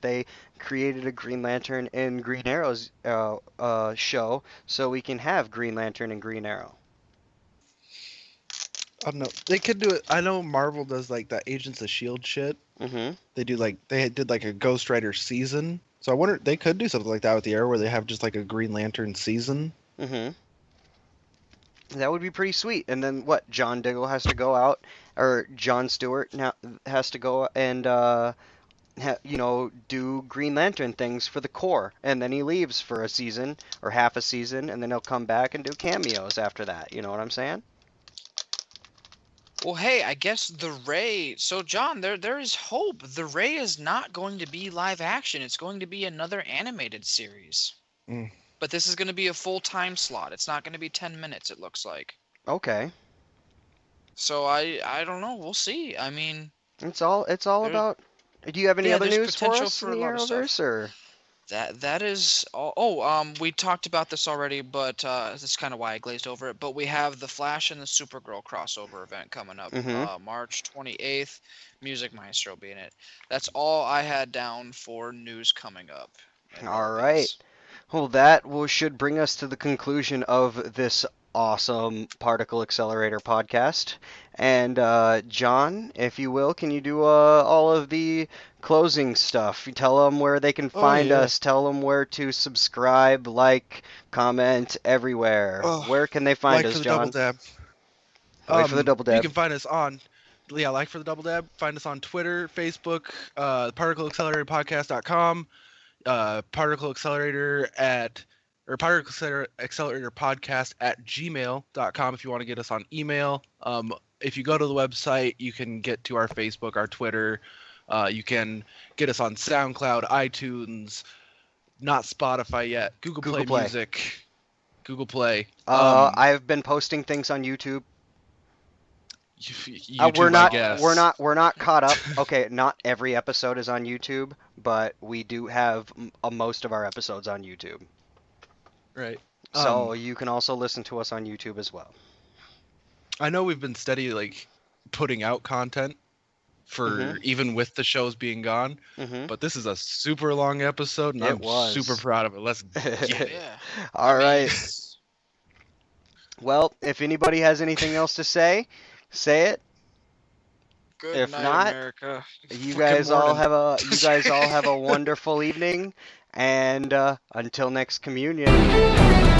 they created a Green Lantern and Green Arrow's show so we can have Green Lantern and Green Arrow. I don't know. They could do it. I know Marvel does like that Agents of Shield shit. Mm-hmm. They did like a Ghost Rider season. So I wonder they could do something like that with the Arrow where they have just like a Green Lantern season. Mm-hmm. That would be pretty sweet. And then what? John Diggle has to go out, or John Stewart now has to go and do Green Lantern things for the Corps, and then he leaves for a season or half a season, and then he'll come back and do cameos after that. You know what I'm saying? Well, hey, I guess the Ray. So, John, there is hope. The Ray is not going to be live action. It's going to be another animated series. Mm. But this is going to be a full time slot. It's not going to be 10 minutes. It looks like. Okay. So I don't know. We'll see. I mean, it's all about. Do you have any other news for us for in the Arrowverse, or? That is all. We talked about this already, but this is kind of why I glazed over it. But we have the Flash and the Supergirl crossover event coming up, March 28th. Music Maestro being it. That's all I had down for news coming up. All right. Well, that should bring us to the conclusion of this awesome Particle Accelerator podcast. And John, if you will, can you do all of the closing stuff? Tell them where they can find us. Tell them where to subscribe, like, comment, everywhere. Where can they find us, John? Double dab. Like for the double dab. You can find us on, like for the double dab. Find us on Twitter, Facebook, particleacceleratorpodcast.com, Particle Accelerator Particle Accelerator Podcast at gmail.com if you want to get us on email. If you go to the website, you can get to our Facebook, our Twitter. You can get us on SoundCloud, iTunes, not Spotify yet, Google Play Music, Google Play. I've been posting things on YouTube. YouTube, we're not caught up. Okay, not every episode is on YouTube, but we do have most of our episodes on YouTube. Right. So you can also listen to us on YouTube as well. I know we've been steady putting out content for even with the shows being gone, but this is a super long episode, and I'm super proud of it. Let's get it. All right. Well, if anybody has anything else to say it. Good night, America. You guys all have a wonderful evening, and until next communion.